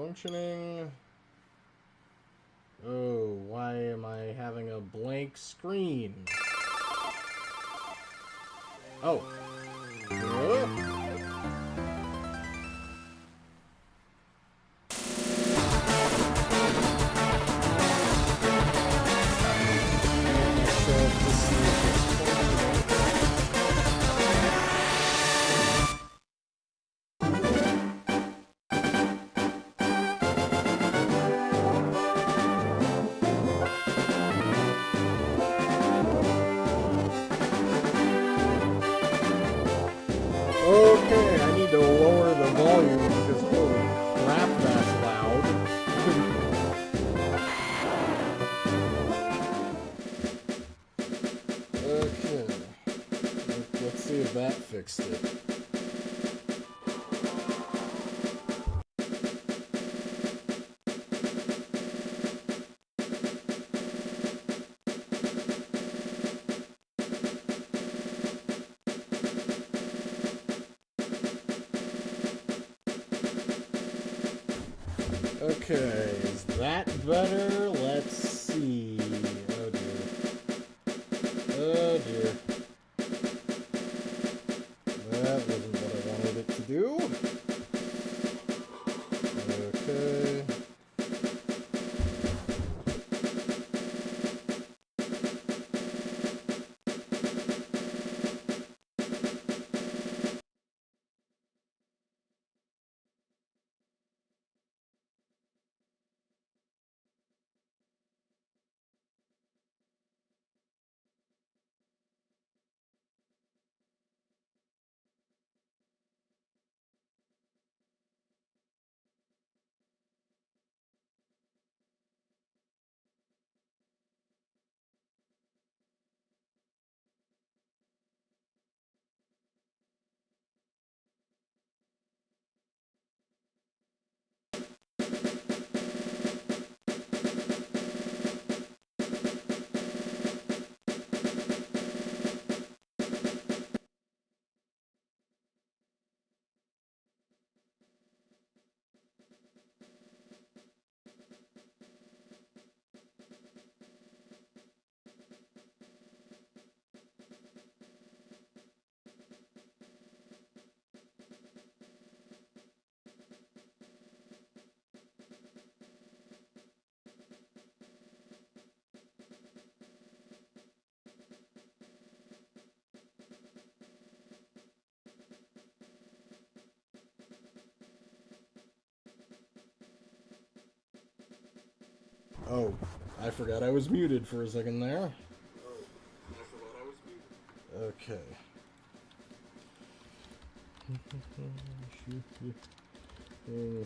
functioning. Oh, why am I having a blank screen? Oh. Okay, I need to lower the volume because holy crap, that's loud. Okay, let's see if that fixed it. Okay, is that better? Let's see. Oh dear. Oh dear. That wasn't what I wanted it to do. Okay. Oh, I forgot I was muted for a second there. Okay.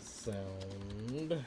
Sound.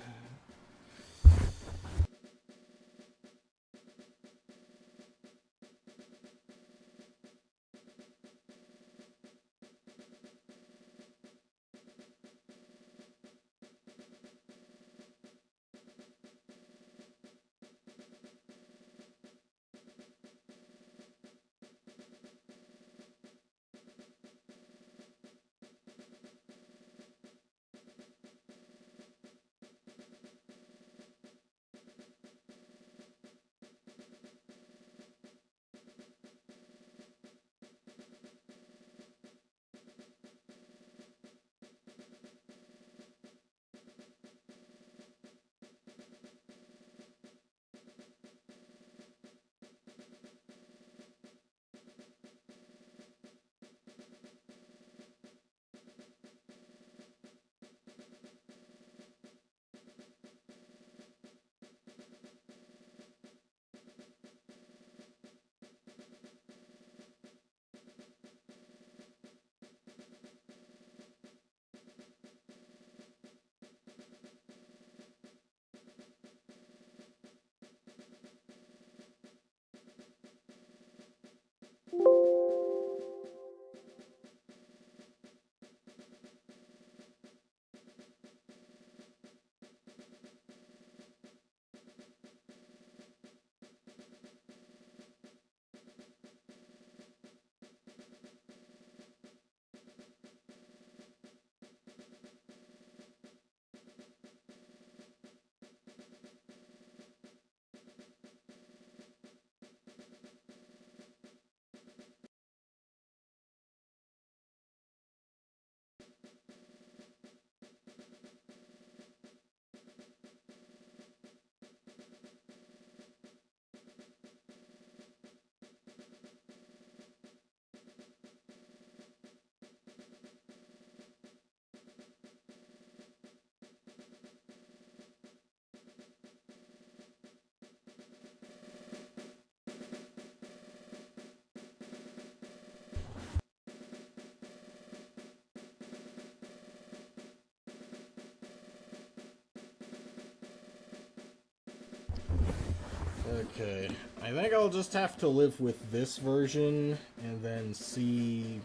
Okay, I think I'll just have to live with this version and then see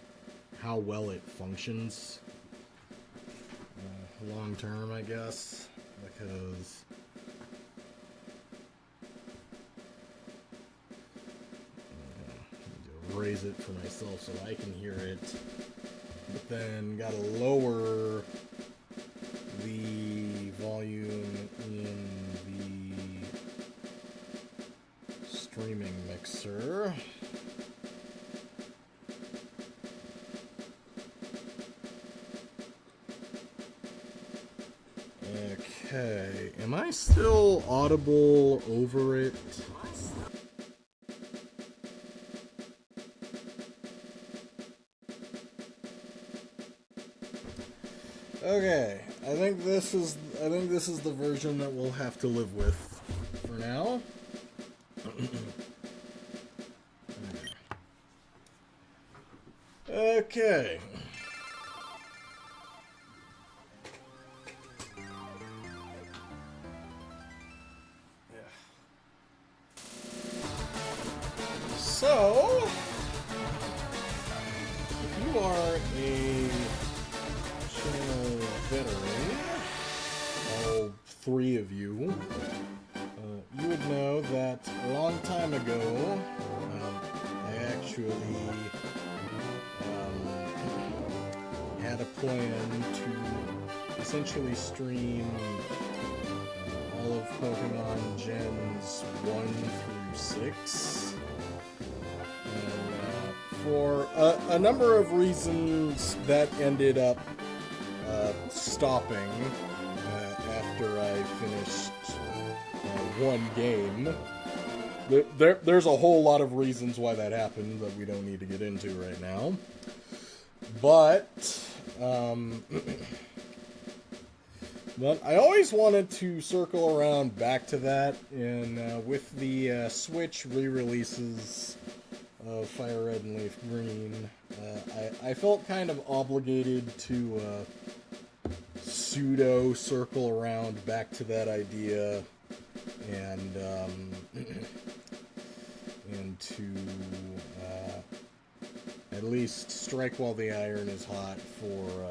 how well it functions long term, I guess, because I need to raise it for myself so I can hear it, but then gotta lower the volume in the streaming mixer. Okay, am I still audible over it? Okay, I think this is the version that we'll have to live with for now. Okay. So, if you are a channel veteran, all three of you, you would know that a long time ago, I actually had a plan to essentially stream all of Pokemon Gens 1 through 6. For a number of reasons, that ended up stopping after I finished one game. There's a whole lot of reasons why that happened that we don't need to get into right now. But but I always wanted to circle around back to that, and with the Switch re-releases of Fire Red and Leaf Green, I felt kind of obligated to pseudo circle around back to that idea, and and to at least strike while the iron is hot for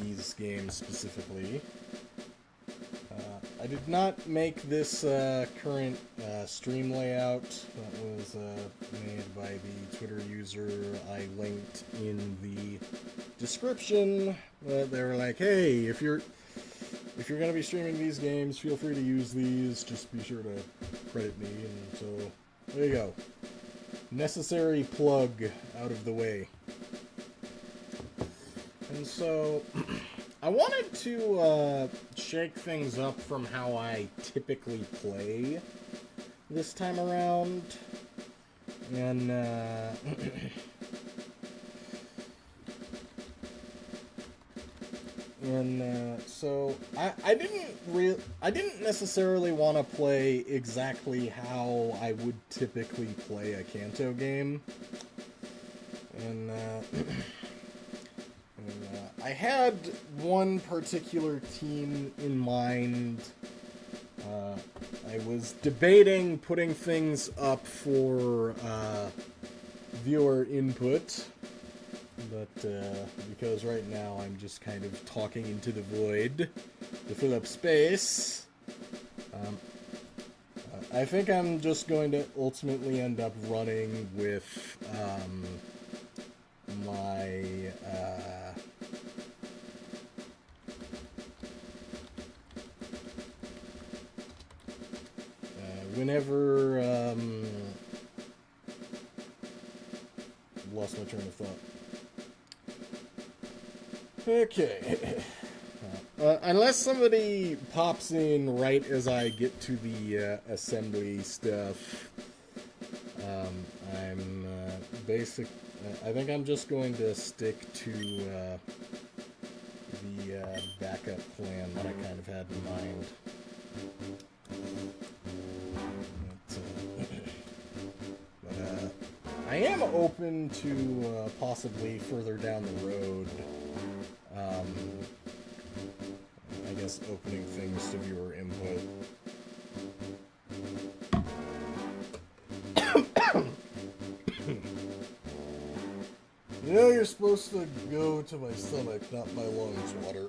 these games specifically. I did not make this current stream layout. That was made by the Twitter user I linked in the description. But they were like, "Hey, if you're going to be streaming these games, feel free to use these. Just be sure to credit me." And so there you go. Necessary plug out of the way. And so I wanted to shake things up from how I typically play this time around, and so I didn't necessarily want to play exactly how I would typically play a Kanto game, and I had one particular team in mind. I was debating putting things up for viewer input, but because right now I'm just kind of talking into the void to fill up space, I think I'm just going to ultimately end up running with my whenever lost my train of thought. Okay. Unless somebody pops in right as I get to the assembly stuff, I'm I think I'm just going to stick to the backup plan that I kind of had in mind. But I am open to possibly further down the road, I guess, opening things to viewer input. you're supposed to go to my stomach, not my lungs, water.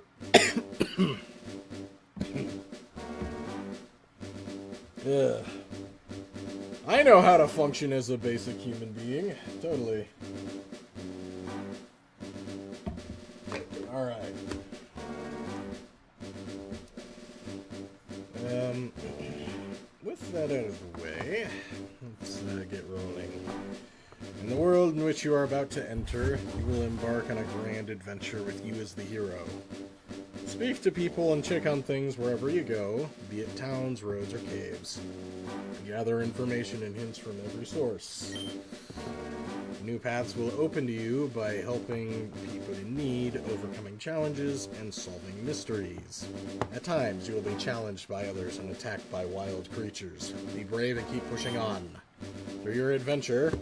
Yeah. I know how to function as a basic human being. Totally. Alright. With that out of the way, let's get rolling. In the world in which you are about to enter, you will embark on a grand adventure with you as the hero. Speak to people and check on things wherever you go, be it towns, roads, or caves. Gather information and hints from every source. New paths will open to you by helping people in need, overcoming challenges, and solving mysteries. At times, you will be challenged by others and attacked by wild creatures. Be brave and keep pushing on. Through your adventure,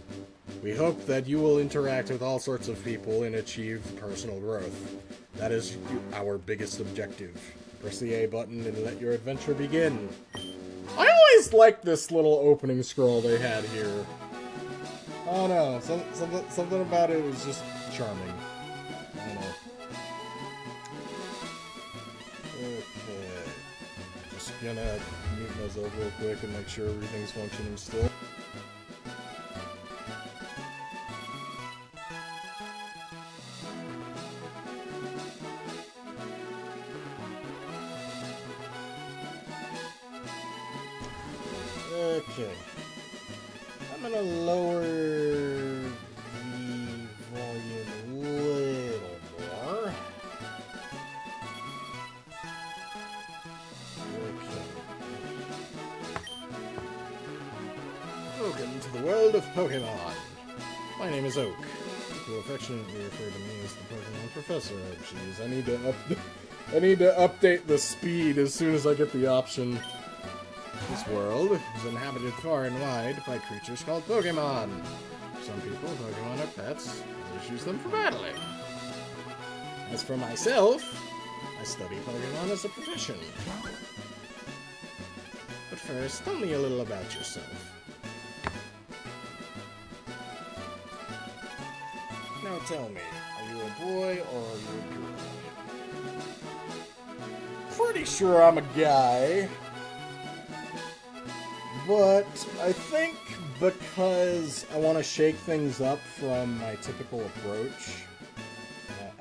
we hope that you will interact with all sorts of people and achieve personal growth. That is our biggest objective. Press the A button and let your adventure begin. I always liked this little opening scroll they had here. Oh no, something about it was just charming. I don't know. Okay. Just gonna mute myself real quick and make sure everything's functioning still. Okay. I'm gonna lower the volume a little more. Okay. Welcome to the world of Pokemon. My name is Oak. People affectionately refer to me as the Pokemon Professor. Oh, jeez, I need to update the speed as soon as I get the option. This world is inhabited far and wide by creatures called Pokemon. For some people, Pokemon are pets. Others use them for battling. As for myself, I study Pokemon as a profession. But first, tell me a little about yourself. Now tell me, are you a boy or are you a girl? Pretty sure I'm a guy. But I think because I want to shake things up from my typical approach,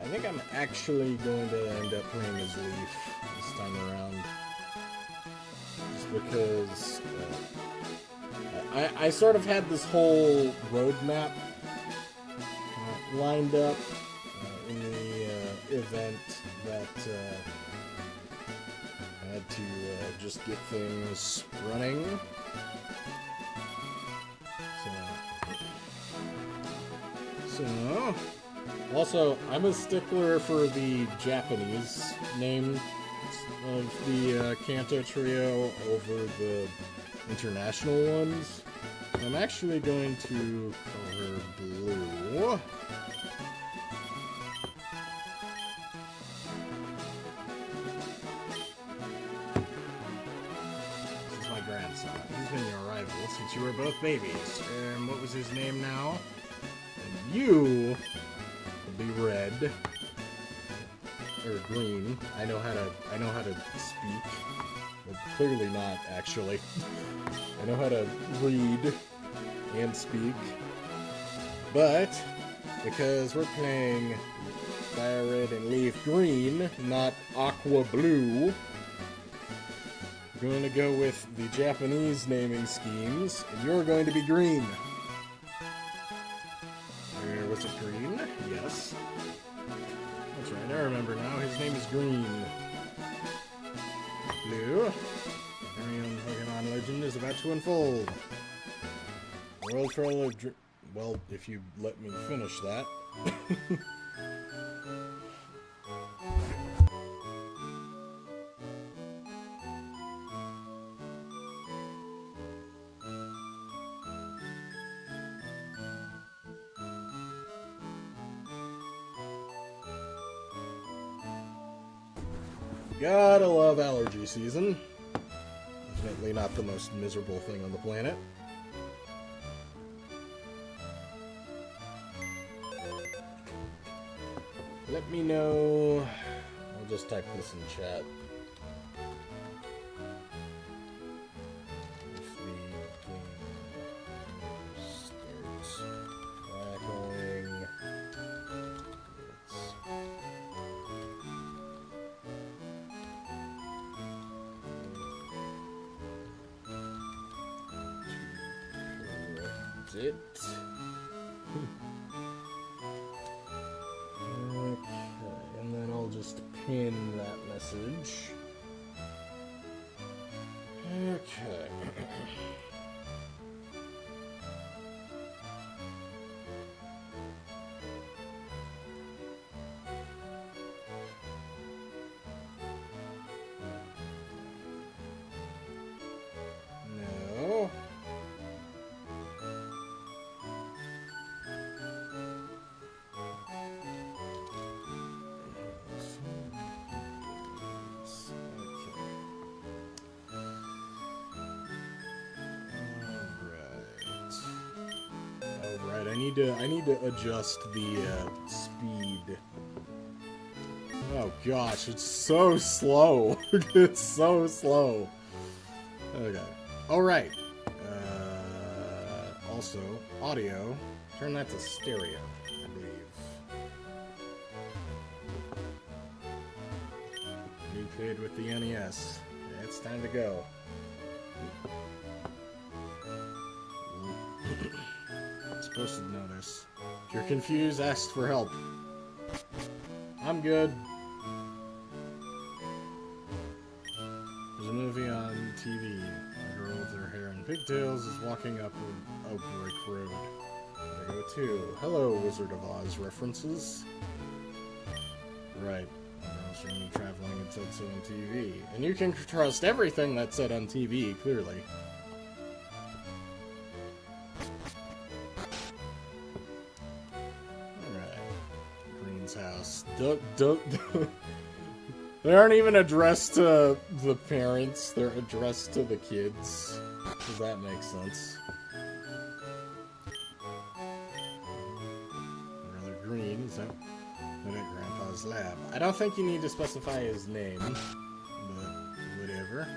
I think I'm actually going to end up playing as Leaf this time around. Just because I sort of had this whole roadmap lined up in the event that I had to just get things running. So, also, I'm a stickler for the Japanese name of the Kanto trio over the international ones. I'm actually going to call her Blue. This is my grandson. He's been your rival since you were both babies. What was his name now? You will be red or green. I know how to speak. Well, clearly not, actually. I know how to read and speak. But because we're playing Fire Red and Leaf Green, not Aqua Blue, we're going to go with the Japanese naming schemes, and you're going to be green. Was it green? Yes. That's right, I remember now. His name is Green. Blue. The very own Pokemon legend is about to unfold. World full of well, if you let me finish that. Gotta love allergy season. Definitely not the most miserable thing on the planet. Let me know. I'll just type this in chat. If the game starts crackling, correct it. And then I'll just pin that message. Okay. No. I need to adjust the speed. Oh gosh, it's so slow. It's so slow. Okay. All right. Also, audio. Turn that to stereo, I believe. New kid with the NES. It's time to go. Supposed to know this. If you're confused, ask for help. I'm good. There's a movie on TV. A girl with her hair in pigtails is walking up a brick road. There go too. Hello, Wizard of Oz references. Right. Girls are traveling and said so on TV. And you can trust everything that's said on TV, clearly. House. They aren't even addressed to the parents, they're addressed to the kids. Does that make sense? Brother Green, is that at Grandpa's lab? I don't think you need to specify his name, but whatever.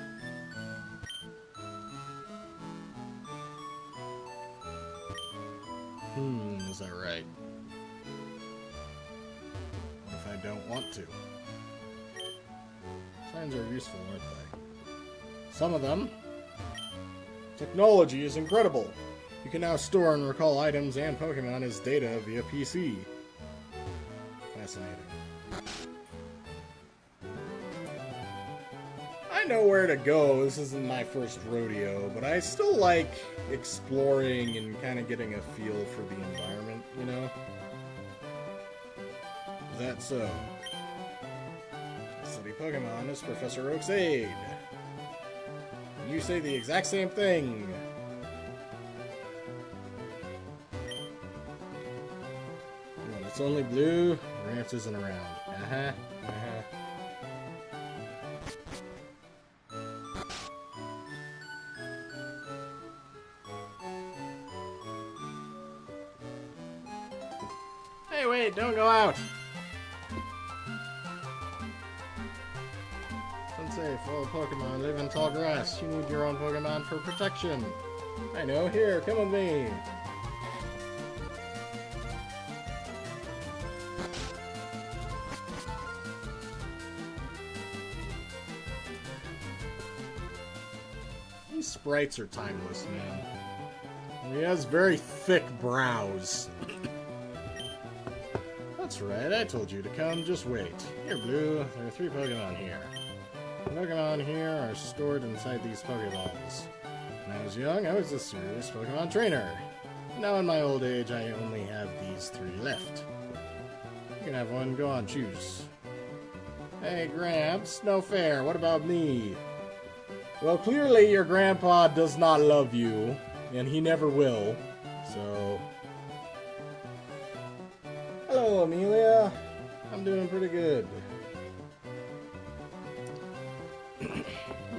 Is that right? Don't want to. Signs are useful, aren't they? Some of them. Technology is incredible. You can now store and recall items and Pokemon as data via PC. Fascinating. I know where to go. This isn't my first rodeo, but I still like exploring and kind of getting a feel for the environment, you know? Is that so? Study Pokemon is Professor Oak's aide. And you say the exact same thing. When it's only blue, Gramps isn't around. Hey, wait, don't go out! Safe, all Pokemon live in tall grass. You need your own Pokemon for protection. I know, here, come with me. These sprites are timeless, man. He has very thick brows. That's right, I told you to come, just wait. Here, Blue, there are 3 Pokemon here. Pokemon here are stored inside these Pokeballs. When I was young, I was a serious Pokemon trainer. Now in my old age, I only have these 3 left. You can have one, go on, choose. Hey, Gramps, no fair, what about me? Well, clearly your grandpa does not love you, and he never will, so... Hello, Amelia. I'm doing pretty good.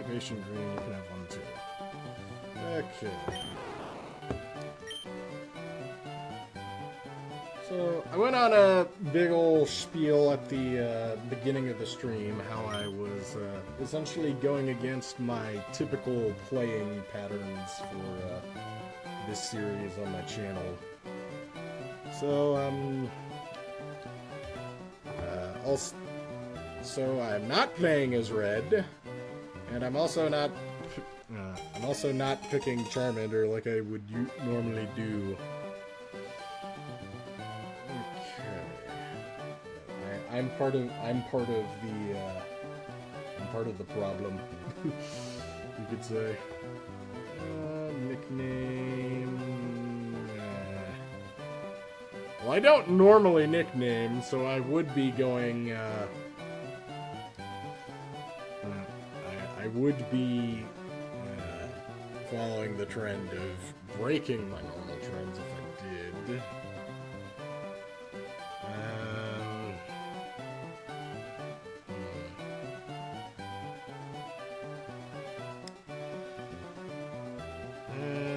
Patient Green, you can have one too. Okay. So So, I went on a big ol' spiel at the beginning of the stream how I was essentially going against my typical playing patterns for this series on my channel. So, so I'm not playing as Red, and I'm also not picking Charmander like I would normally do. I'm part of the problem. You could say. Nickname. Well, I don't normally nickname, so I would be going. I would be following the trend of breaking my normal trends if I did.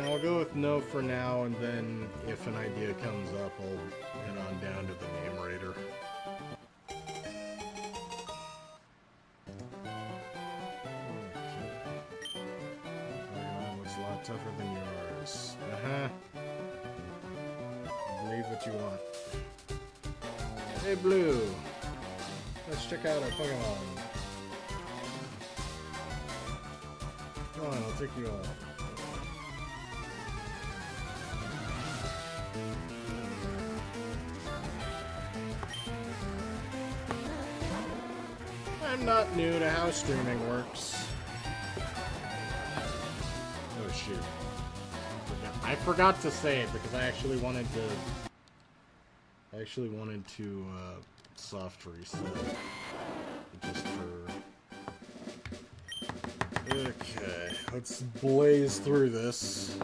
I'll go with no for now, and then if an idea comes up, I'll head on down to the name raider. Pokemon looks a lot tougher than yours. Believe what you want. Hey, Blue. Let's check out our Pokemon. Come on, I'll take you on. I'm not new to how streaming works. Oh shoot. I forgot to say it because I actually wanted to soft reset. Just for... Okay, let's blaze through this.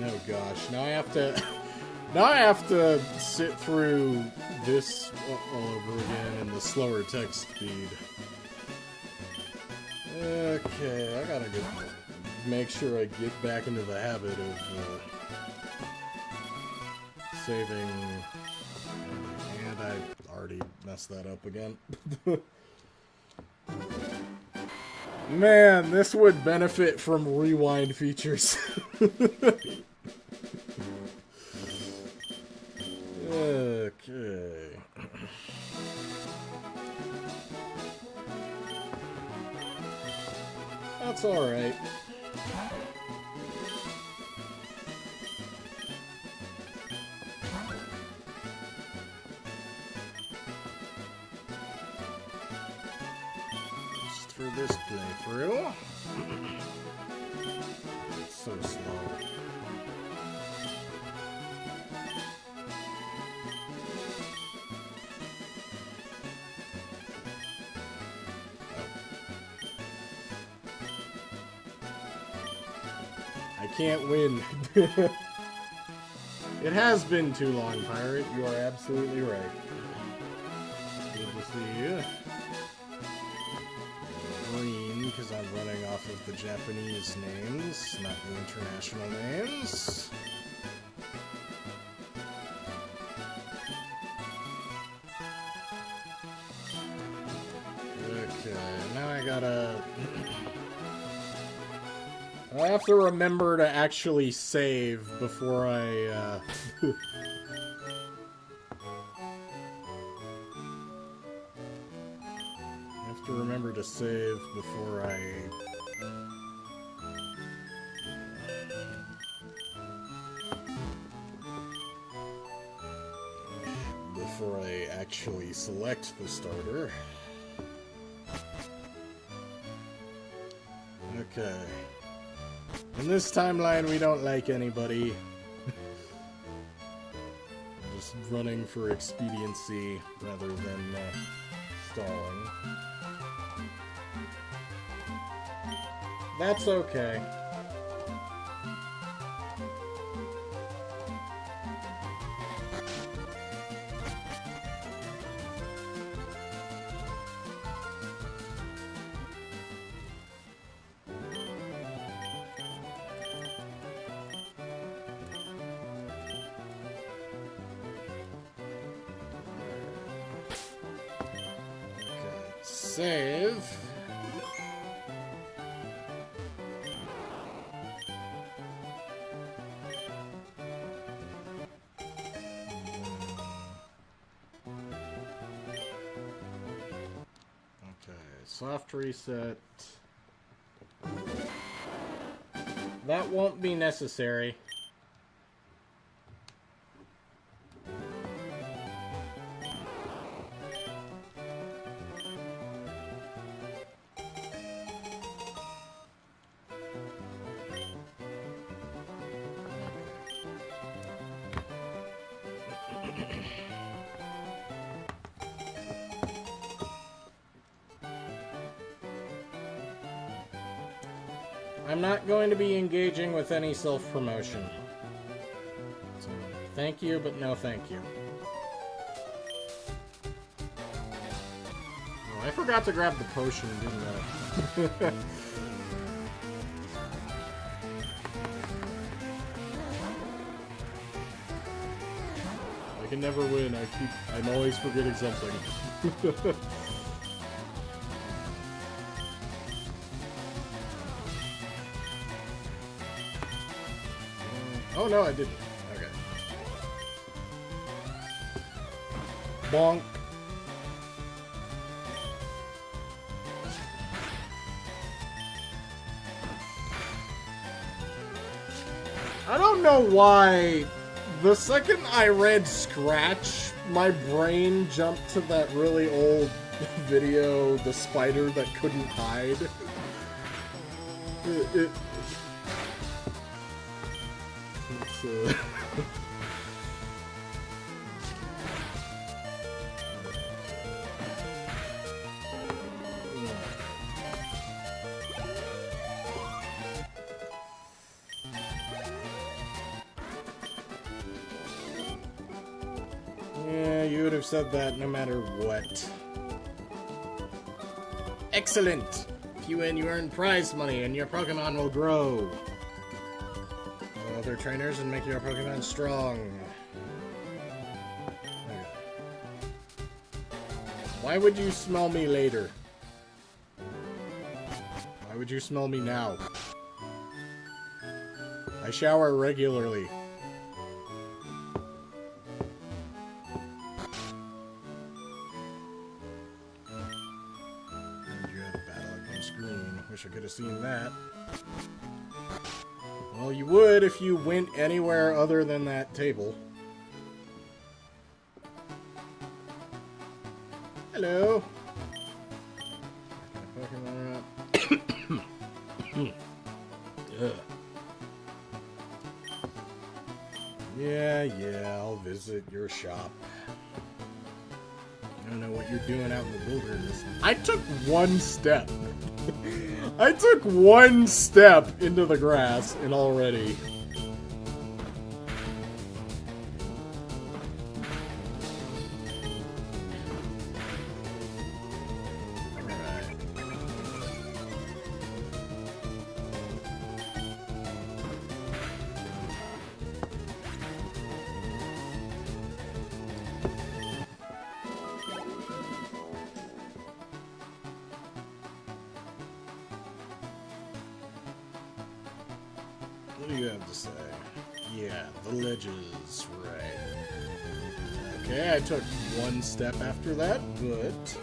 Oh gosh, now I have to... Now I have to sit through this all over again in the slower text speed. Okay, I gotta make sure I get back into the habit of saving. And I already messed that up again. Man, this would benefit from rewind features. Okay. That's alright. Just for this playthrough. It's so slow. Can't win. It has been too long, Pirate. You are absolutely right. Good to see you. Green, because I'm running off of the Japanese names, not the international names. Okay, now I gotta... I have to remember to actually save before I, I have to remember to save before I actually select the starter. Okay. In this timeline, we don't like anybody. Just running for expediency rather than stalling. That's okay. save. Soft reset. That won't be necessary. I'm not going to be engaging with any self-promotion. So, thank you, but no thank you. Oh, I forgot to grab the potion, didn't I? I can never win. I'm always forgetting something. Oh no, I didn't. Okay. Bonk. I don't know why. The second I read Scratch, my brain jumped to that really old video, the spider that couldn't hide. Yeah, you would have said that no matter what. Excellent! If you win, you earn prize money and your Pokemon will grow. Other trainers and make your Pokemon strong. Okay. Why would you smell me later? Why would you smell me now? I shower regularly. And you had a battle against Green. Wish I could have seen that. Well, you would if you went anywhere other than that table. Hello. Yeah, I'll visit your shop. I don't know what you're doing out in the wilderness. I took one step. I took one step into the grass and already. What do you have to say? Yeah, the ledges, right. Okay, I took one step after that, but...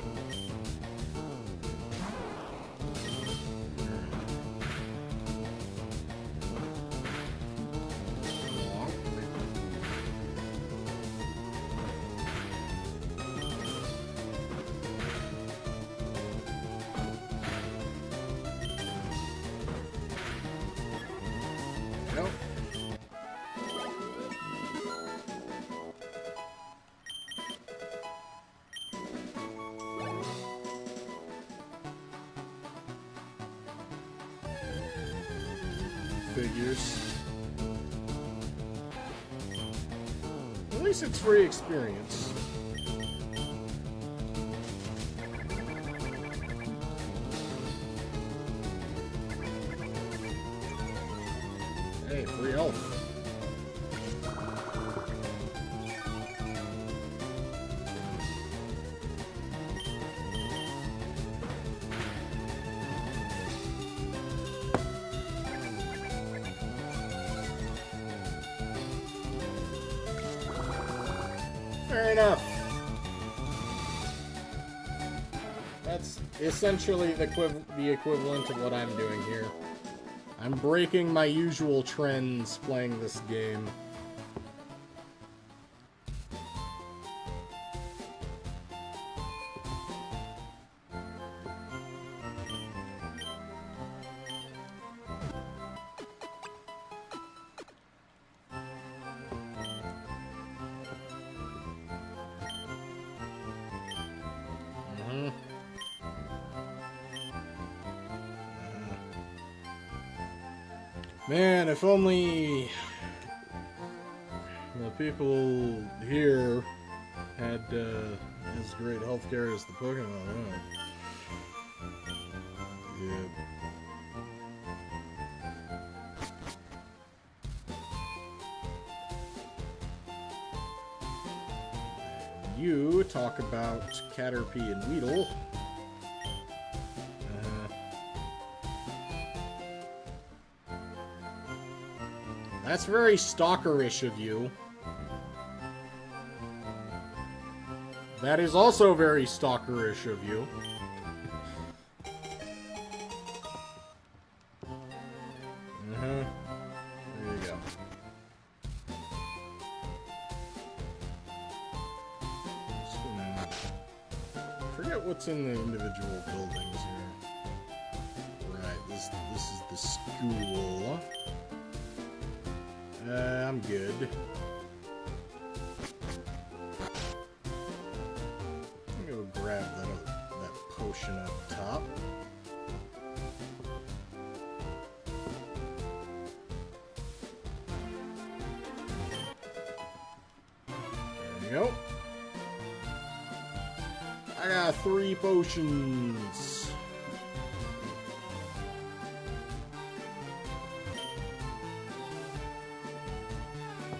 Nope. Figures. At least it's free experience. Hey, free health. Fair enough. That's essentially the equivalent of what I'm doing here. I'm breaking my usual trends playing this game. Man, if only the people here had as great healthcare as the Pokemon. Yeah. You talk about Caterpie and Weedle. That's very stalkerish of you. That is also very stalkerish of you. There you go. Just gonna forget what's in the individual buildings here. Right, this is the school. I'm good. I'm gonna go grab that potion up top. There we go. I got 3 potions.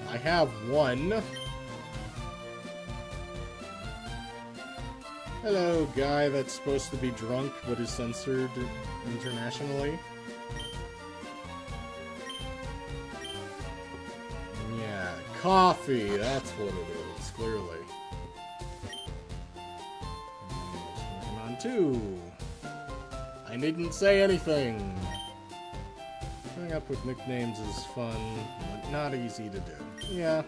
I have 1. Hello, guy that's supposed to be drunk but is censored internationally. Yeah, coffee, that's what it is, clearly. Pokemon 2. I needn't say anything. Coming up with nicknames is fun, but not easy to do. Yeah,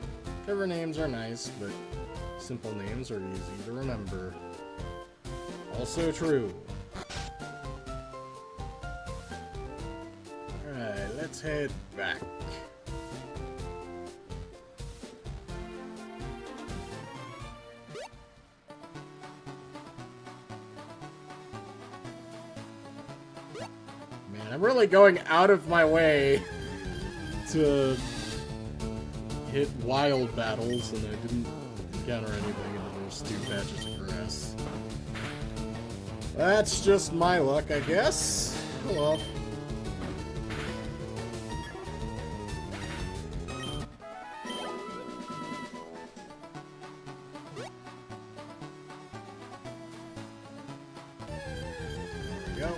cover names are nice, but simple names are easy to remember. Also true. Alright, let's head back. Man, I'm really going out of my way to hit wild battles, and I didn't encounter anything in those 2 patches of grass. That's just my luck, I guess. Oh well. There we go.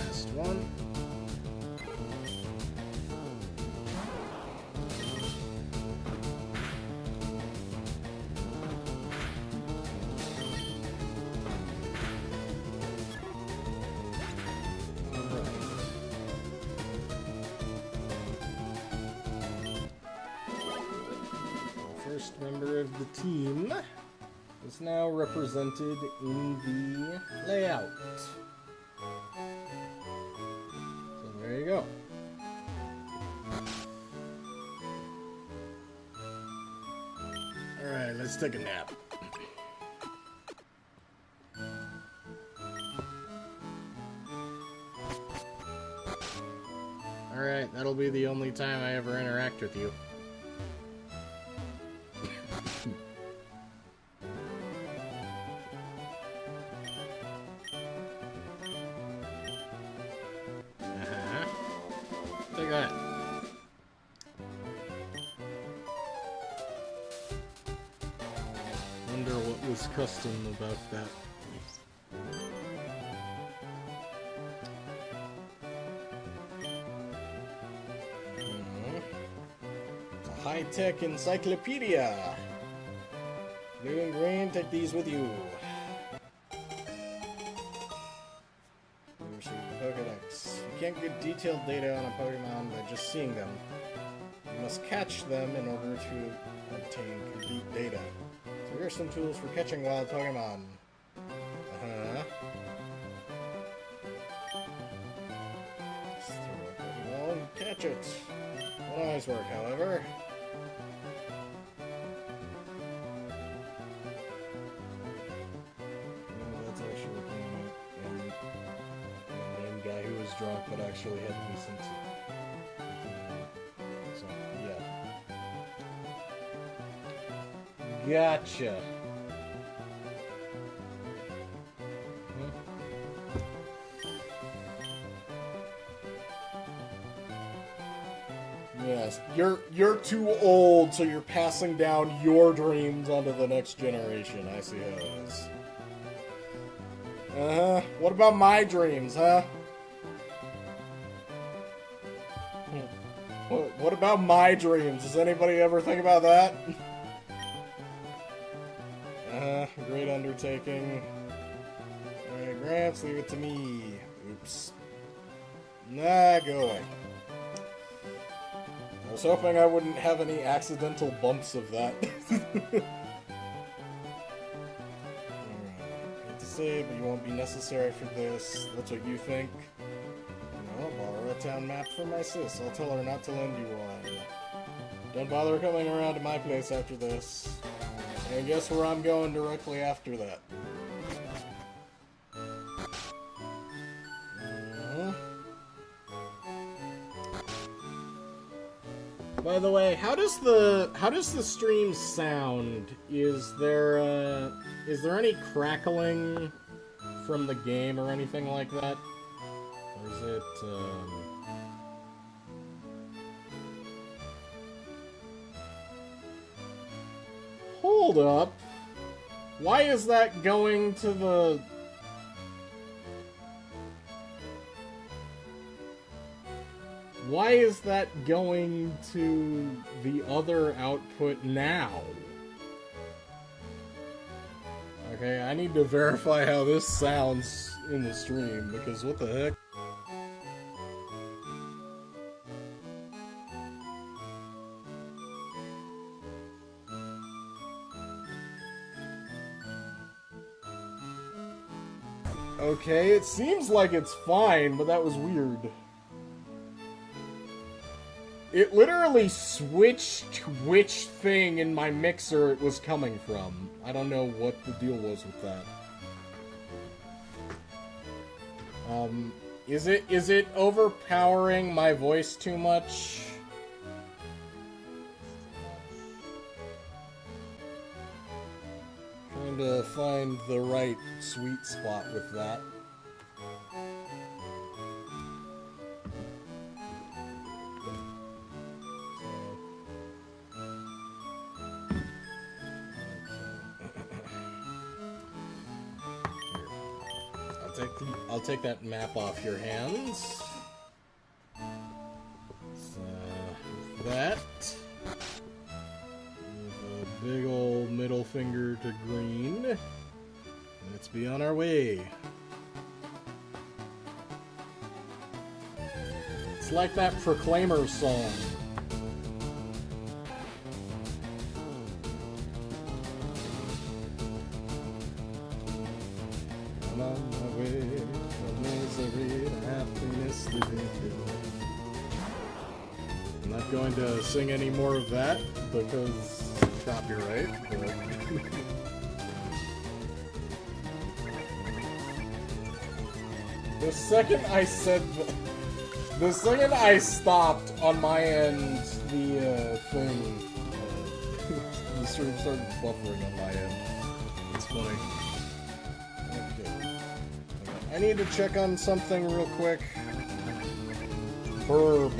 Last one. First member of the team is now represented in the layout. So there you go. Alright, let's take a nap. Alright, that'll be the only time I ever interact with you. Take that. Wonder what was custom about that. It's a high-tech encyclopedia. Blue and green, take these with you. Receive the Pokedex. You can't get detailed data on a Pokemon by just seeing them. You must catch them in order to obtain complete data. So here are some tools for catching wild Pokemon. Just throw a Pokeball and catch it. Won't always work, however. That's actually looking at a name guy who was drunk but actually had decent. So, yeah. Gotcha. Yes, you're too old, so you're passing down your dreams onto the next generation. I see how it is. Uh-huh. What about my dreams, huh? What about my dreams? Does anybody ever think about that? Great undertaking. Alright, Gramps, leave it to me. Oops. Nah, go away. I was hoping I wouldn't have any accidental bumps of that. Alright, hate to say, but you won't be necessary for this. That's what you think. I'll borrow a town map from my sis. I'll tell her not to lend you one. Don't bother coming around to my place after this. And guess where I'm going directly after that? By the way, how does the stream sound? Is there any crackling from the game or anything like that? Or is it Hold up. Why is that going to the... Why is that going to the other output now? Okay, I need to verify how this sounds in the stream, because what the heck? Okay, it seems like it's fine, but that was weird. It literally switched which thing in my mixer it was coming from. I don't know what the deal was with that. Is it overpowering my voice too much? Trying to find the right sweet spot with that. I'll take that map off your hands. So, with that, with a big old middle finger to green, let's be on our way. It's like that Proclaimer song. I'm on my way from misery to happiness living here. I'm not going to sing any more of that because copyright. But... the second I stopped on my end, the thing, the stream started buffering on my end. It's funny. I need to check on something real quick. Burb.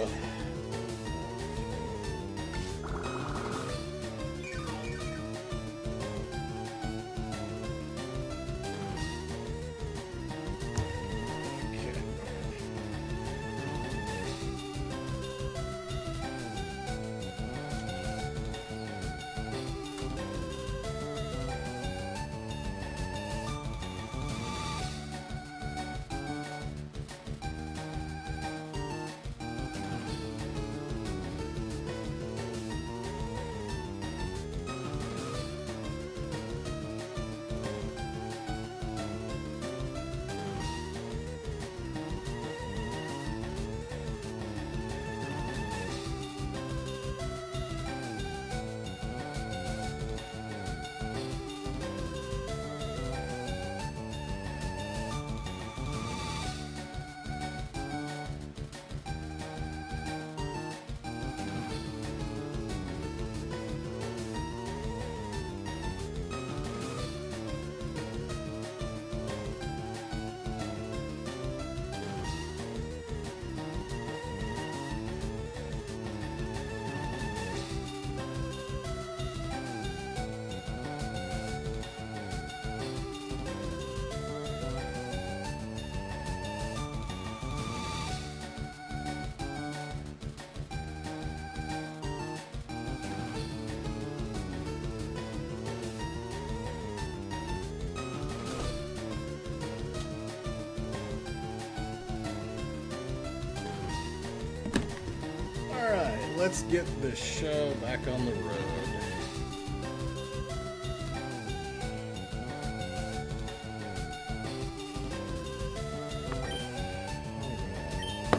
let's get the show back on the road.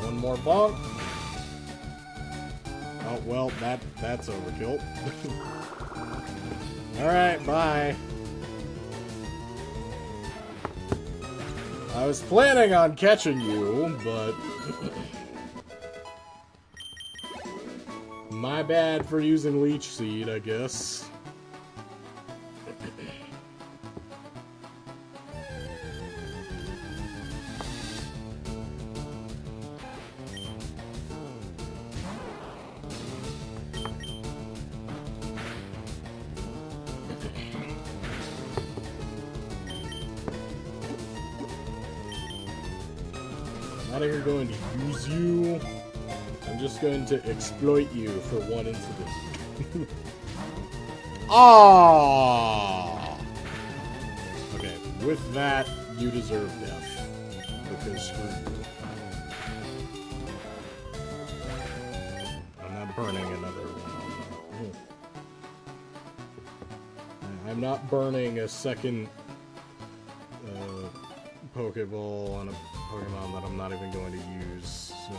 One more bonk. Oh, well, that's overkill. Alright, bye. I was planning on catching you, but... my bad for using Leech Seed, I guess. I'm not even going to use you. I'm just going to exploit you for one incident. Ah! Okay, with that, you deserve death. Because screw you. I'm not burning another one. I'm not burning a second Pokeball on a Pokemon that I'm not even going to use, so...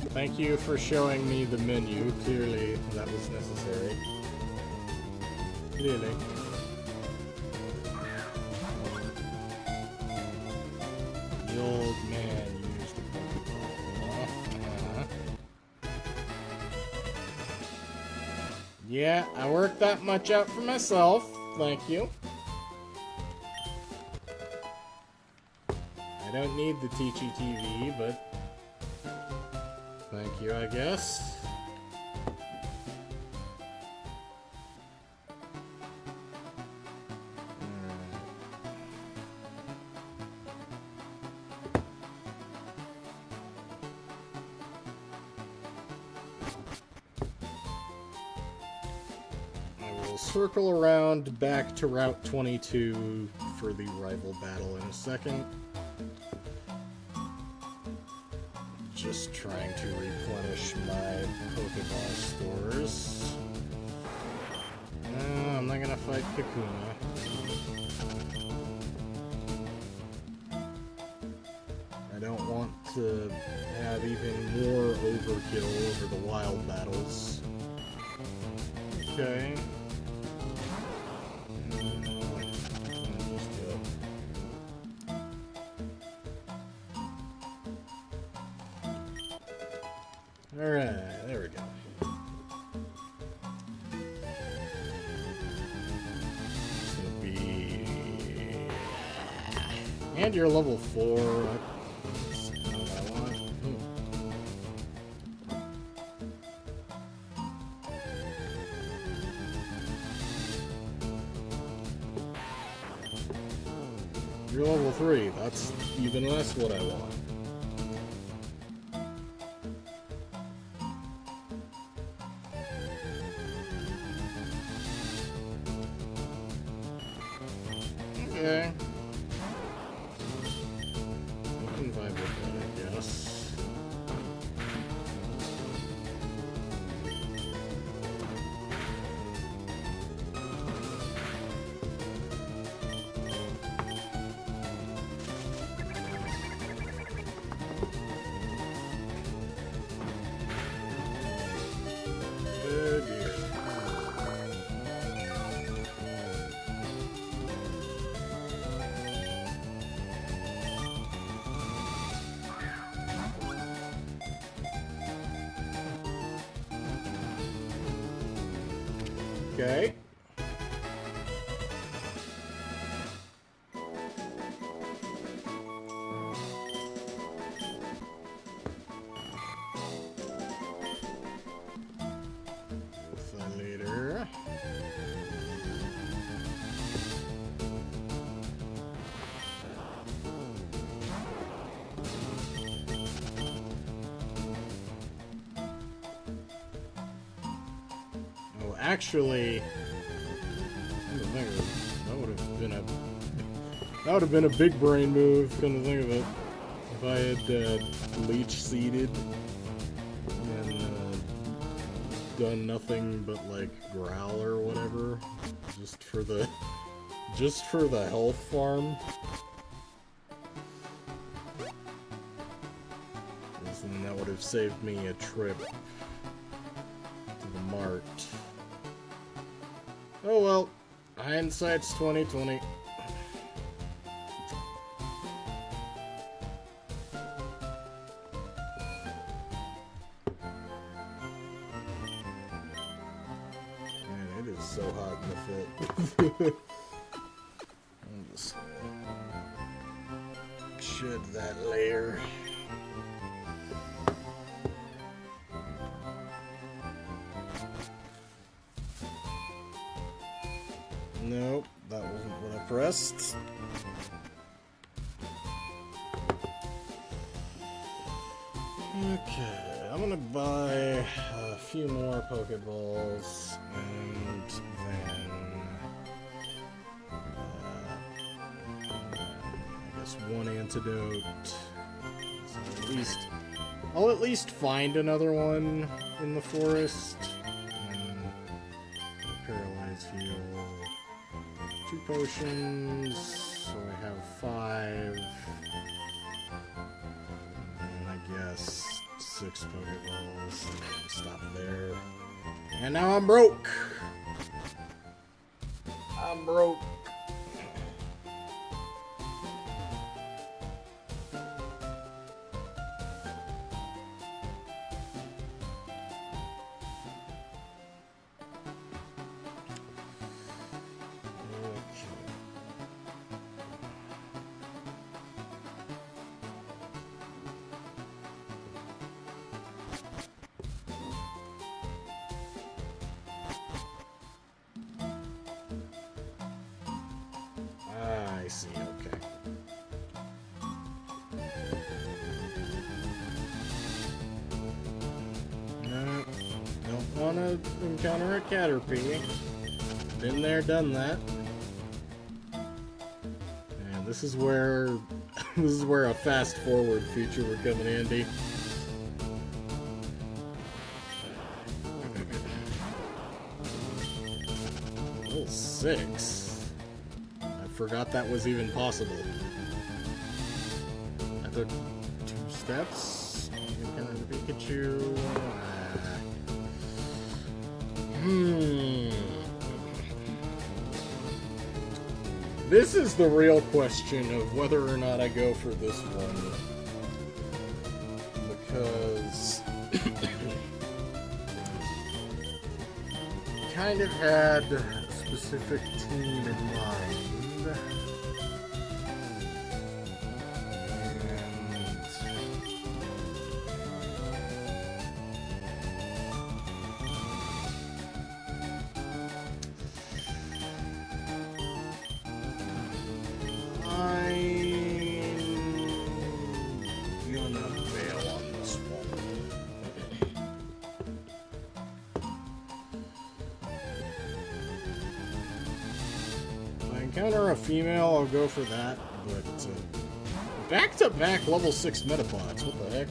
Thank you for showing me the menu. Clearly, that was necessary. Clearly. The old man used a Pokeball. Yeah, I worked that much out for myself. Thank you. I don't need the Teachy TV, but... thank you, I guess. I will circle around back to Route 22 for the rival battle in a second. Just trying to replenish my Pokeball stores. No, I'm not gonna fight Kakuna. I don't want to have even more overkill over the wild battles. Okay. Alright, there we go. It's gonna be... and you're level 4. That's not what I want. You're level 3. That's even less what I want. Okay. I can vibe with that, I guess. Oh dear. Okay. Later. Actually, that would have been a big brain move. Come to think of it, if I had leech seeded and done nothing but like growl or whatever, just for the health farm. And that would have saved me a trip to the mart. Oh well, hindsight's 20/20. Man, it is so hot in the fit. I'll just shed that layer. Nope, that wasn't what I pressed. Okay, I'm gonna buy a few more Pokeballs, and then I guess one antidote. So I'll at least find another one in the forest. Paralyze heal. 2 potions, so I have 5. And I guess 6 Pokeballs. Stop there. And now I'm broke! I'm broke. I see, okay. No, don't want to encounter a Caterpie. Been there, done that. And this is where a fast forward feature would come in handy. Level 6. Forgot that was even possible. I took 2 steps. Encounter the Pikachu. This is the real question of whether or not I go for this one. Because I kind of had a specific team in mind. Encounter a female, I'll go for that, but back-to-back level 6 Metapods, what the heck?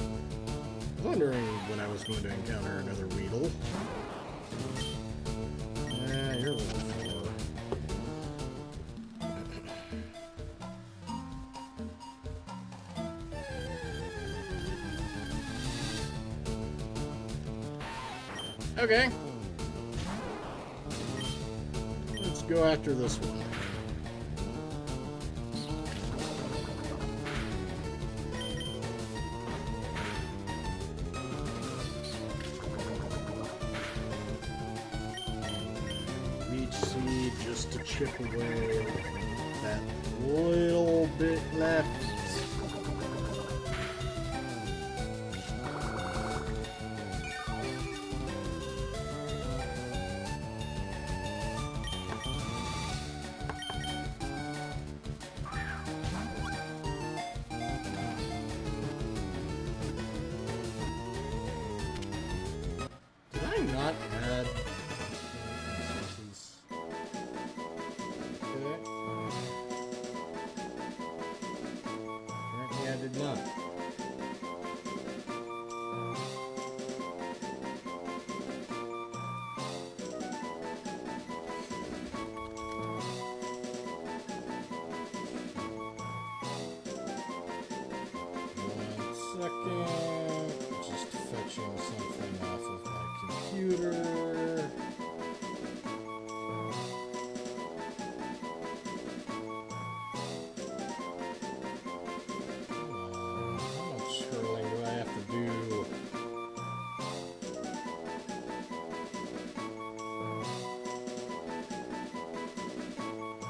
I was wondering when I was going to encounter another Weedle. You're level 4. Okay. Let's go after this one. Leech Seed just to chip away that little bit left.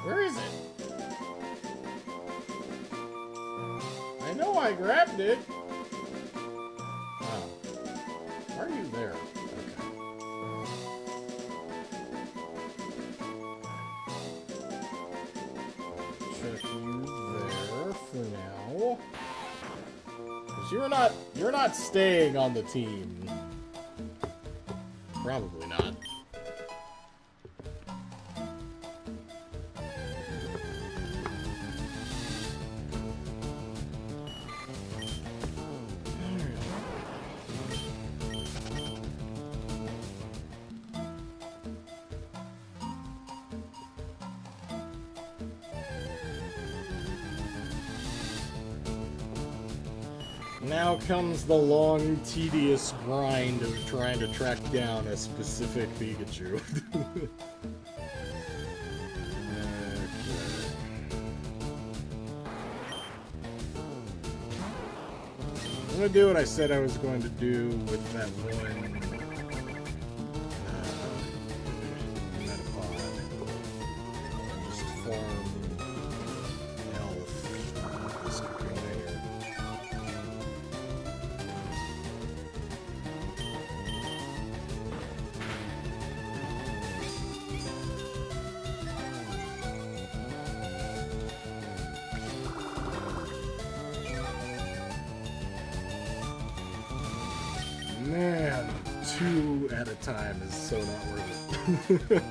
Where is it? I know I grabbed it. Oh. Why are you there? Okay. Check you there for now. 'Cause you're not staying on the team. Probably not. Now comes the long, tedious grind of trying to track down a specific Pikachu. Okay. I'm gonna do what I said I was going to do with that one Metapod. Just farm health. This container. Man, 2 at a time is so not worth it.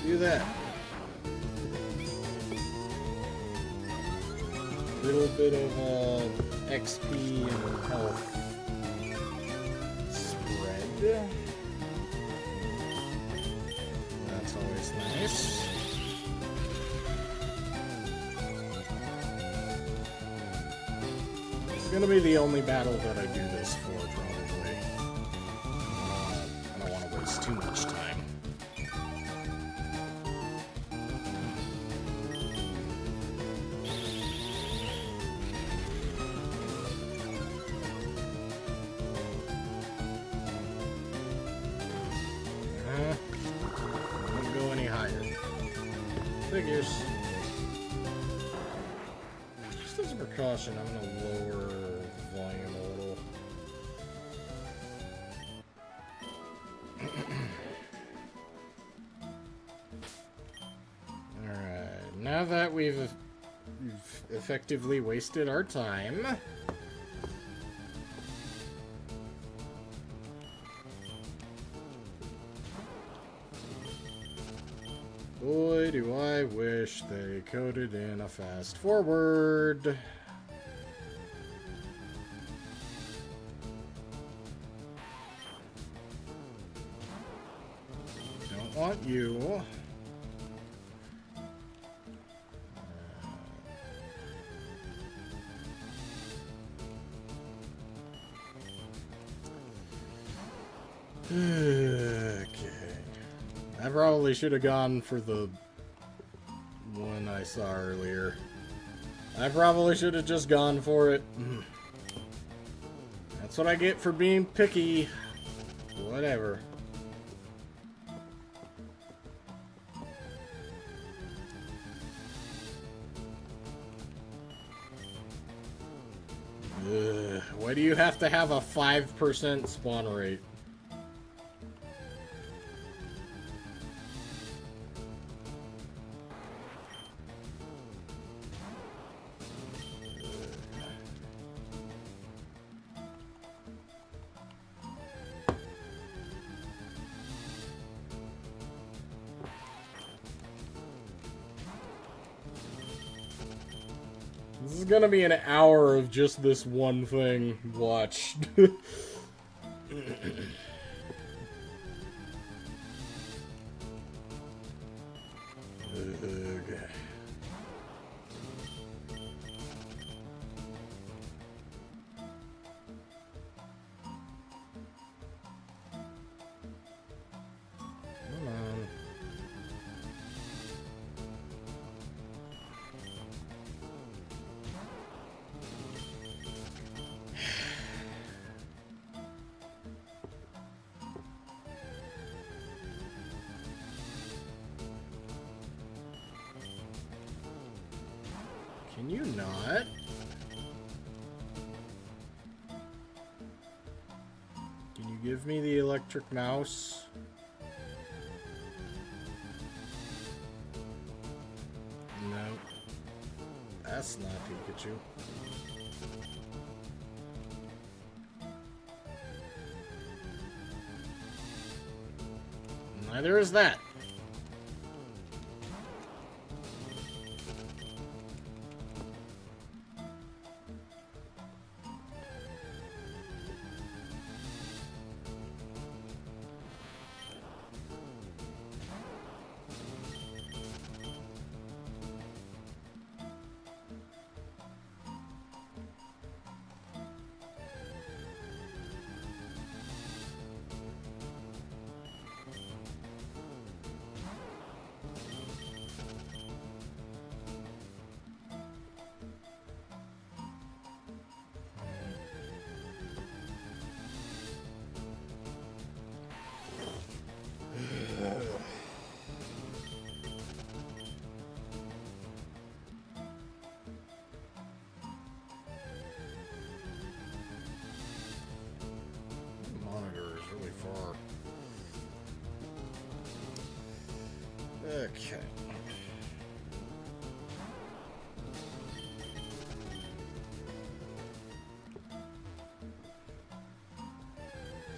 Do that. Little bit of XP and health spread. That's always nice. It's gonna be the only battle that I do this for, probably. I don't want to waste too much time. Don't go any higher. Figures. Just as a precaution, I'm gonna lower the volume a little. Alright, now that we've effectively wasted our time, boy, do I wish they coded in a fast forward. Don't want you. Okay. I probably should have gone for the one I saw earlier. I probably should have just gone for it. That's what I get for being picky. Whatever. Why do you have to have a 5% spawn rate? This is gonna be an hour of just this one thing. Watch. Can you not? Can you give me the electric mouse? No. That's not Pikachu. Neither is that. Okay.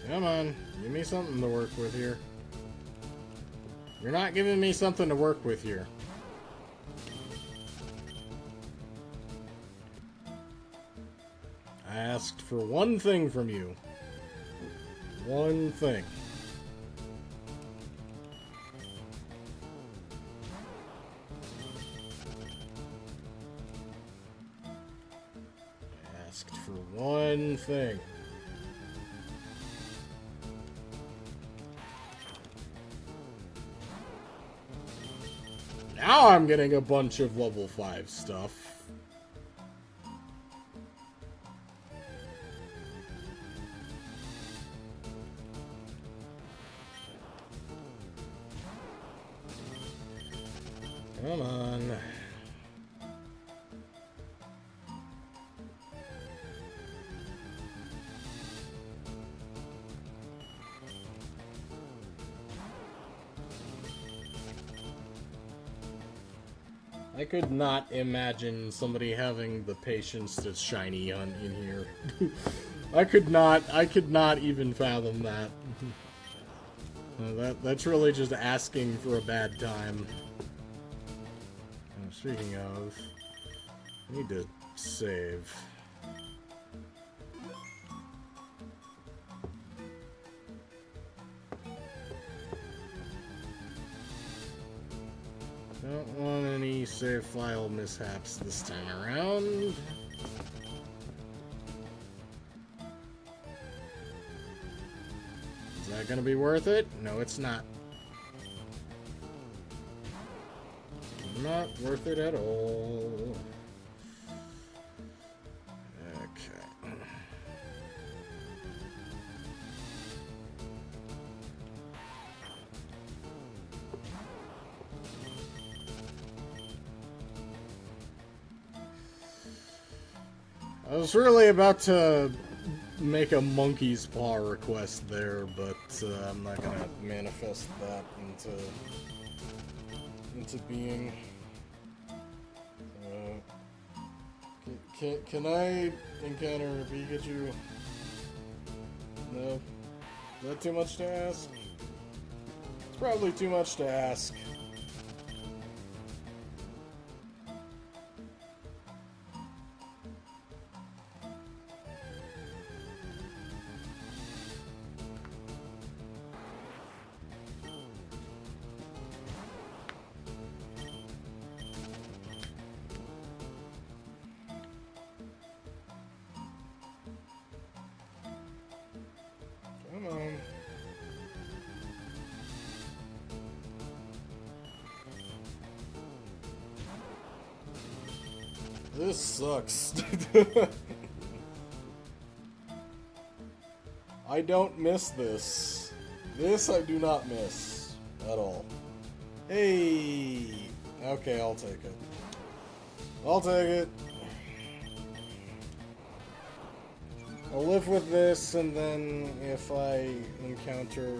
Come on, give me something to work with here. You're not giving me something to work with here. I asked for one thing from you. One thing. Asked for one thing. Now I'm getting a bunch of level 5 stuff. Come on. I could not imagine somebody having the patience to shiny hunt in here. I could not even fathom that. That's really just asking for a bad time. Speaking of, I need to save. Don't want any save file mishaps this time around. Is that gonna be worth it? No, it's not. Not worth it at all. Okay. I was really about to make a monkey's paw request there, but I'm not gonna manifest that into being. Can I encounter a Pikachu? No. Is that too much to ask? It's probably too much to ask. Come on. This sucks. I don't miss this. This I do not miss at all. Hey! Okay, I'll take it. I'll take it. I'll live with this, and then if I encounter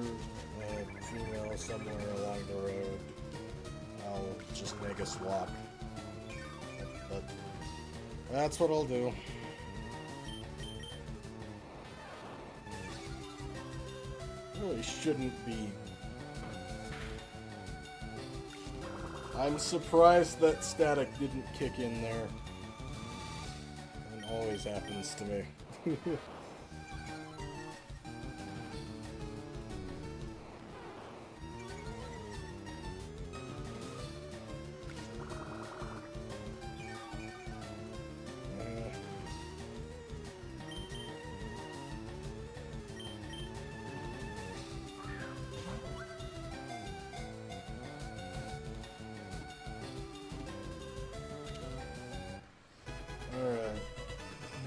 a female somewhere along the road, I'll just make a swap. But that's what I'll do. Really shouldn't be. I'm surprised that static didn't kick in there. It always happens to me.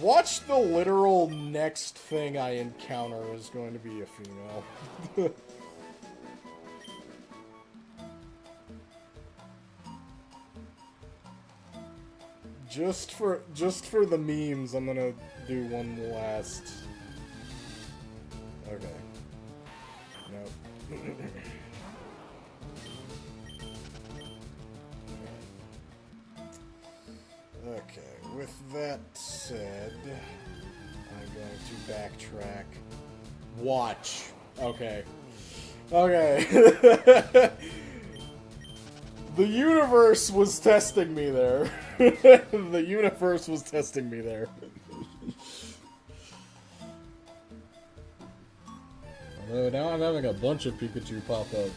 Watch the literal next thing I encounter is going to be a female. Just for the memes, I'm gonna do one last. Okay. Nope. Okay, with that said, I'm going to backtrack. Watch. Okay. Okay. The universe was testing me there. The universe was testing me there. Although now I'm having a bunch of Pikachu pop up.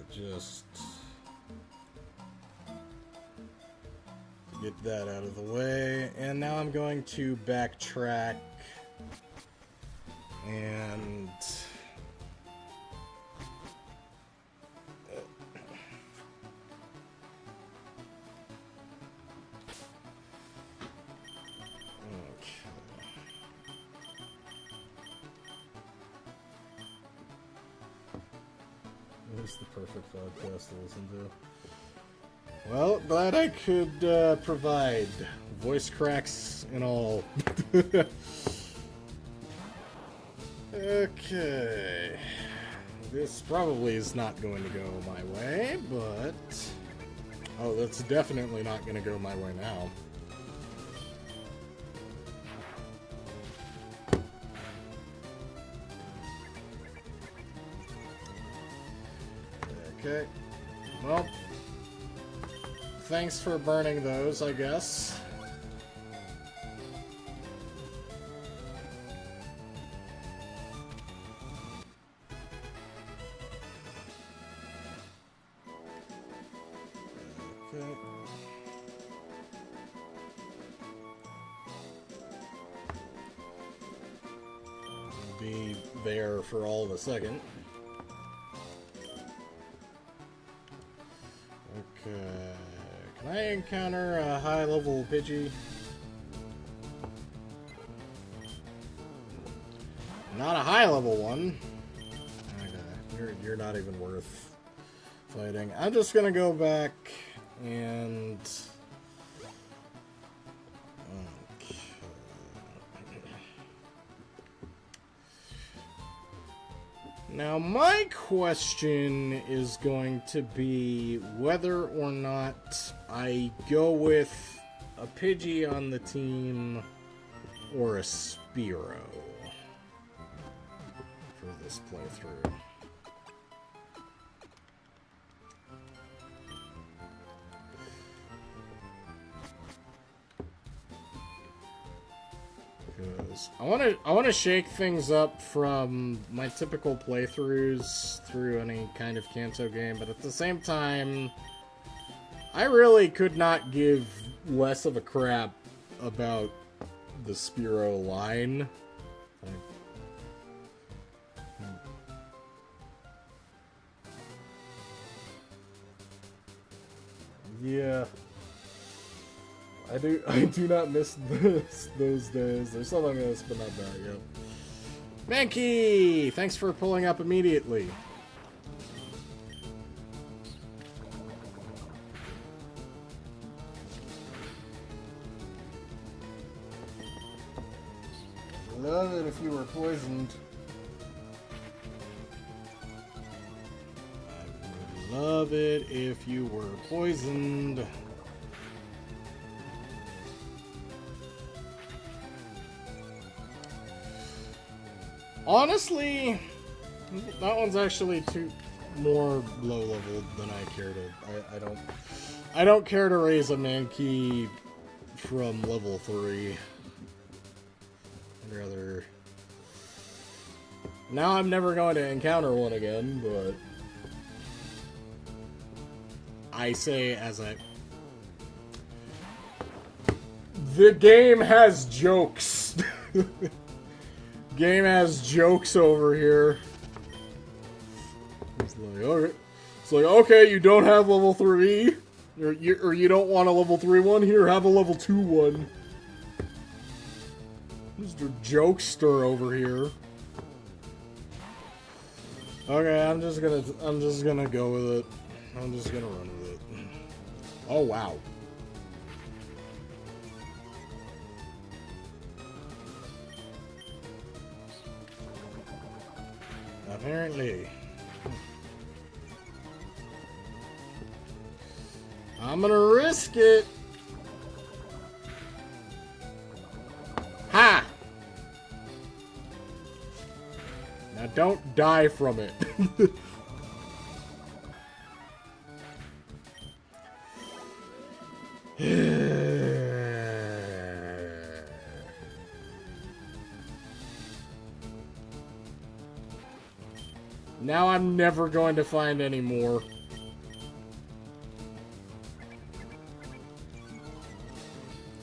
Just get that out of the way, and now I'm going to backtrack and this is the perfect podcast to listen to. Well, glad I could provide voice cracks and all. Okay. This probably is not going to go my way, but... Oh, that's definitely not going to go my way now. Okay. Well, thanks for burning those, I guess. Okay. Be there for all of a second. Okay. Can I encounter a high-level Pidgey? Not a high-level one. Okay. You're not even worth fighting. I'm just gonna go back and... Okay. Now, my question is going to be whether or not I go with a Pidgey on the team or a Spearow for this playthrough. I want to shake things up from my typical playthroughs through any kind of Kanto game, but at the same time, I really could not give less of a crap about the Spearow line. Yeah. I do not miss those days. There's something else, but not that yet. Mankey! Thanks for pulling up immediately. Love it if you were poisoned. I would love it if you were poisoned. Honestly, that one's actually more low level than I care to. I don't care to raise a Mankey from level 3. I'd rather. Now I'm never going to encounter one again, but I say as I. The game has jokes. Game has jokes over here. It's like, okay, you don't have level 3, or you don't want a level 3 one. Here, have a level 2 one. Mr. Jokester over here. Okay, I'm just gonna go with it. I'm just gonna run with it. Oh wow. Apparently. I'm gonna risk it. Ha! Now don't die from it. Now I'm never going to find any more.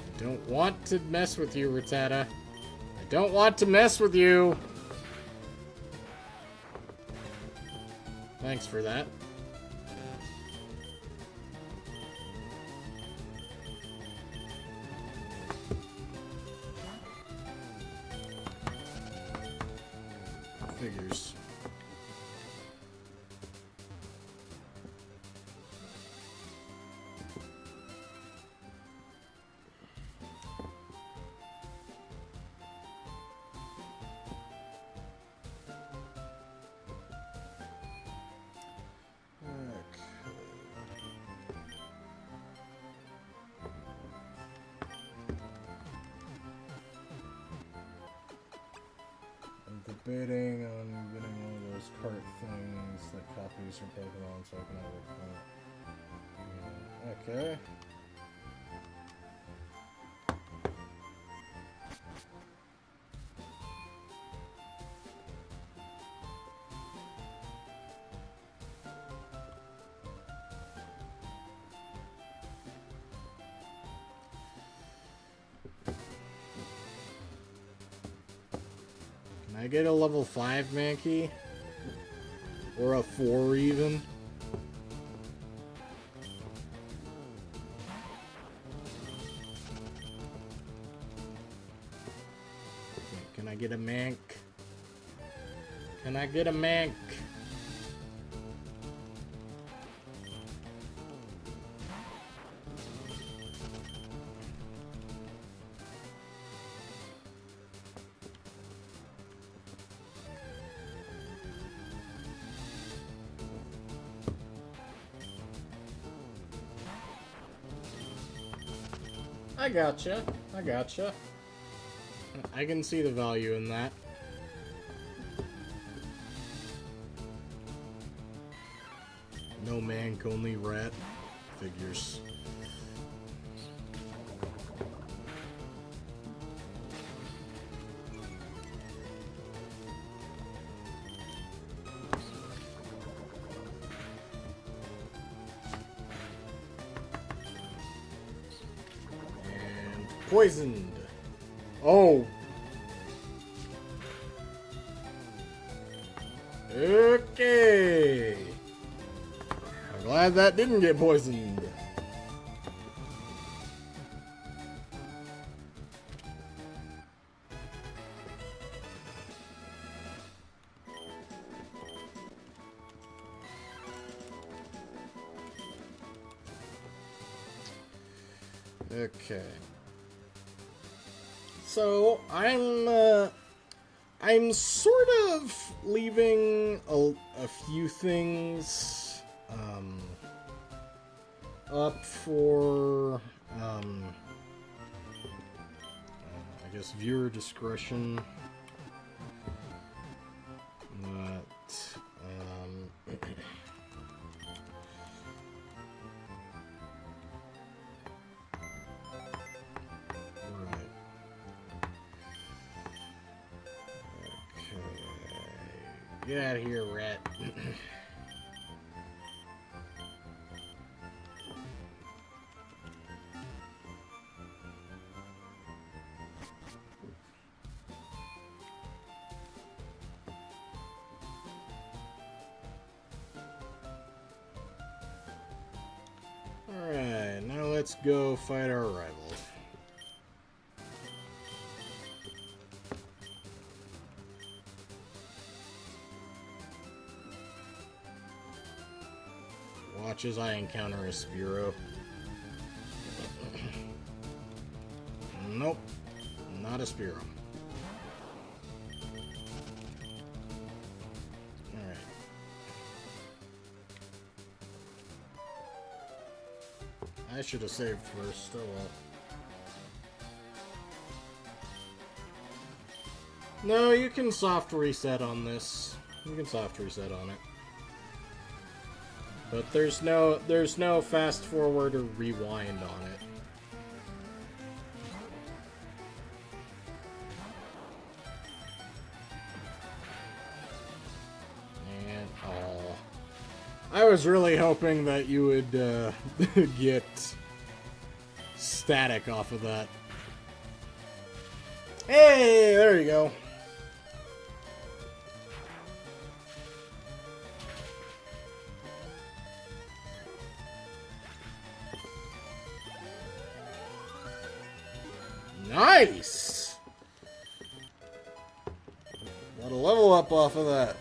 I don't want to mess with you, Rattata. I don't want to mess with you. Thanks for that. Figures. Debating on getting one of those cart things that copies from Pokemon so I can have it. Okay. Can I get a level 5 Mankey? Or a 4 even? Can I get a Mank? Can I get a Mank? I gotcha. I gotcha. I can see the value in that. No Mank, only rat. Figures. Poisoned. Oh. Okay. I'm glad that didn't get poisoned. Okay. So I'm sort of leaving a few things up for I guess viewer discretion. But right. Okay. Get out of here, rat. Alright, now let's go fight our rival. Watch as I encounter a Spearow. Nope, not a Spearow. Alright. I should have saved first, oh well. No, you can soft reset on this. You can soft reset on it. But there's no fast forward or rewind on it. And I was really hoping that you would get static off of that. Hey, there you go. Nice! Got a level up off of that.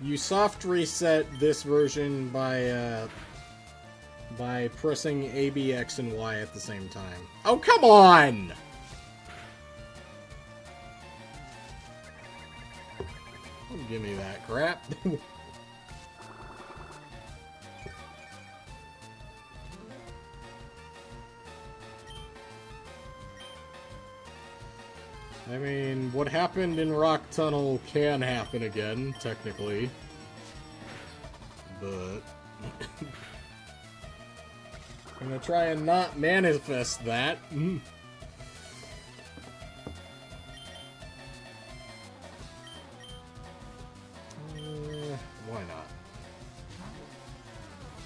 You soft reset this version by pressing A, B, X, and Y at the same time. Oh, come on! Don't give me that crap. I mean, what happened in Rock Tunnel can happen again, technically. But I'm gonna try and not manifest that. Why not?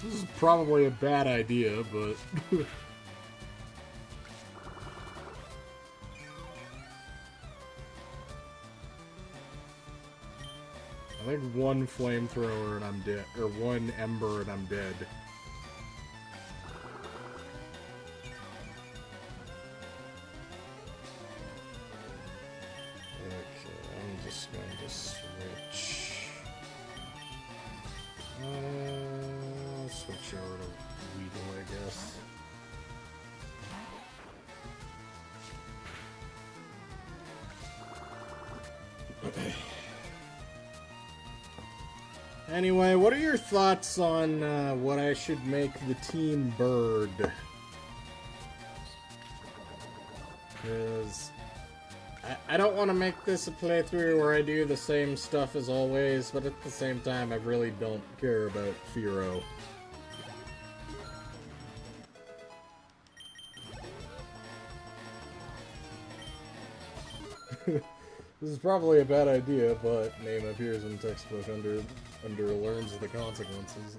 This is probably a bad idea, but... I think one flamethrower and I'm dead, or one ember and I'm dead. Okay, I'm just going to switch. I'll switch over to Weedle, I guess. Anyway, what are your thoughts on what I should make the team bird? Because I don't want to make this a playthrough where I do the same stuff as always, but at the same time, I really don't care about Fearow. This is probably a bad idea, but name appears in textbook under learns the consequences.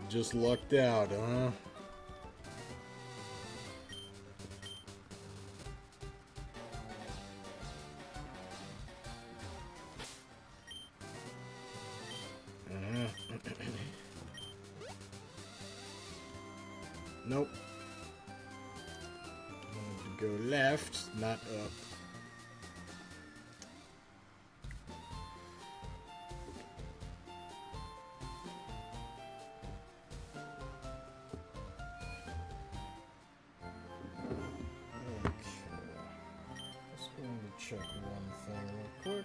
Just lucked out, huh? Nope. Go left, not up. Check one thing real quick.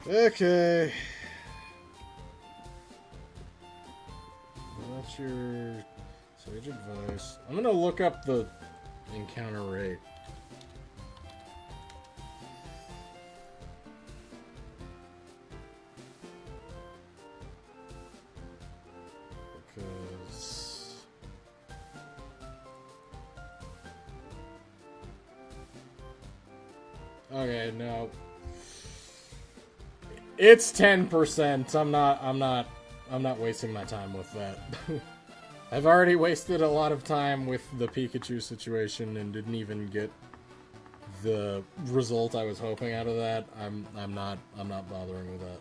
Okay. That's your sage advice. I'm gonna look up the encounter rate. Okay, no. It's 10%. I'm not wasting my time with that. I've already wasted a lot of time with the Pikachu situation and didn't even get the result I was hoping out of that. I'm not bothering with that.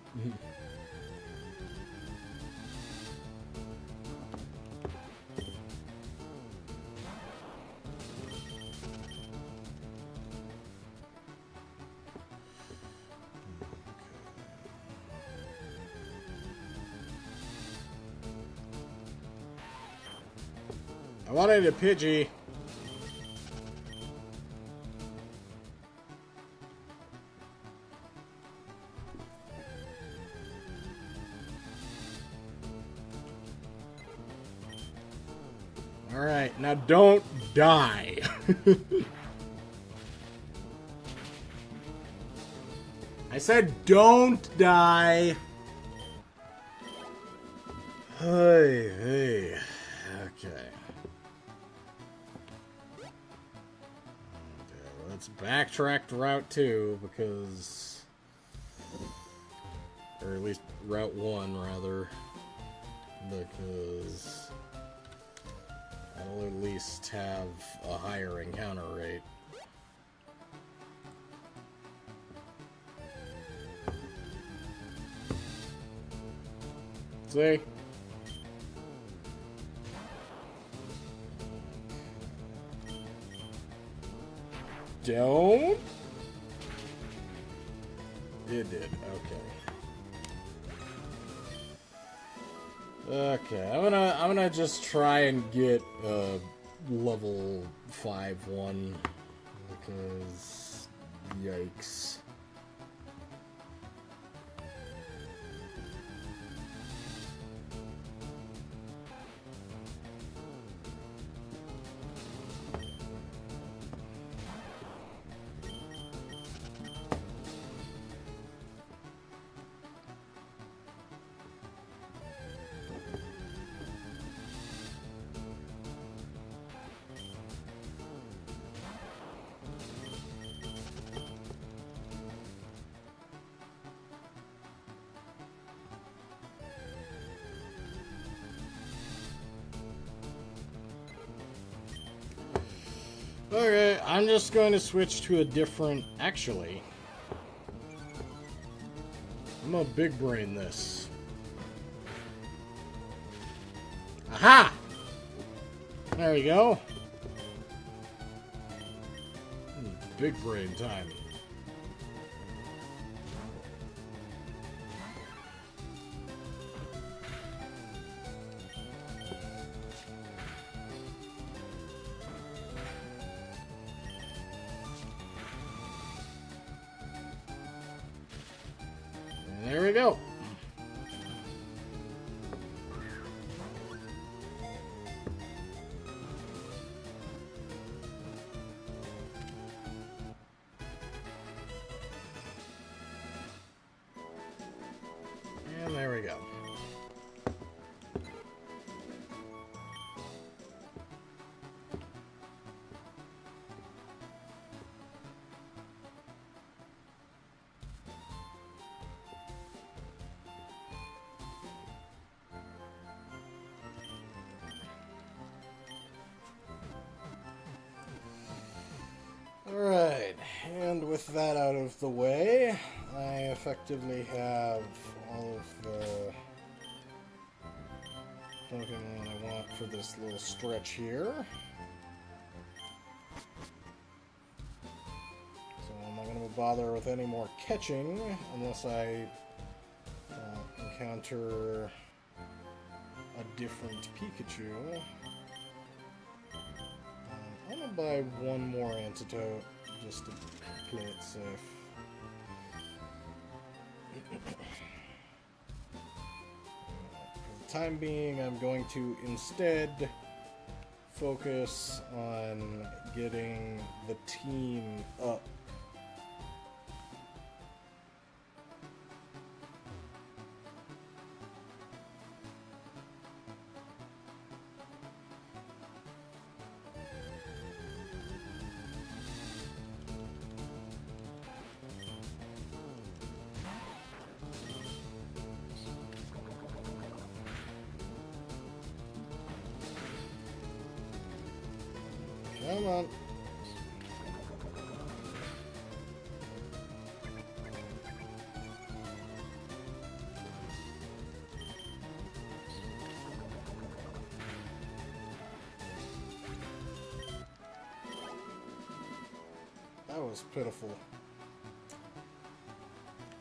I wanted a Pidgey. Alright, now don't die. I said don't die. Hey. Okay. Let's backtrack to Route 2 because... Or at least Route 1, rather. Because... I'll at least have a higher encounter rate. See? Don't? It did, okay. Okay, I'm gonna just try and get level 5-1 because yikes. Okay, I'm just going to switch to a different... Actually, I'm gonna big brain this. Aha! There we go. Big brain time. There we go. And there we go. with that out of the way, I effectively have all of the Pokemon I want for this little stretch here. So I'm not going to bother with any more catching unless I encounter a different Pikachu. I'm going to buy one more antidote just to play it safe. For the time being, I'm going to instead focus on getting the team up. Come on. That was pitiful.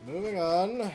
Moving on.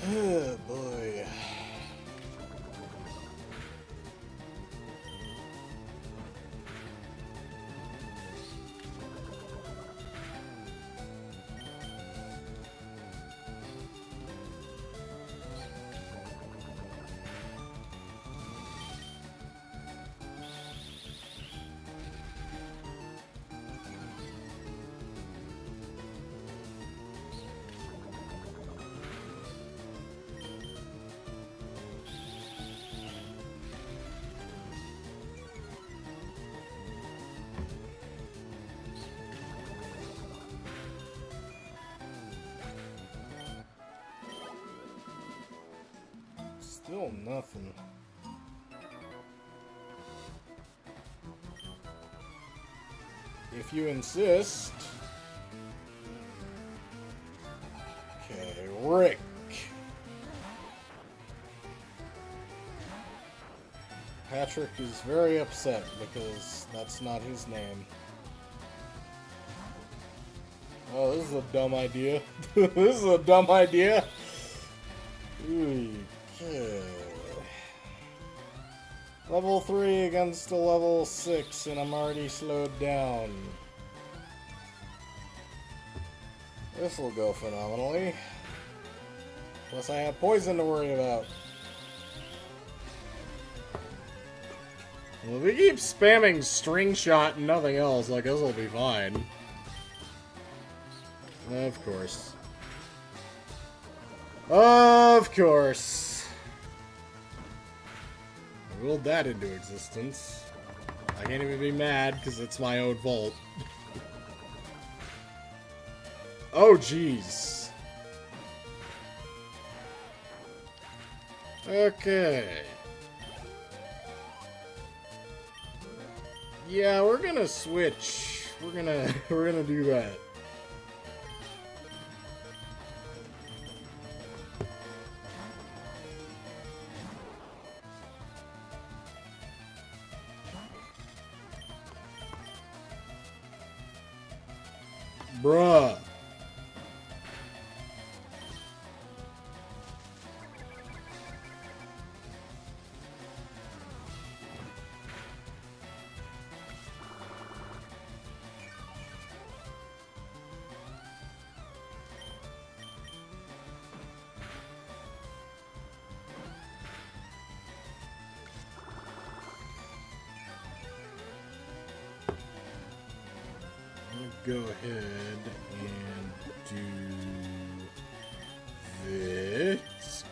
Oh boy. Still nothing. If you insist. Okay, Rick. Patrick is very upset because that's not his name. Oh, this is a dumb idea. This is a dumb idea. Okay. Level 3 against a level 6, and I'm already slowed down. This will go phenomenally. Plus I have poison to worry about. Well, if we keep spamming string shot and nothing else, like this will be fine. Of course. Of course. I willed that into existence. I can't even be mad because it's my own fault. Oh, jeez. Okay. Yeah, we're gonna switch. We're gonna do that. Bruh. go ahead and do this.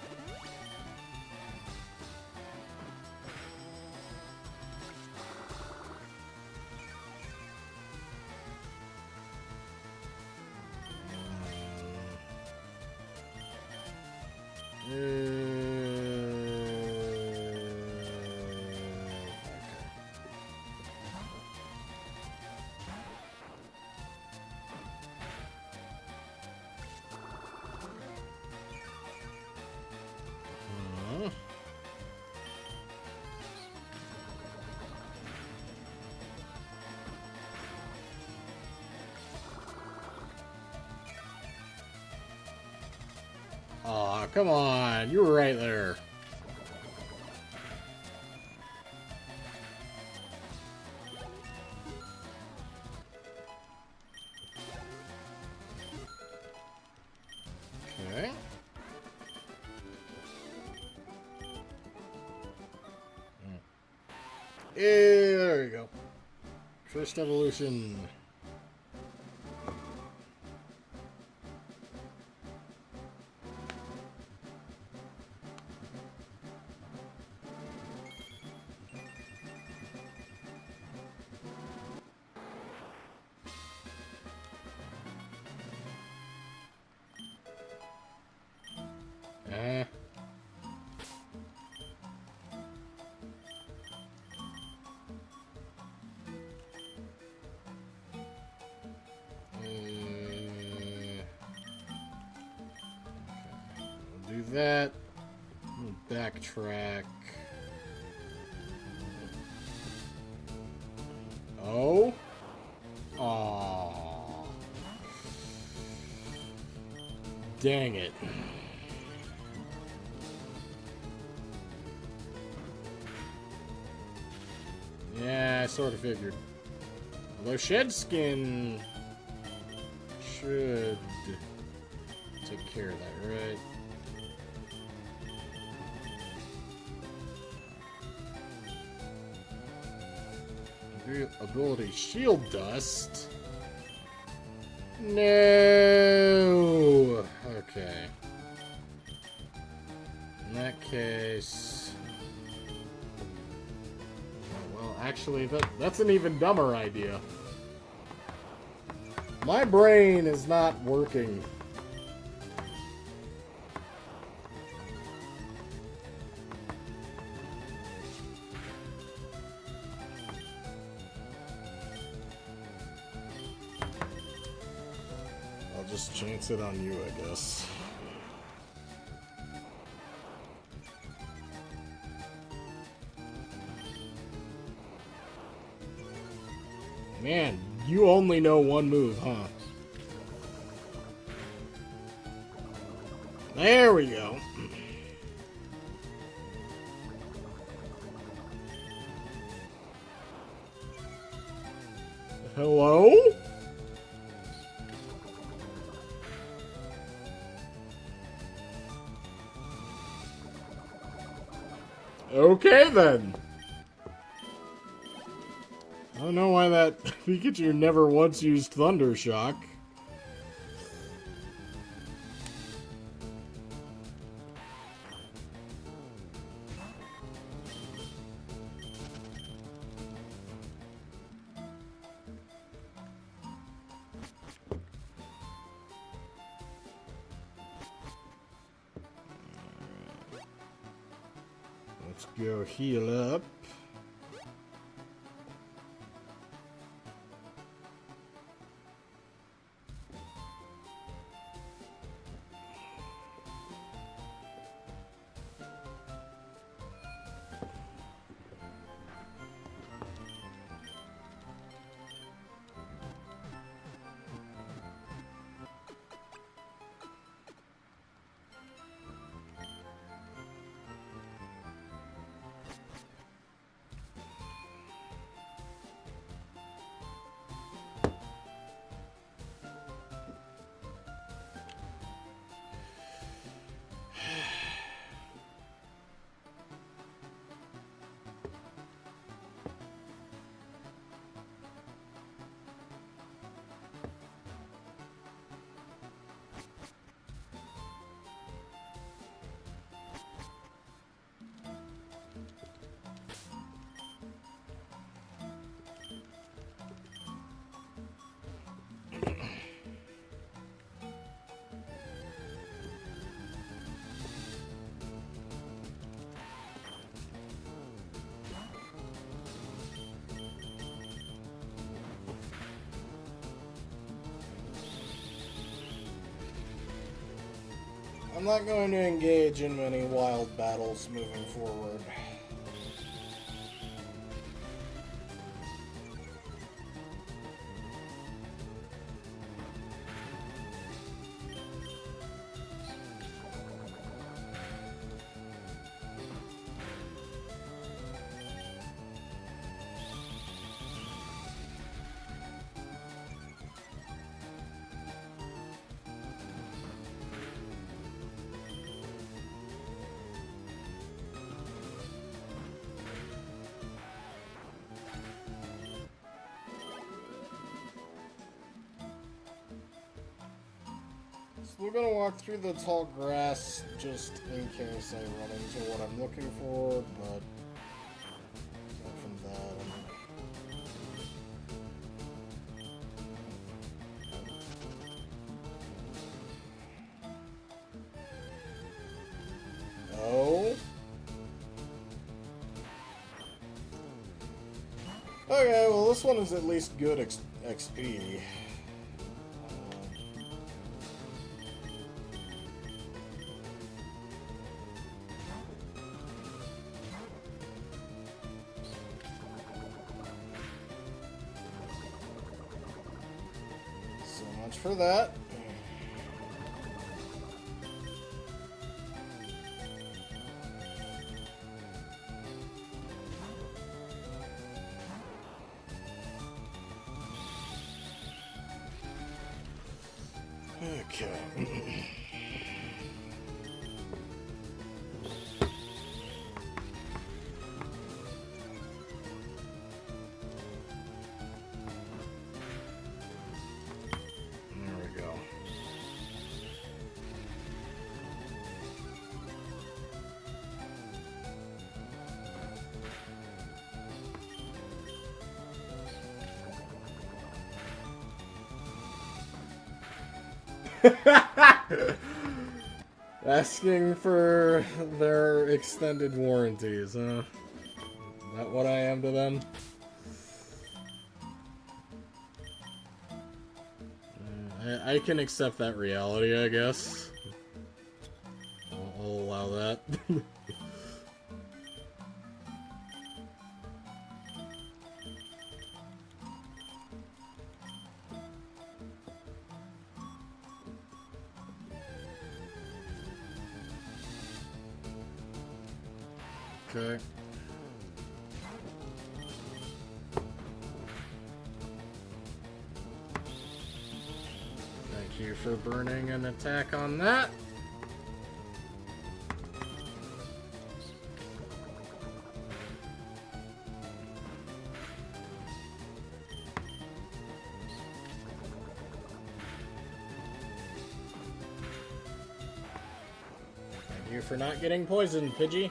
Aw, come on. You were right there. Okay. Yeah, there you go. First evolution. Do that. Backtrack. Oh? Aww. Dang it. Yeah, I sort of figured. Although Shedskin should take care of that, right? Ability Shield Dust. No. Okay. In that case, well, actually, that's an even dumber idea. My brain is not working. I'll just chance it on you, I guess. Man, you only know one move, huh? There we go. Hello? Okay, then. I don't know why that Pikachu never once used Thunder Shock. Let's go heal up. I'm not going to engage in many wild battles moving forward. We're gonna walk through the tall grass just in case I run into what I'm looking for, but aside from that, oh. Okay, well this one is at least good XP. For that. Okay. Asking for their extended warranties, huh? Is that what I am to them? I can accept that reality, I guess. I'll allow that. Okay. Thank you for burning an attack on that. Thank you for not getting poisoned, Pidgey.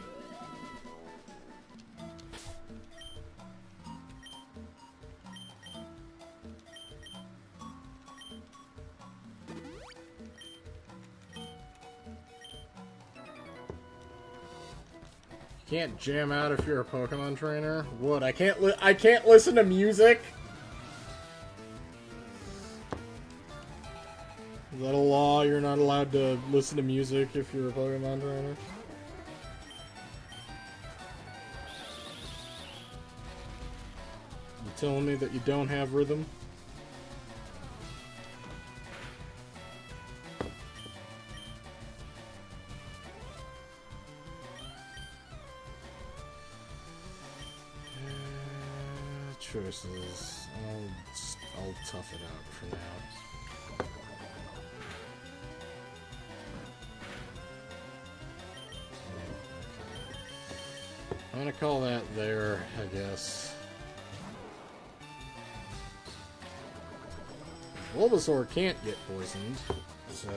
Can't jam out if you're a Pokemon trainer. What? I can't listen to music. Is that a law? You're not allowed to listen to music if you're a Pokemon trainer. You telling me that you don't have rhythm? Choices. I'll tough it out for now. I'm gonna call that there, I guess. Bulbasaur can't get poisoned, so...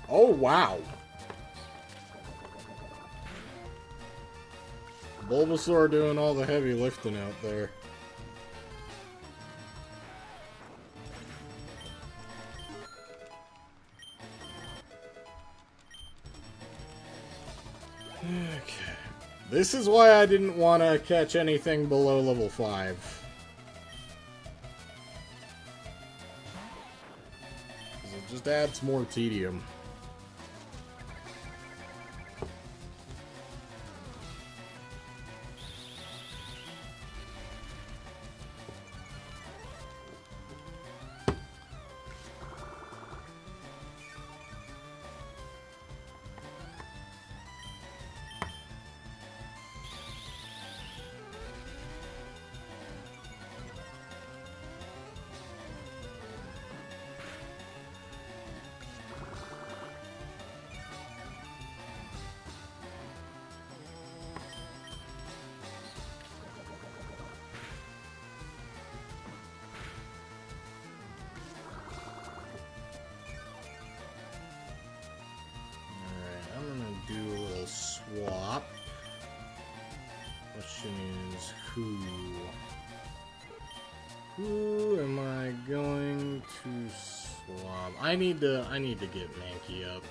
Oh, wow. Bulbasaur doing all the heavy lifting out there. Okay. This is why I didn't want to catch anything below level 5. Because it just adds more tedium. Do a little swap. Question is who? Who am I going to swap? I need to get Mankey up.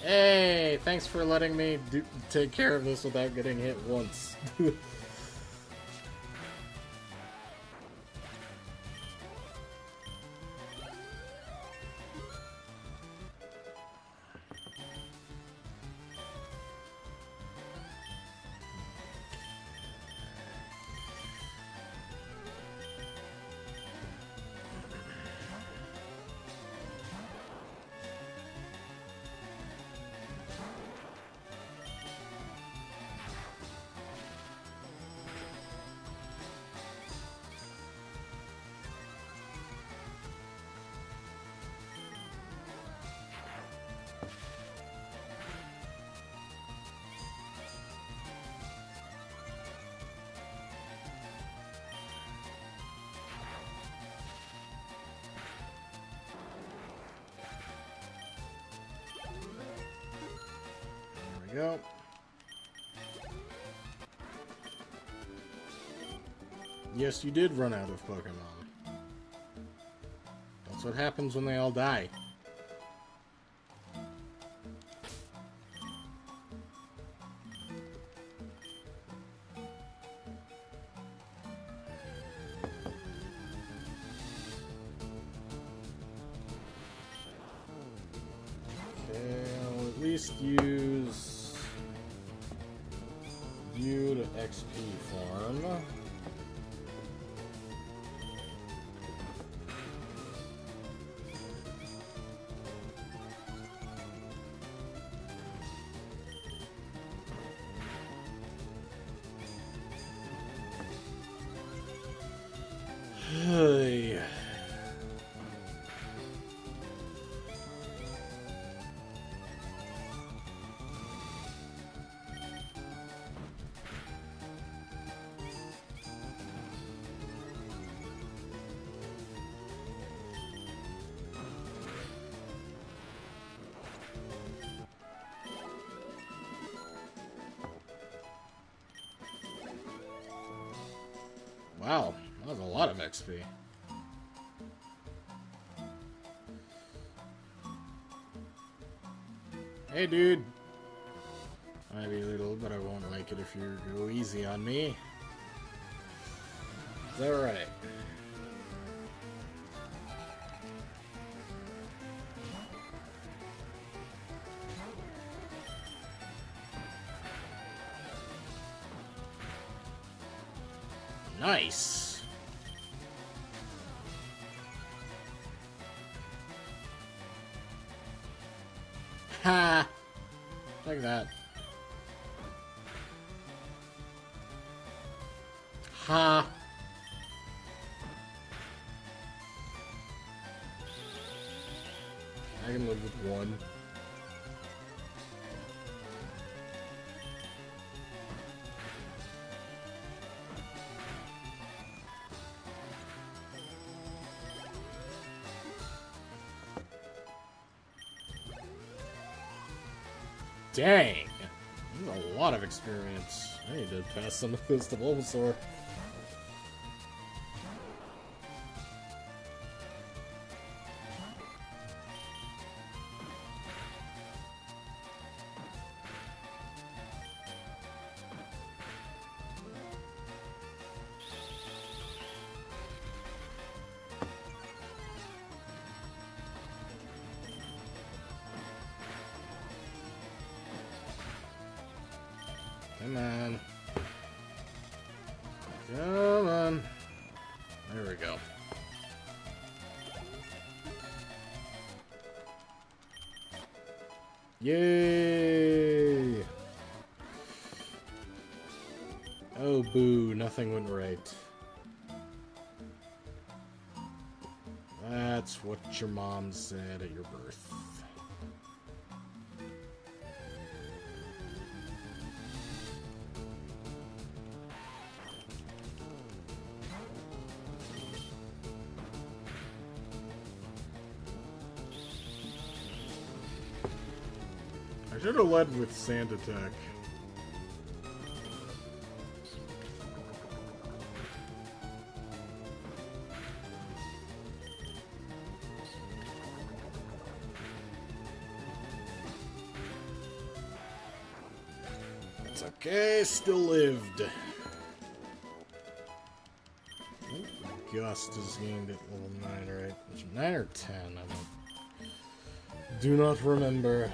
Hey, thanks for letting me take care of this without getting hit once. Go. Yes, you did run out of Pokemon. That's what happens when they all die. Okay, I'll at least use you to XP farm. Hey. Wow, that was a lot of XP. Hey, dude. Might be little, but I won't like it if you go easy on me. Is that right? Nice. Ha! Like that. Ha! I can live with one. Dang! That's a lot of experience. I need to pass some of this to Bulbasaur. Come on. Come on. There we go. Yay! Oh, boo. Nothing went right. That's what your mom said at your birth. I should have led with Sand Attack. It's okay, still lived. Gust is gained at level 9, right? 9 or 10, I do not remember.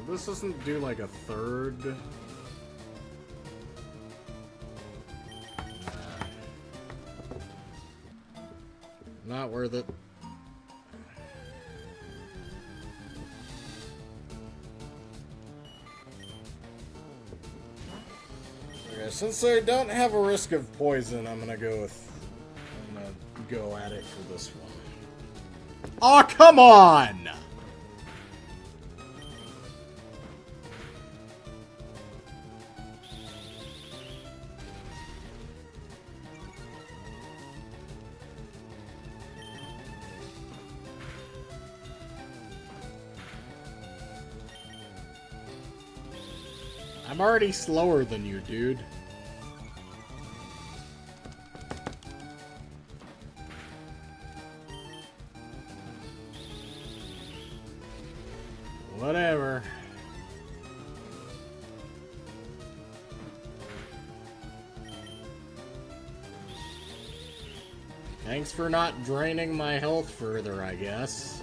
This doesn't do like a third. Not worth it. Okay, since I don't have a risk of poison, I'm gonna go at it for this one. Aw, come on! I'm already slower than you, dude. Whatever. Thanks for not draining my health further, I guess.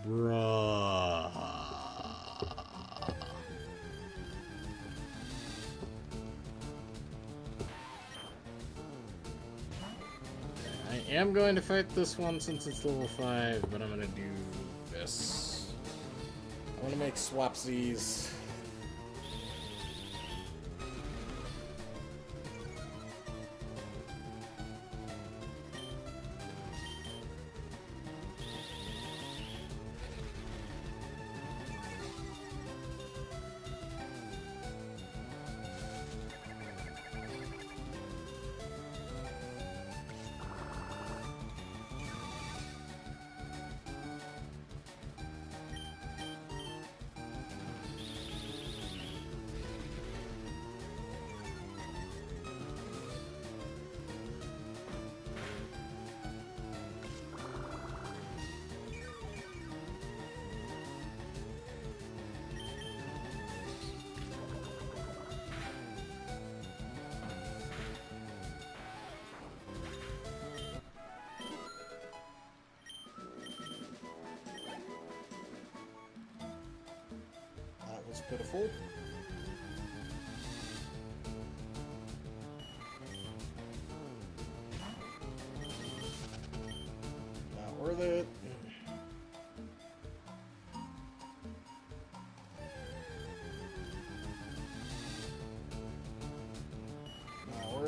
Bruh. I am going to fight this one since it's level 5, but I'm going to do this. I want to make swapsies. Pitiful.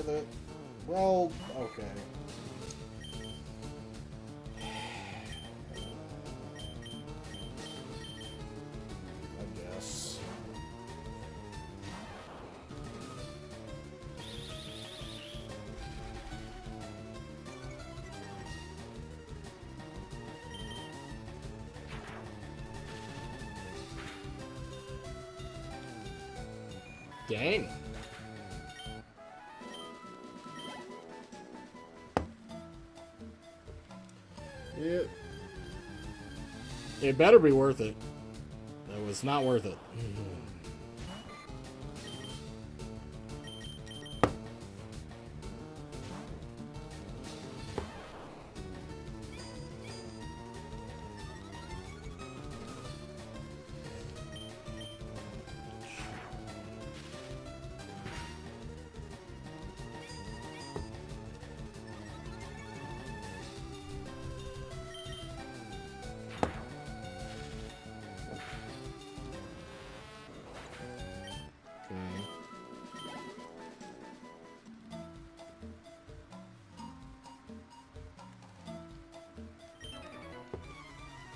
worth it? Well, okay. I guess. Dang. It better be worth it. That was not worth it.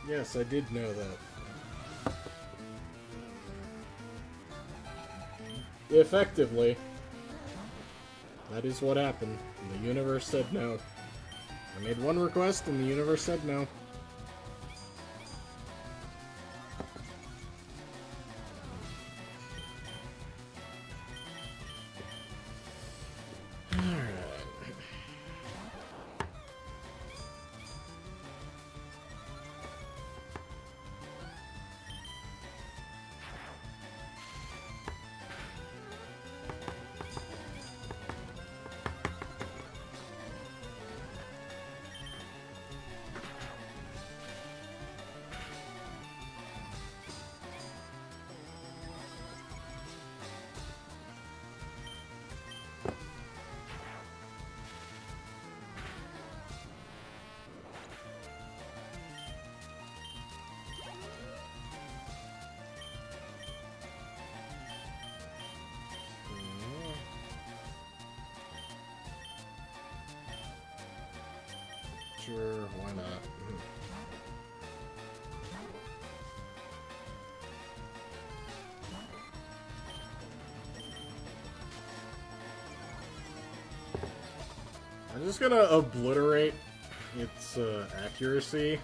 Yes, I did know that. Effectively, that is what happened. The universe said no. I made one request and the universe said no. Sure, why not? I'm just gonna obliterate its accuracy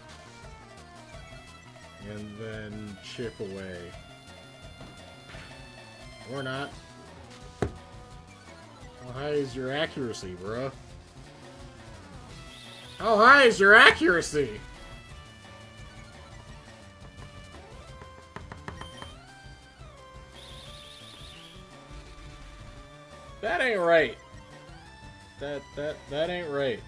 and then chip away. Or not. How high is your accuracy, bro? How high is your accuracy? That ain't right. That ain't right.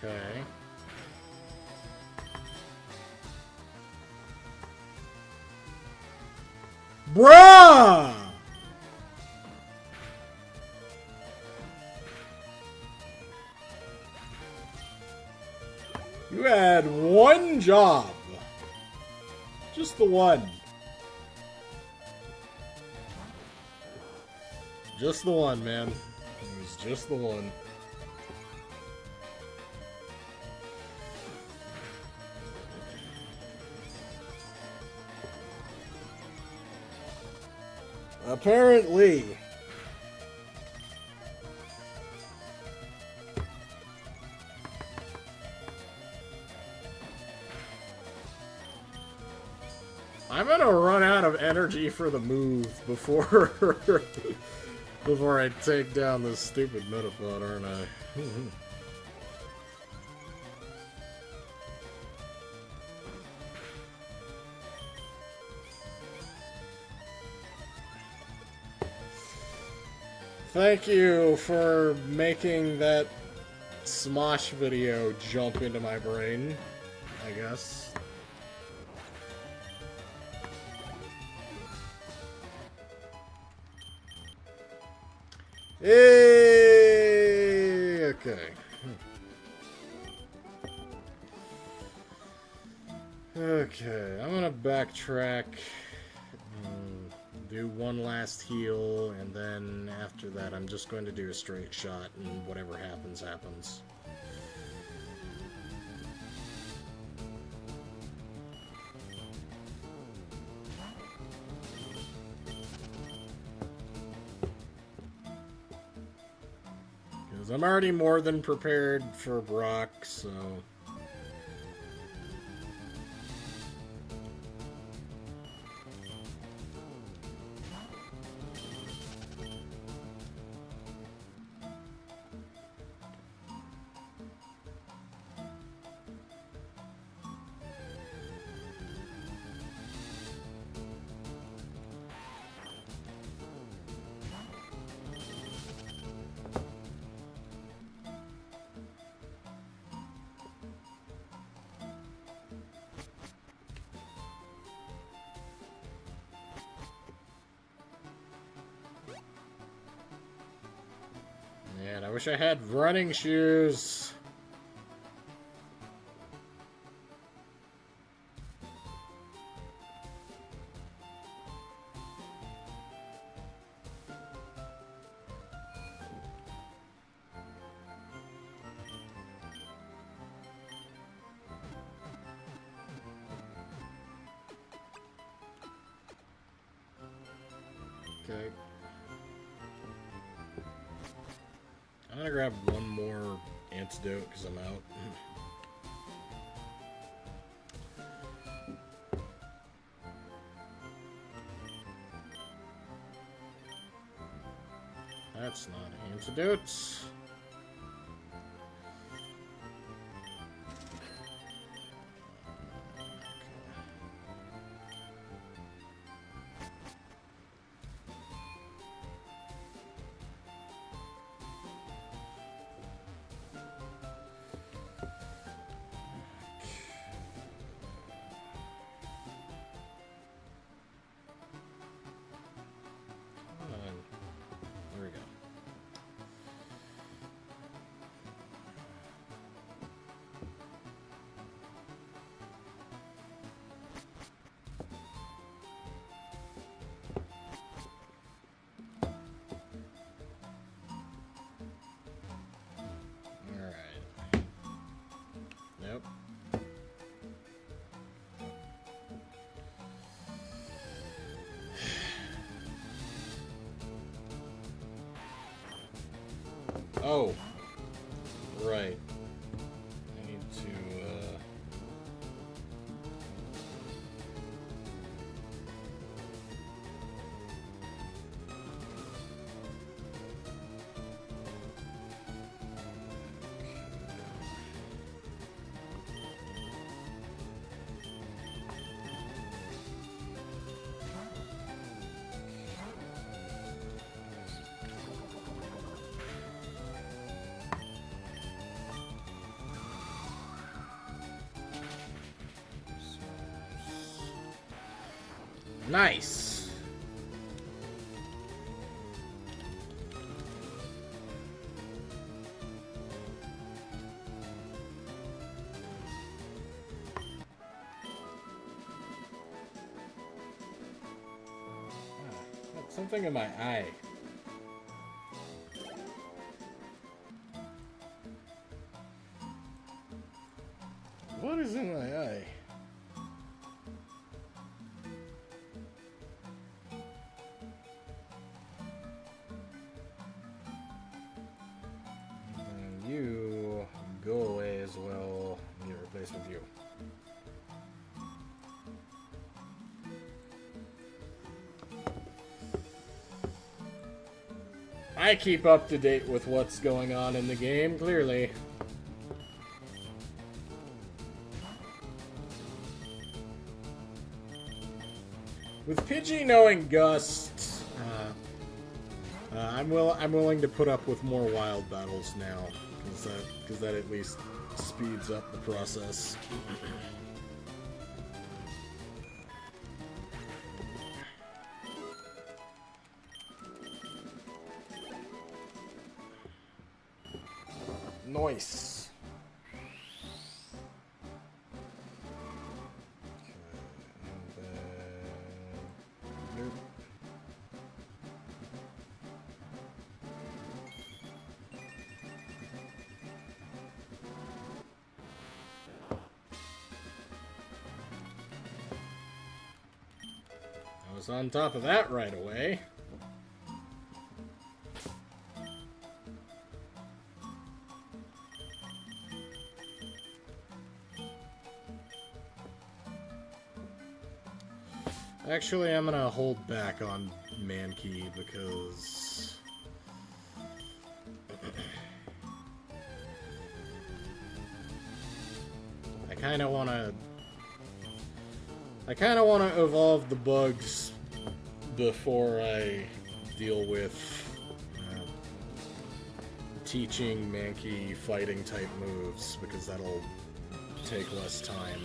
Okay. Bruh! You had one job. Just the one. Just the one, man. It was just the one. Apparently. I'm gonna run out of energy for the move before before I take down this stupid Metapod, aren't I? Thank you for making that Smosh video jump into my brain, I guess. Hey, okay. Okay, I'm gonna backtrack, do one last heal, and then after that I'm just going to do a straight shot, and whatever happens, happens. Because I'm already more than prepared for Brock, so... Man, I wish I had running shoes. Okay. I'm gonna grab one more antidote because I'm out. That's not an antidote. There we go. Alright. Nope. Oh. Right. I need to, Nice. Got something in my eye. What is in my eye? And you go away as well. Need to replace with you. I keep up to date with what's going on in the game, clearly. With Pidgey knowing Gust, I'm willing to put up with more wild battles now, because that at least speeds up the process. Nice. Okay, and then... Nope. I was on top of that right away. Actually, I'm gonna hold back on Mankey because I kind of want to evolve the bugs before I deal with teaching Mankey fighting type moves, because that'll take less time.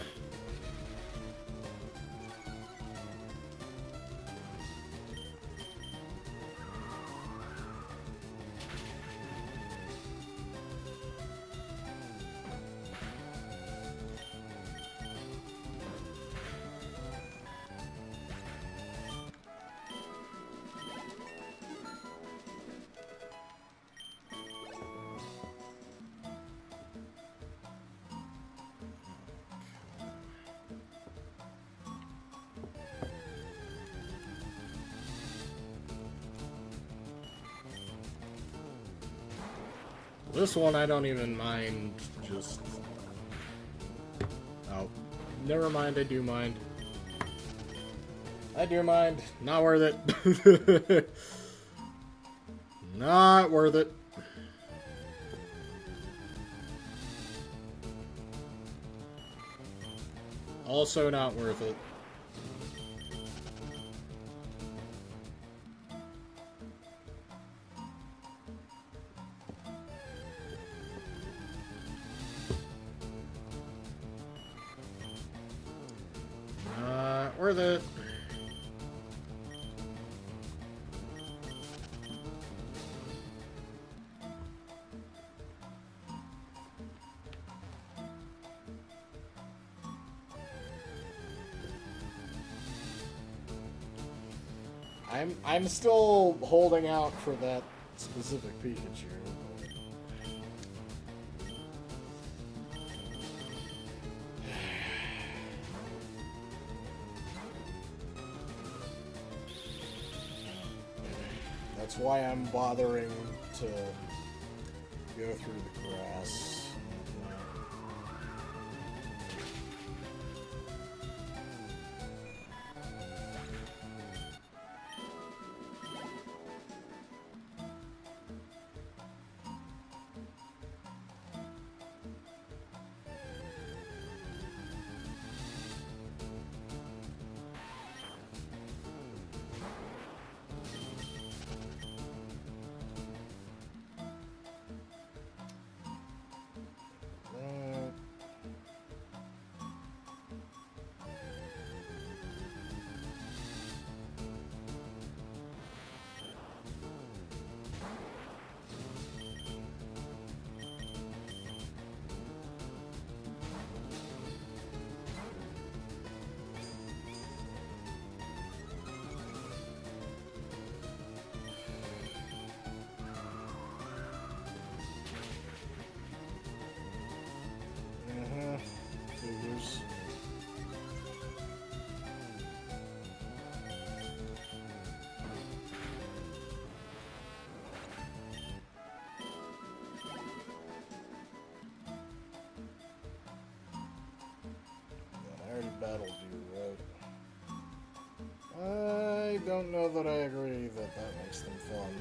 This one I don't even mind, just... Oh, never mind, I do mind. I do mind. Not worth it. Not worth it. Also not worth it. Worth it. I'm still holding out for that specific Pikachu. That's why I'm bothering to go through the grass. Battle do, right? I don't know that I agree that that makes them fun.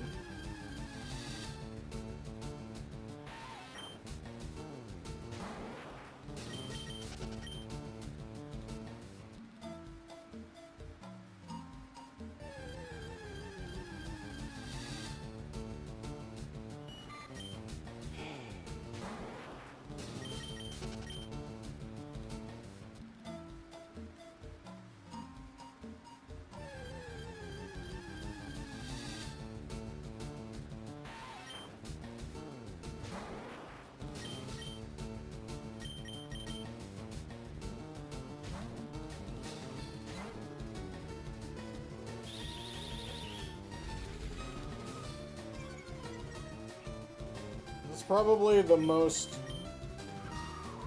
It's probably the most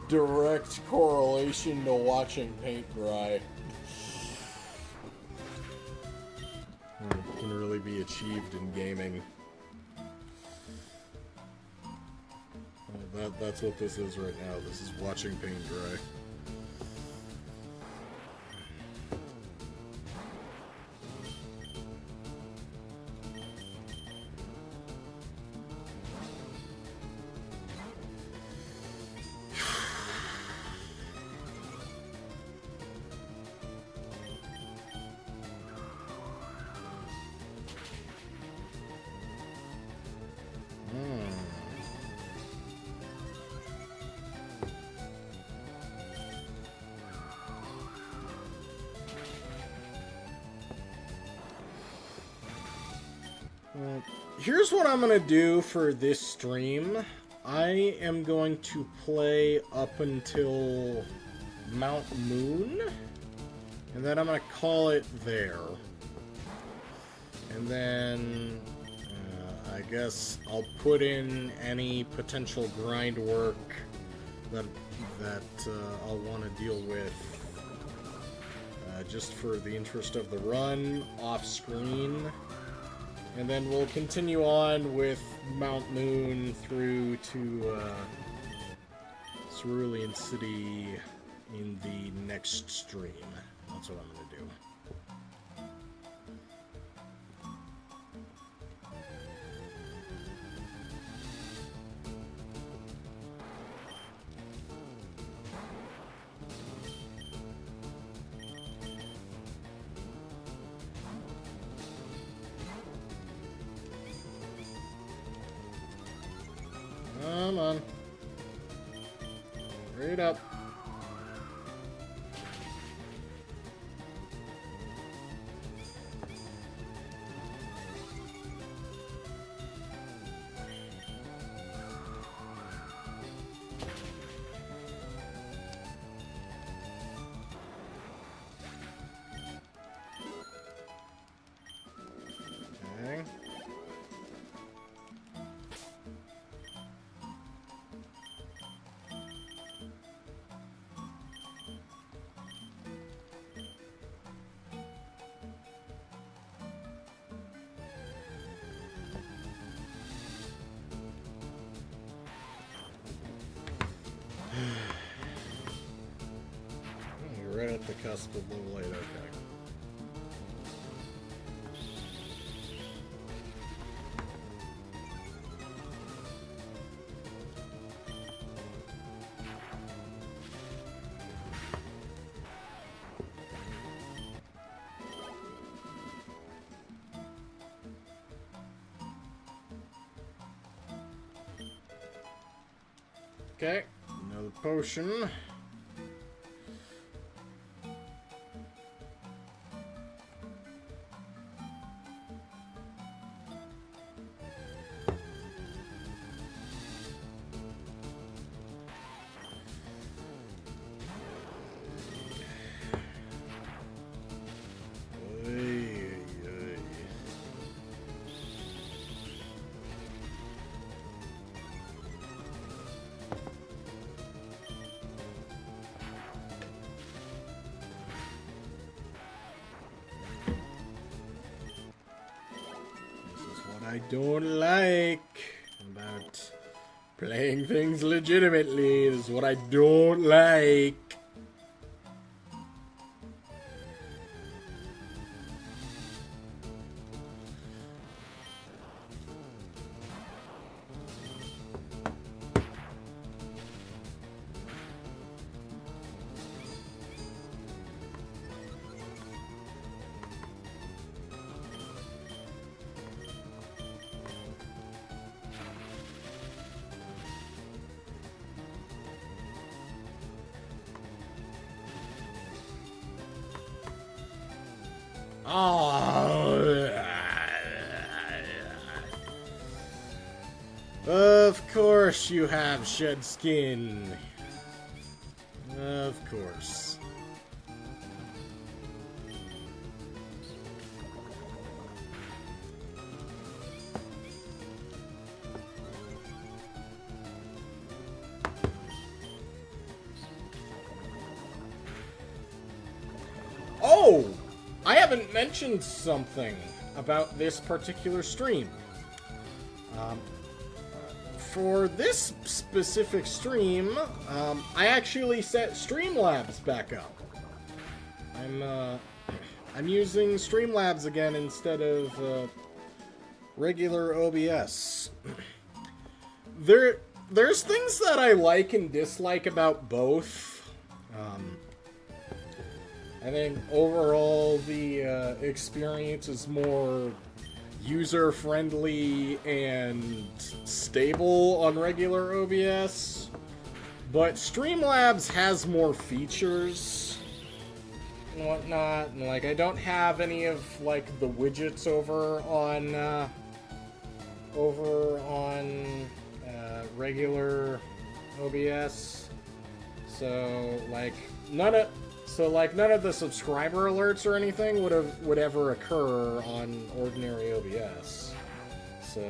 direct correlation to watching paint dry. It can really be achieved in gaming. That's what this is right now. This is watching paint dry. Here's what I'm gonna do for this stream. I am going to play up until Mount Moon, and then I'm gonna call it there. And then I guess I'll put in any potential grind work that I'll want to deal with, just for the interest of the run, off screen. And then we'll continue on with Mount Moon through to Cerulean City in the next stream. That's what I'm going to do. Come on. Hurry it up. Okay. You're right at the cusp of blue light, okay. Okay, another potion. I don't like about playing things legitimately. This is what I don't like. Of course you have shed skin. Of course. haven't mentioned something about this particular stream. For this specific stream, I actually set Streamlabs back up. I'm using Streamlabs again instead of regular OBS. There's things that I like and dislike about both. I think overall the experience is more user-friendly and stable on regular OBS, but Streamlabs has more features and whatnot, and like I don't have any of like the widgets over on regular OBS, so none of the subscriber alerts or anything would ever occur on ordinary OBS. So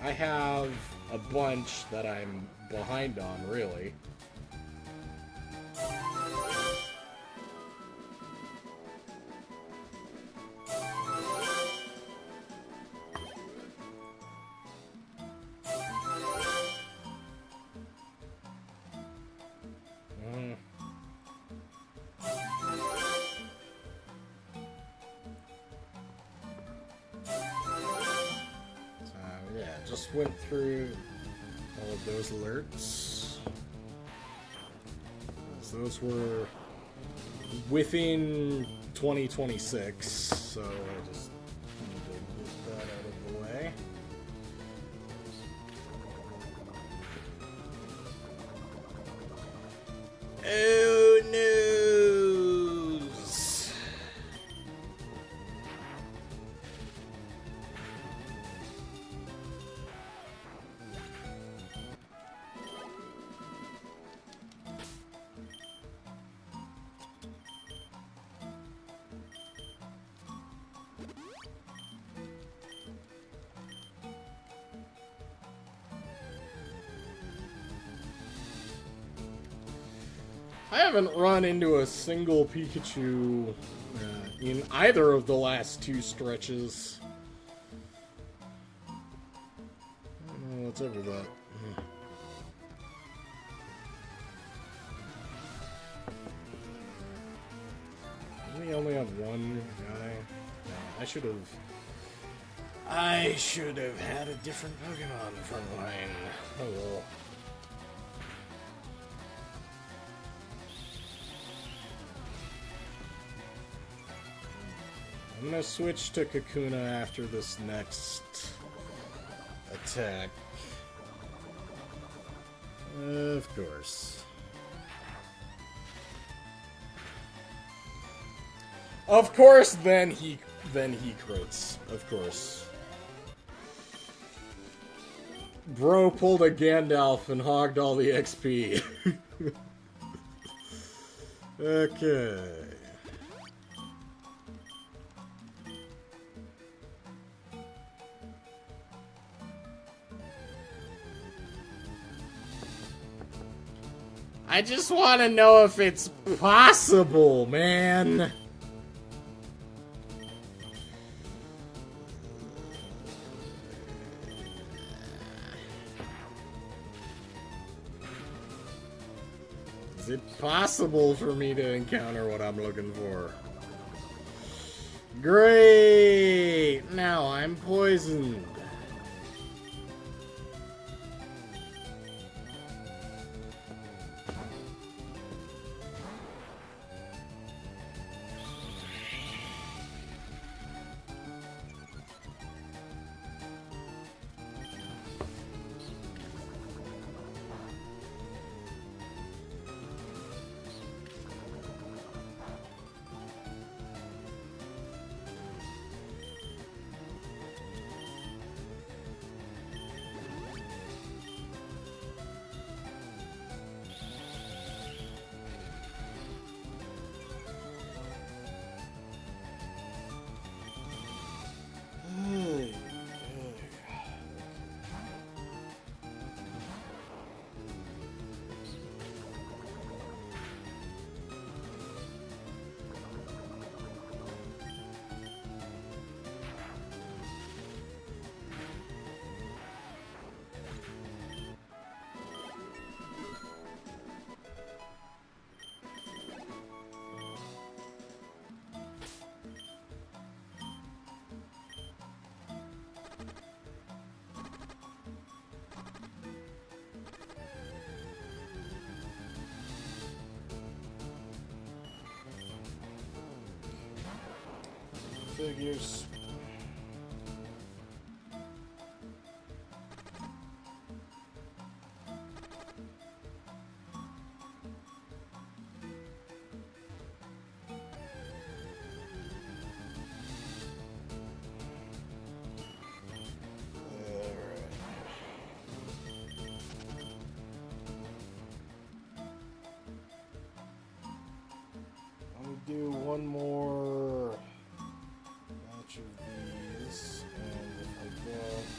I have a bunch that I'm behind on, really. Just went through all of those alerts. So those were within 2026, so I just need to get that out of the way. Oh no! I haven't run into a single Pikachu in either of the last two stretches. I don't know what's over that. We only have one guy. No, I should have had a different Pokemon from mine. Oh well. I'm gonna switch to Kakuna after this next attack. Of course. Of course, then he crits. Of course. Bro pulled a Gandalf and hogged all the XP. Okay. I just want to know if it's possible, man. Is it possible for me to encounter what I'm looking for? Great! Now I'm poisoned. Figures. Do one more batch of these, and if I don't,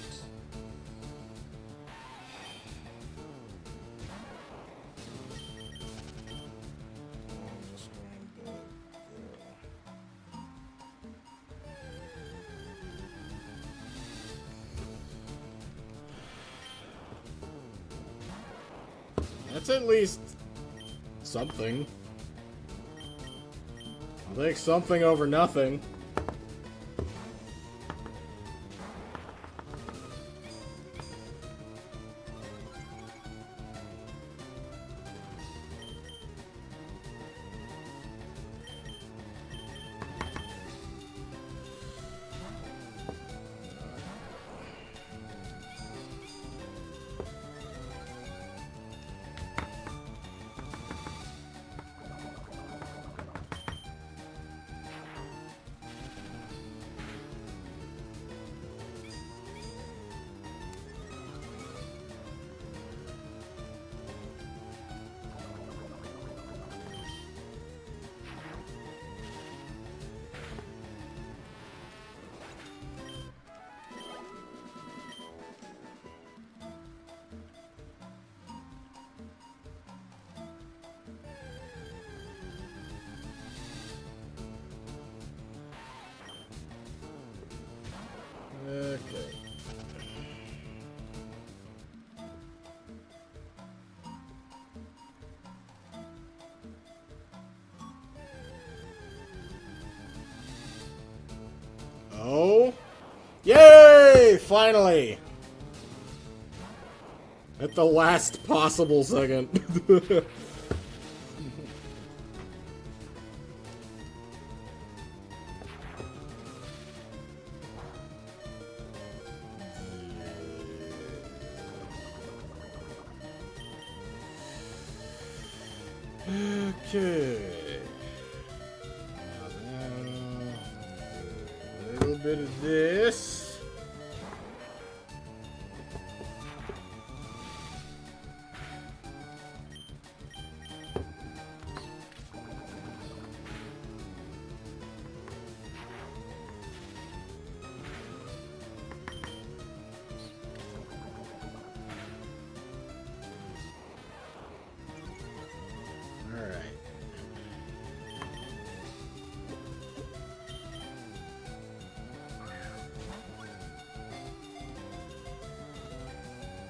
I'm just going to That's at least something. I'll take something over nothing. Okay. Oh. Yay! Finally! At the last possible second. Okay. Now then, a little bit of this.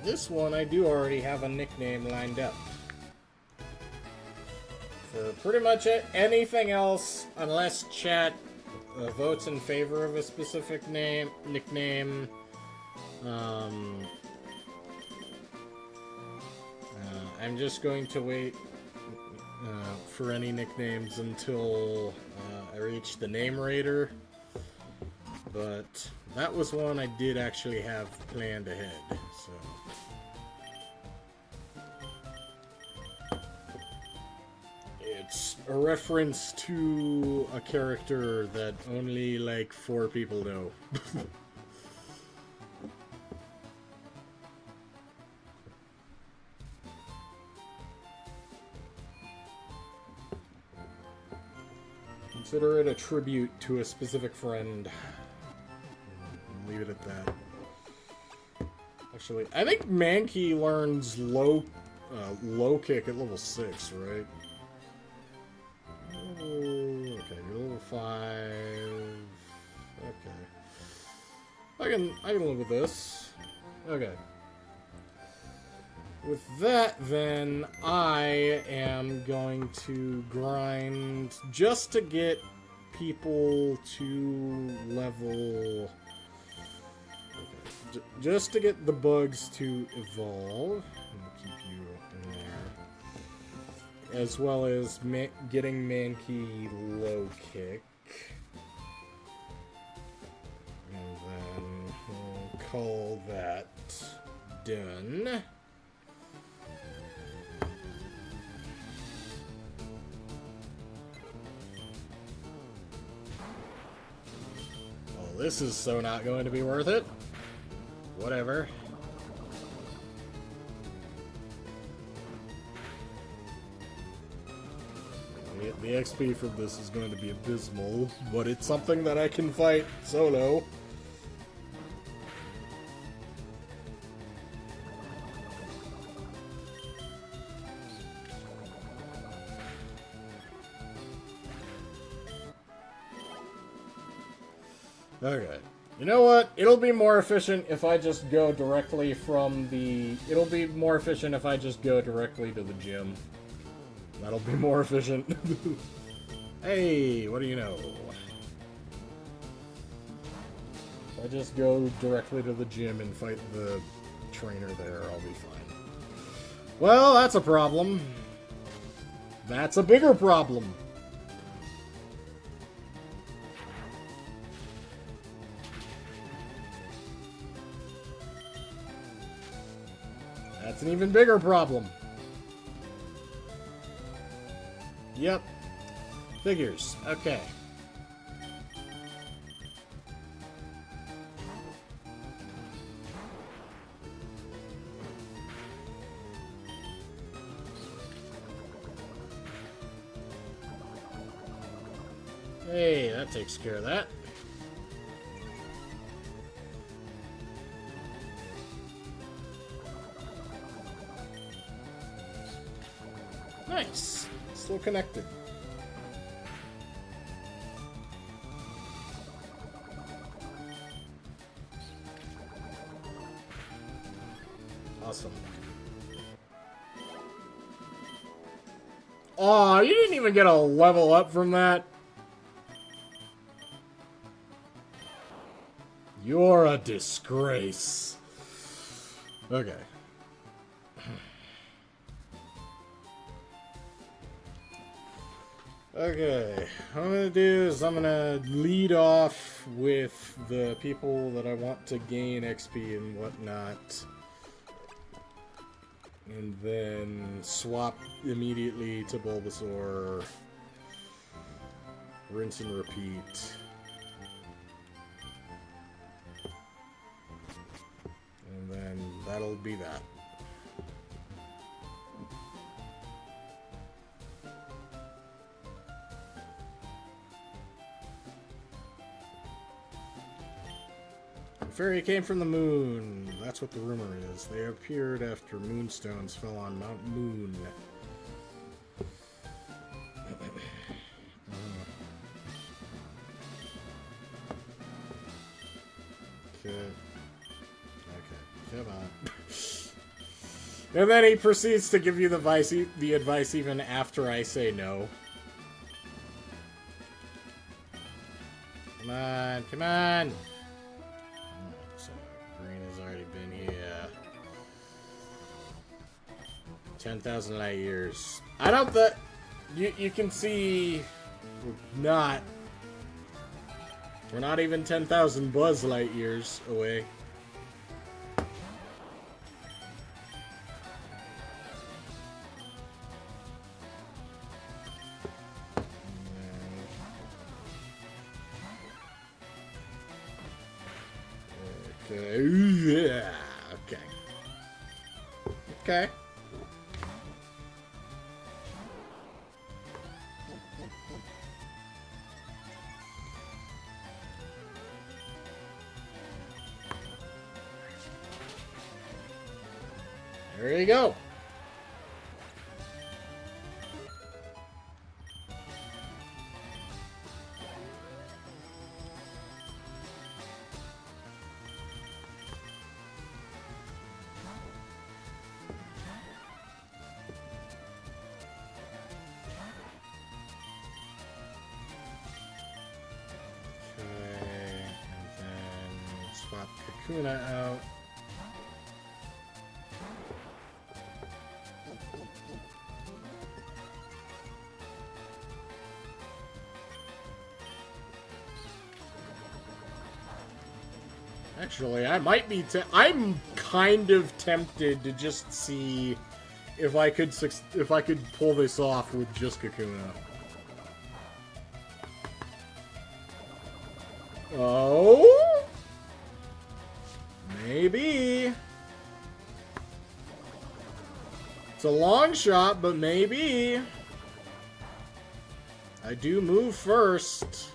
This one, I do already have a nickname lined up. For pretty much anything else, unless chat votes in favor of a specific nickname, I'm just going to wait for any nicknames until I reach the name raider. But that was one I did actually have planned ahead, so... It's a reference to a character that only, like, 4 people know. Consider it a tribute to a specific friend. Leave it at that. Actually, I think Mankey learns low kick at level 6, right? Okay, you're level 5. Okay. I can live with this. Okay. With that, then, I am going to grind just to get people to level... Okay. Just to get the bugs to evolve. I'll keep you in there. As well as getting Mankey low kick. call that done. Well, this is so not going to be worth it. Whatever. The XP from this is going to be abysmal, but it's something that I can fight solo. Okay. You know what? It'll be more efficient if I just go directly from the... It'll be more efficient if I just go directly to the gym. That'll be more efficient. Hey, what do you know? If I just go directly to the gym and fight the trainer there, I'll be fine. Well, that's a problem. That's a bigger problem. That's an even bigger problem. Yep. Figures. Okay. Hey, that takes care of that. Nice. Still connected. Awesome. Aw, you didn't even get a level up from that. You're a disgrace. Okay. Okay, what I'm gonna do is I'm gonna lead off with the people that I want to gain XP and whatnot. And then swap immediately to Bulbasaur. Rinse and repeat. And then that'll be that. Fairy came from the moon. That's what the rumor is. They appeared after moonstones fell on Mount Moon. Okay. Okay. Come on. And then he proceeds to give you the advice even after I say no. Come on. Come on. So, green has already been here. 10,000 light years. I don't that you can see we're not even 10,000 Buzz light years away. Okay. Yeah. Okay. Okay. There you go. Swap Kakuna out. Actually, I might be. I'm kind of tempted to just see if I could pull this off with just Kakuna. Oh, maybe. It's a long shot, but maybe. I do move first.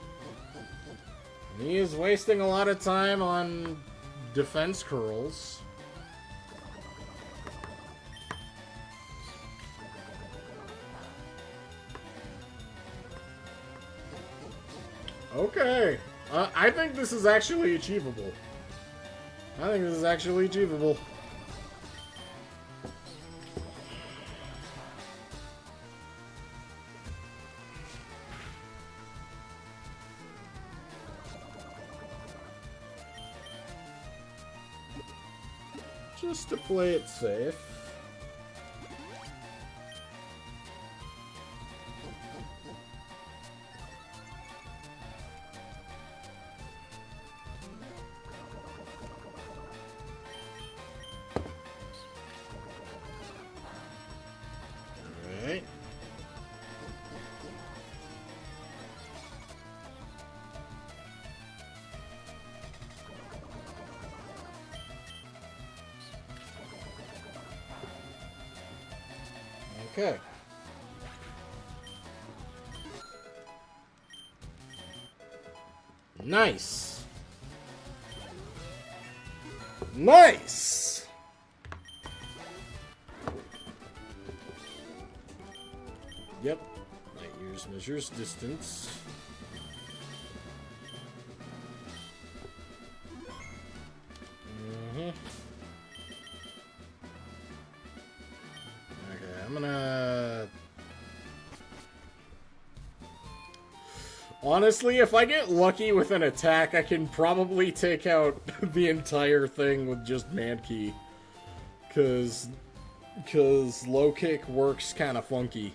He is wasting a lot of time on defense curls. Okay. I think this is actually achievable. Just to play it safe. Alright. Okay. Nice. Nice! Yep. Light years measures distance. Honestly, if I get lucky with an attack, I can probably take out the entire thing with just Mankey. Cause low kick works kind of funky.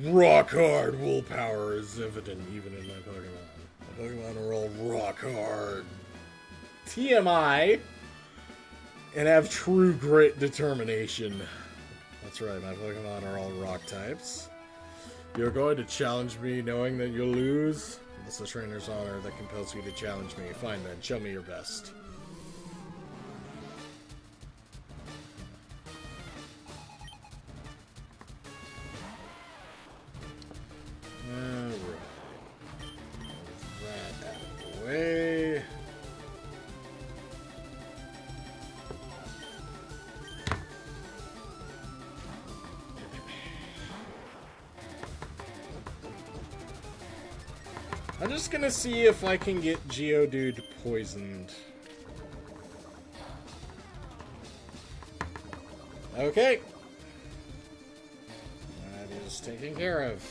Rock hard willpower is evident even in my Pokemon. My Pokemon are all rock hard. TMI. And have true grit determination. That's right, my Pokemon are all rock types. You're going to challenge me knowing that you'll lose? It's the trainer's honor that compels you to challenge me. Fine then, show me your best. I'm just gonna see if I can get Geodude poisoned. Okay. That is taken care of.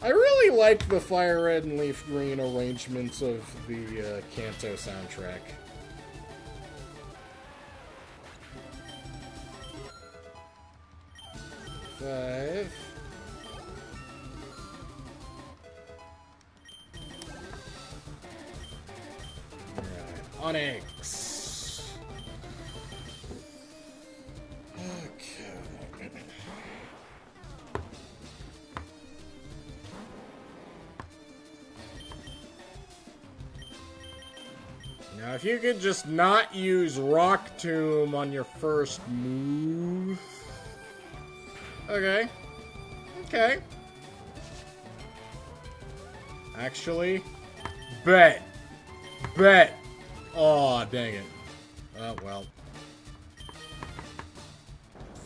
I really like the Fire Red and Leaf Green arrangements of the Kanto soundtrack. Five. Alright, Onix. Okay. Now, if you could just not use Rock Tomb on your first move. Okay. Okay. Actually, bet. Bet. Aw, dang it. Oh, well.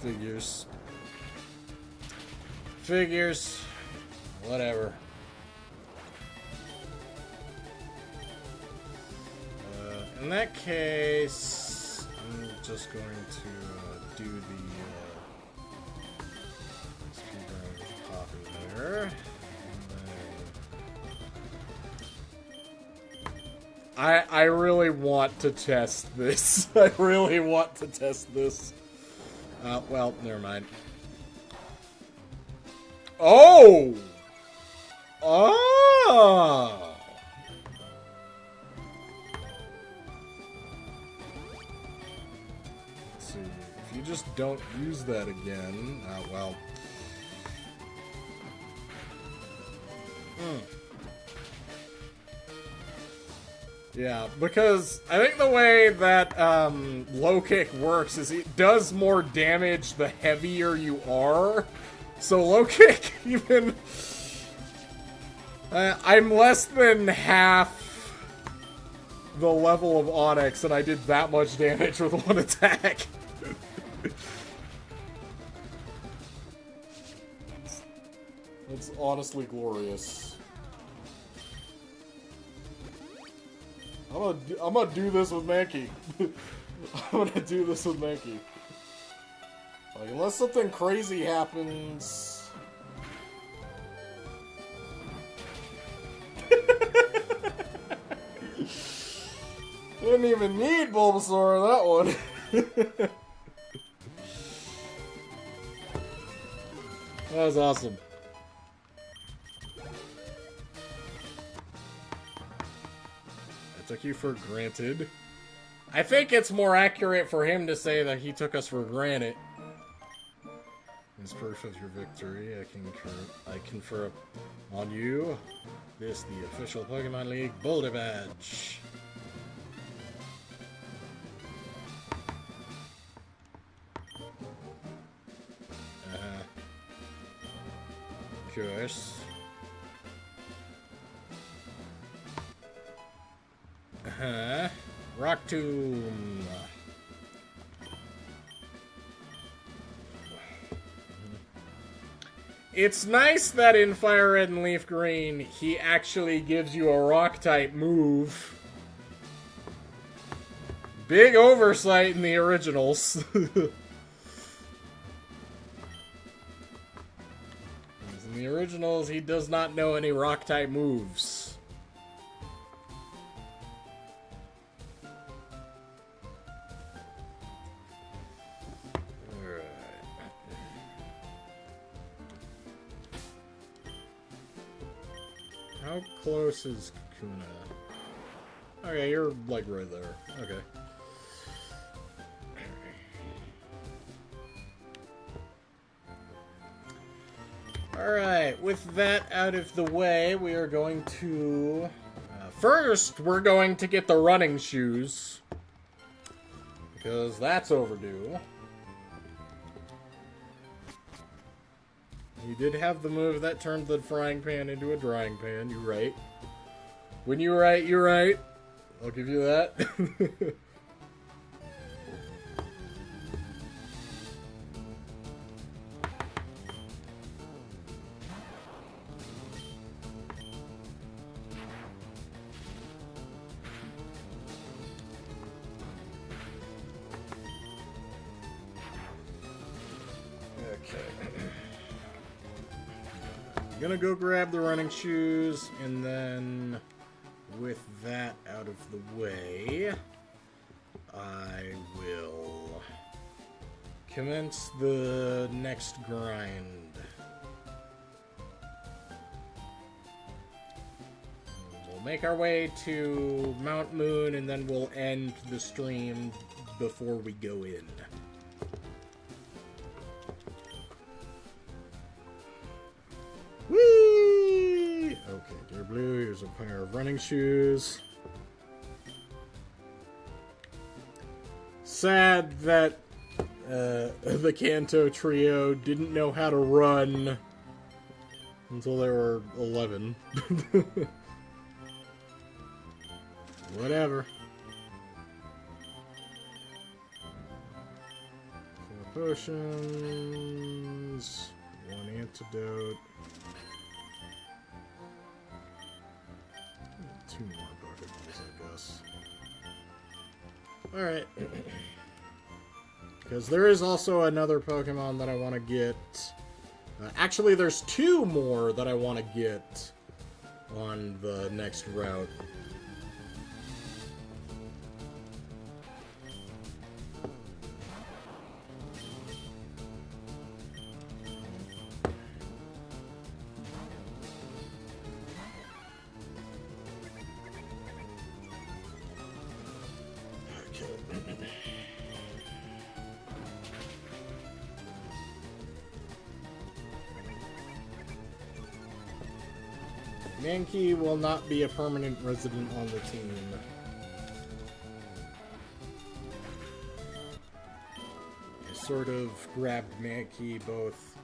Figures. Figures. Whatever. In that case, I'm just going to do the speedrun copy there. I really want to test this. I really want to test this. Well, never mind. Oh! Oh! Let's see. If you just don't use that again, well. Yeah, because I think the way that low kick works is it does more damage the heavier you are. So low kick, even I'm less than half the level of Onyx, and I did that much damage with one attack. It's honestly glorious. I'm gonna do this with Mankey. I'm gonna do this with Mankey. Like, unless something crazy happens. Didn't even need Bulbasaur on that one. That was awesome. Took you for granted. I think it's more accurate for him to say that he took us for granted. As proof of your victory, I confer on you the official Pokemon League Boulder Badge. Of course. Rock Tomb. It's nice that in Fire Red and Leaf Green, he actually gives you a Rock-type move. Big oversight in the originals. In the originals, he does not know any Rock-type moves. How close is Kakuna? Okay, you're like right there. Okay. Alright, with that out of the way, we are going to... first, we're going to get the running shoes. Because that's overdue. You did have the move that turned the frying pan into a drying pan, you're right. When you're right, you're right. I'll give you that. Gonna go grab the running shoes, and then with that out of the way, I will commence the next grind. We'll make our way to Mount Moon, and then we'll end the stream before we go in. Whee! Okay, Dear Blue, here's a pair of running shoes. sad that the Kanto trio didn't know how to run until they were 11. Whatever. 4 potions, 1 antidote. 2 more Pokeballs, I guess. Alright. Because there is also another Pokemon that I want to get. Actually, there's 2 more that I want to get on the next route. Mankey will not be a permanent resident on the team. I sort of grabbed Mankey both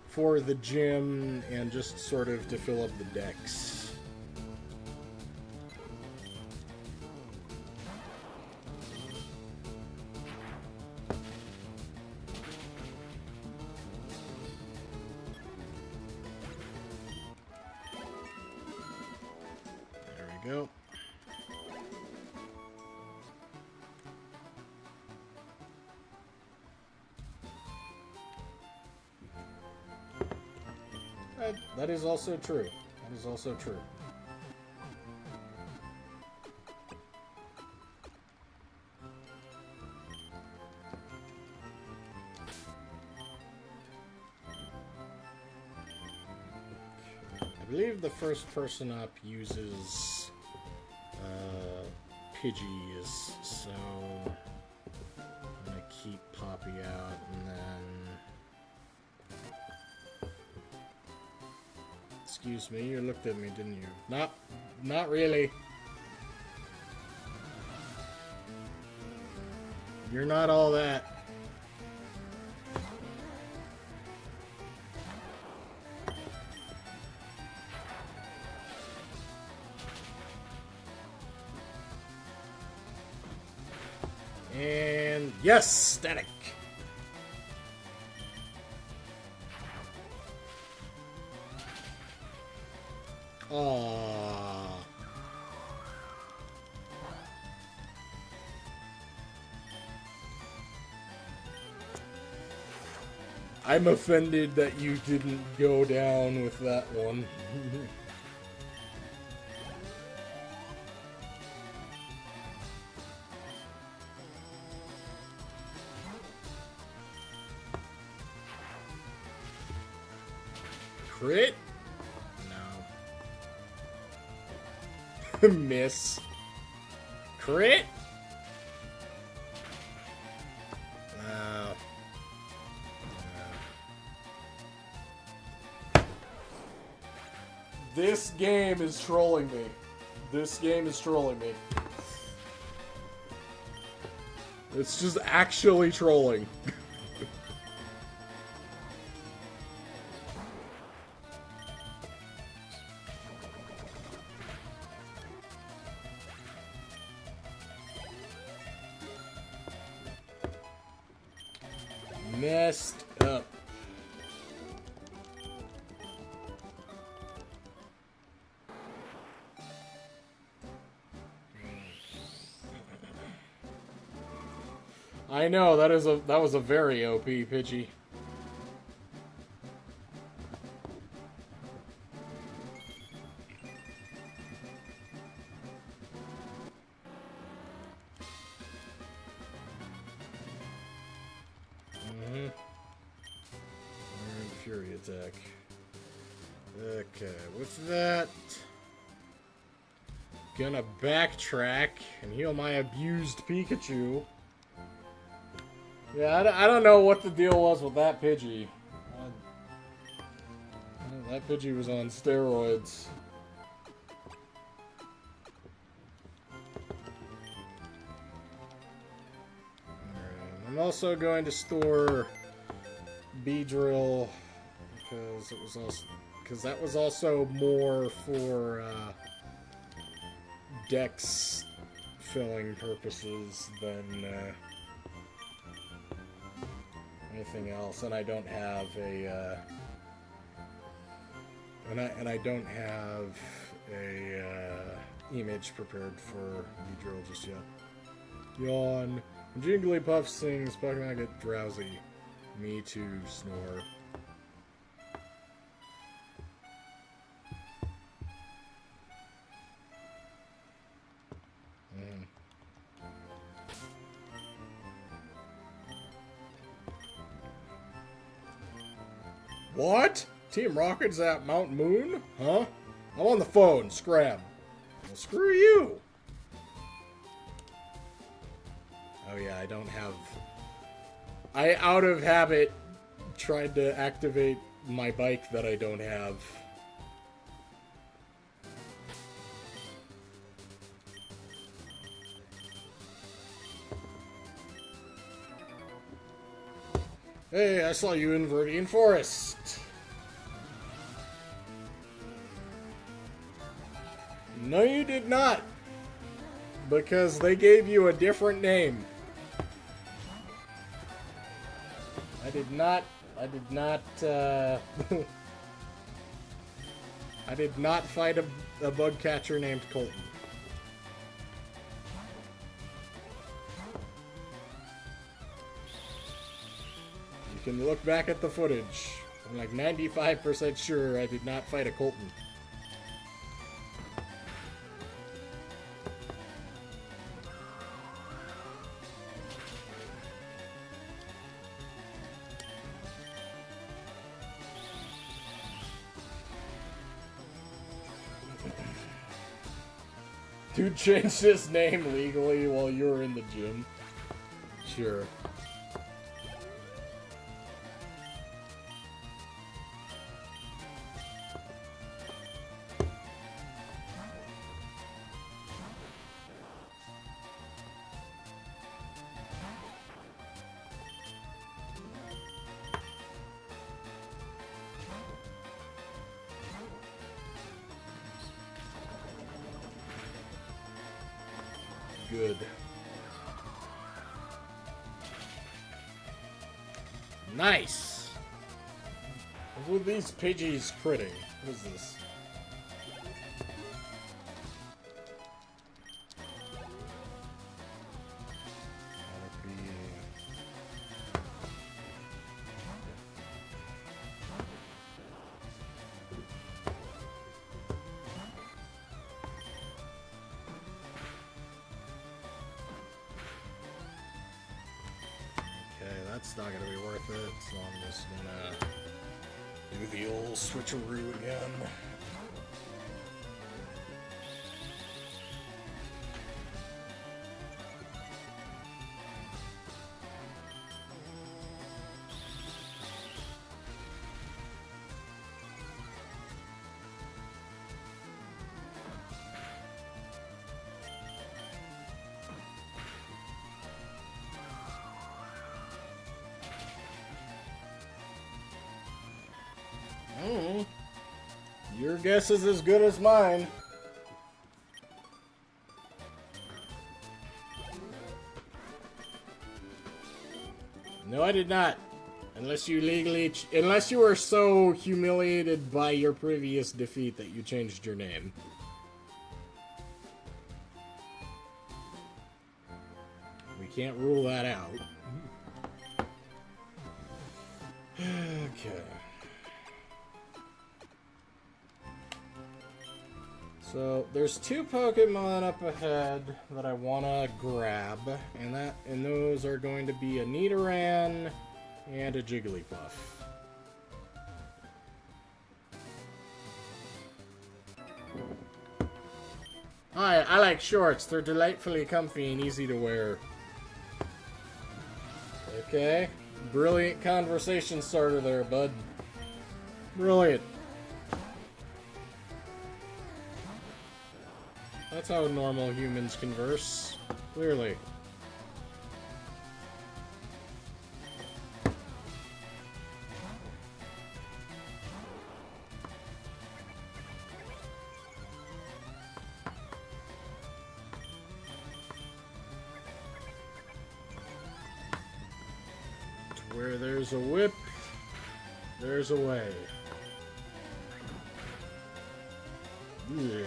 for the gym and just sort of to fill up the decks. Go. That is also true. That is also true. I believe the first person up uses Pidgeys, so I'm gonna keep Poppy out and then... Excuse me, you looked at me, didn't you? Not really. You're not all that. And yes, static. Aww. I'm offended that you didn't go down with that one. Crit? No. Miss. Crit? No. This game is trolling me. This game is trolling me. It's just actually trolling. Messed up. I know, that was a very OP Pidgey. Fury attack. Okay, with that, gonna backtrack and heal my abused Pikachu. Yeah, I don't know what the deal was with that Pidgey. That Pidgey was on steroids. I'm also going to store Beedrill because that was also more for dex filling purposes than anything else, and I don't have a and I don't have a image prepared for Beedrill just yet. Yawn. When Jigglypuff sings, Pokemon get drowsy. Me too, snore. What? Team Rocket's at Mount Moon? Huh? I'm on the phone. Scram. Well, screw you. Oh yeah, I don't have... I, out of habit, tried to activate my bike that I don't have. Hey, I saw you in Viridian Forest. No, you did not. Because they gave you a different name. I did not, I did not fight a bug catcher named Colton. You can look back at the footage. I'm like 95% sure I did not fight a Colton. Dude changed his name legally while you were in the gym. Sure. Good. Nice! What's with these Pidgeys critting? What is this? That's not gonna be worth it, so I'm just gonna do the old switcheroo again. Your guess is as good as mine. No, I did not. Unless you were so humiliated by your previous defeat that you changed your name. We can't rule that out. Okay. So there's two Pokemon up ahead that I wanna grab, and those are going to be a Nidoran and a Jigglypuff. Hi, I like shorts. They're delightfully comfy and easy to wear. Okay, brilliant conversation starter there, bud. Brilliant. That's how normal humans converse, clearly. Where there's a whip, there's a way. Yeah.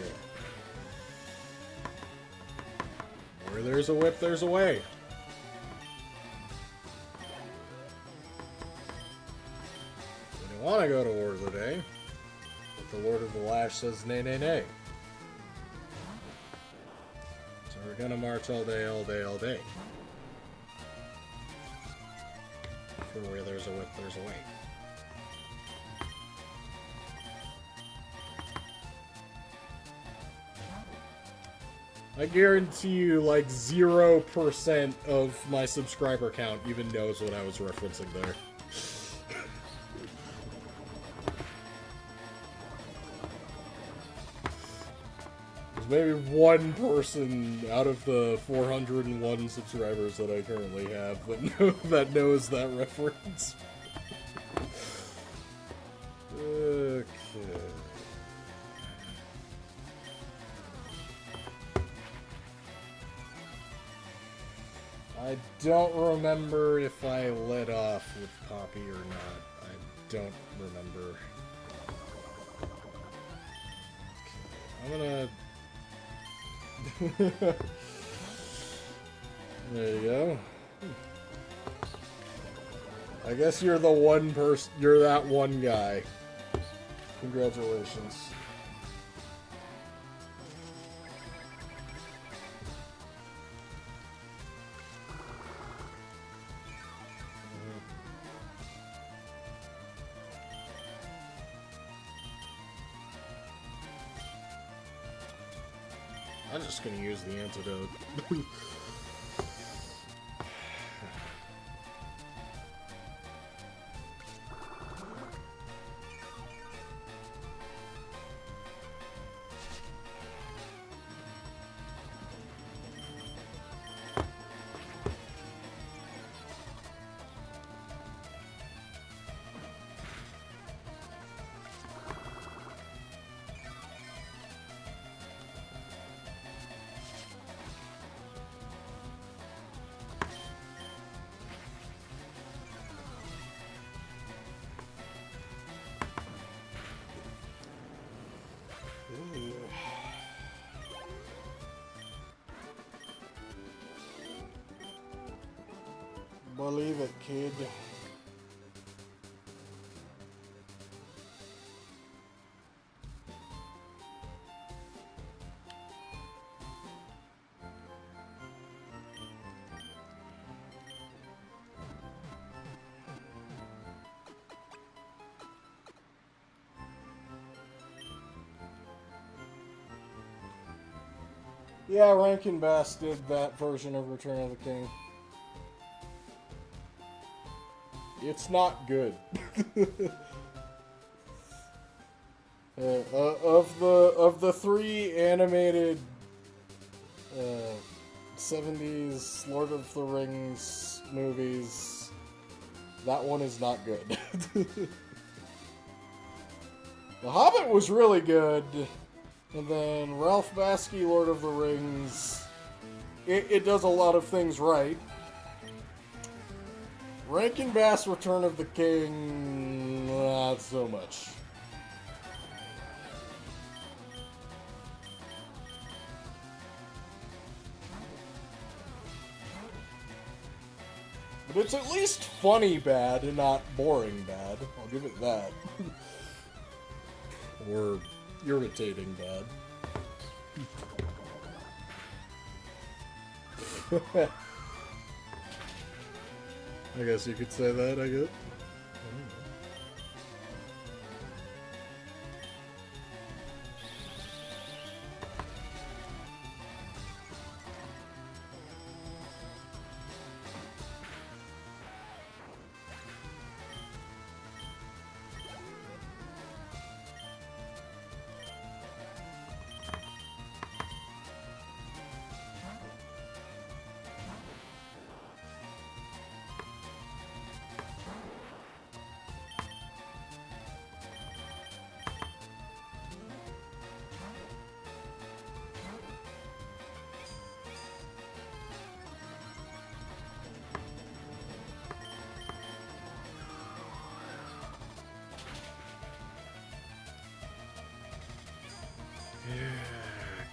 Where there's a whip, there's a way. We don't want to go to war today, but the Lord of the Lash says nay, nay, nay. So we're gonna march all day, all day, all day. For where there's a whip, there's a way. I guarantee you, like, 0% of my subscriber count even knows what I was referencing there. There's maybe one person out of the 401 subscribers that I currently have that knows that reference. Okay. I don't remember if I led off with Poppy or not. I don't remember. Okay, I'm gonna... There you go. I guess you're the one person... You're that one guy. Congratulations. I'm just gonna use the antidote. Believe it, kid. Yeah, Rankin Bass did that version of Return of the King. It's not good. Of the three animated 70s Lord of the Rings movies, that one is not good. The Hobbit was really good, and then Ralph Bakshi, Lord of the Rings, it does a lot of things right. Rankin Bass, Return of the King, not so much. But it's at least funny bad and not boring bad. I'll give it that. Or irritating bad. I guess you could say that, I guess.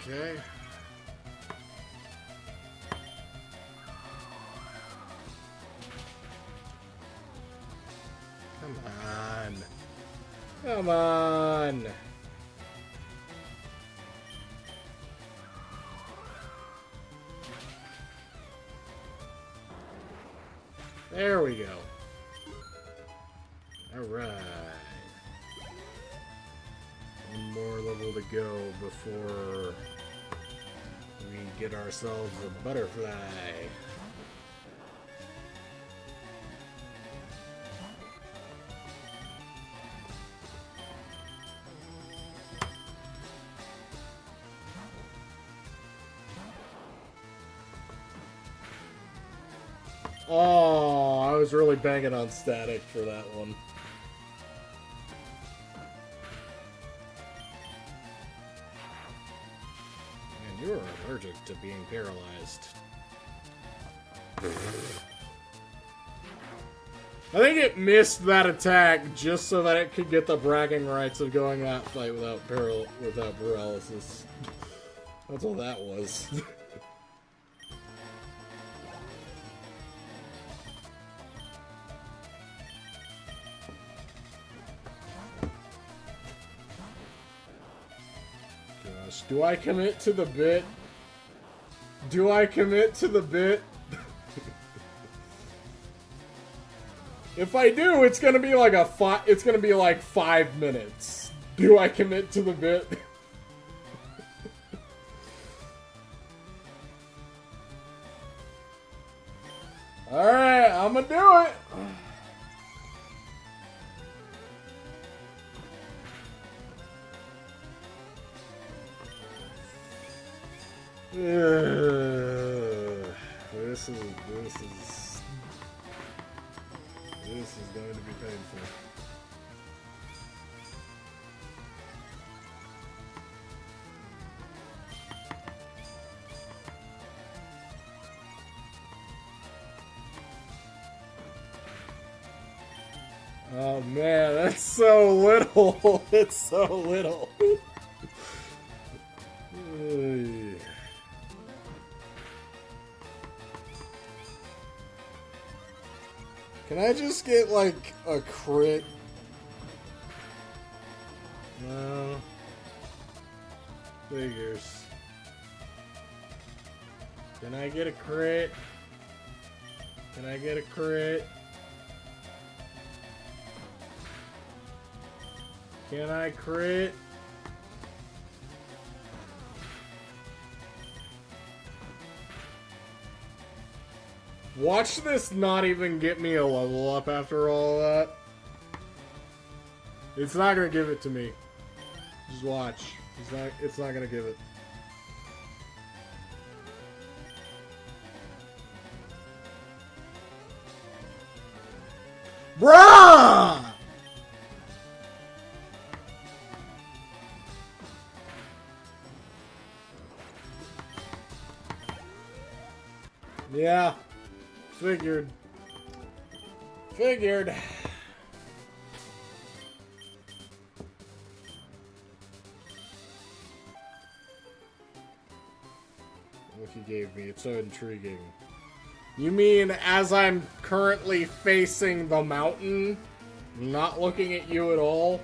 Okay. Come on. Come on. There we go. Alright. One more level to go before we get ourselves a butterfly. Oh, I was really banging on static for that one. Man, you're allergic to being paralyzed. I think it missed that attack just so that it could get the bragging rights of going that fight without paralysis. That's all that was. Gosh, do I commit to the bit? Do I commit to the bit? If I do, it's gonna be like it's gonna be like 5 minutes. Do I commit to the bit? Alright, I'm gonna do it! This is going to be painful. Oh man, that's so little. It's so little. Can I just get like a crit? No. Figures. Can I get a crit? Can I get a crit? Can I crit? Watch this not even get me a level up after all that. It's not gonna give it to me. Just watch. It's not gonna give it. Bruh! Yeah. Figured. Figured. What you gave me, it's so intriguing. You mean as I'm currently facing the mountain, not looking at you at all?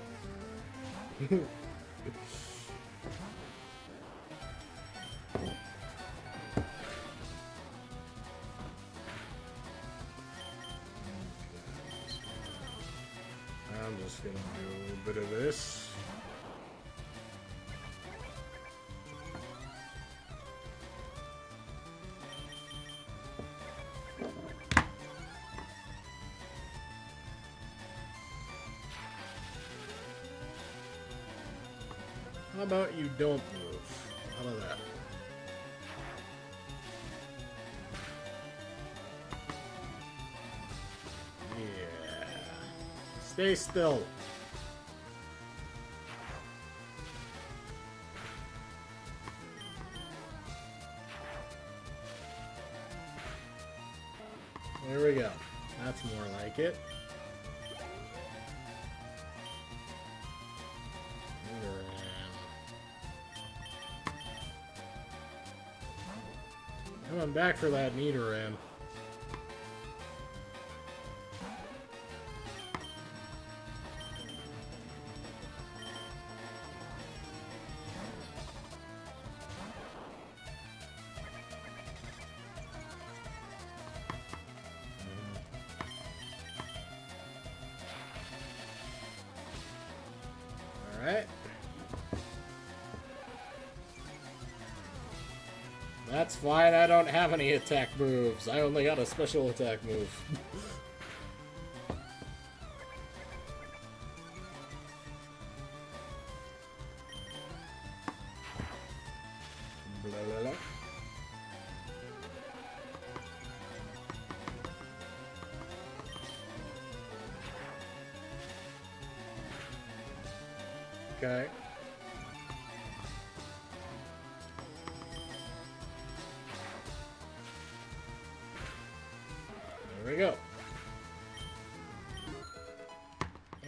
I'm just gonna do a little bit of this. How about you don't move? How about that? Yeah. Stay still. There we go. That's more like it. Come back for that Nidoran. Alright. That's fine, I don't have any attack moves. I only got a special attack move. Blah, blah, blah. Okay. There we go.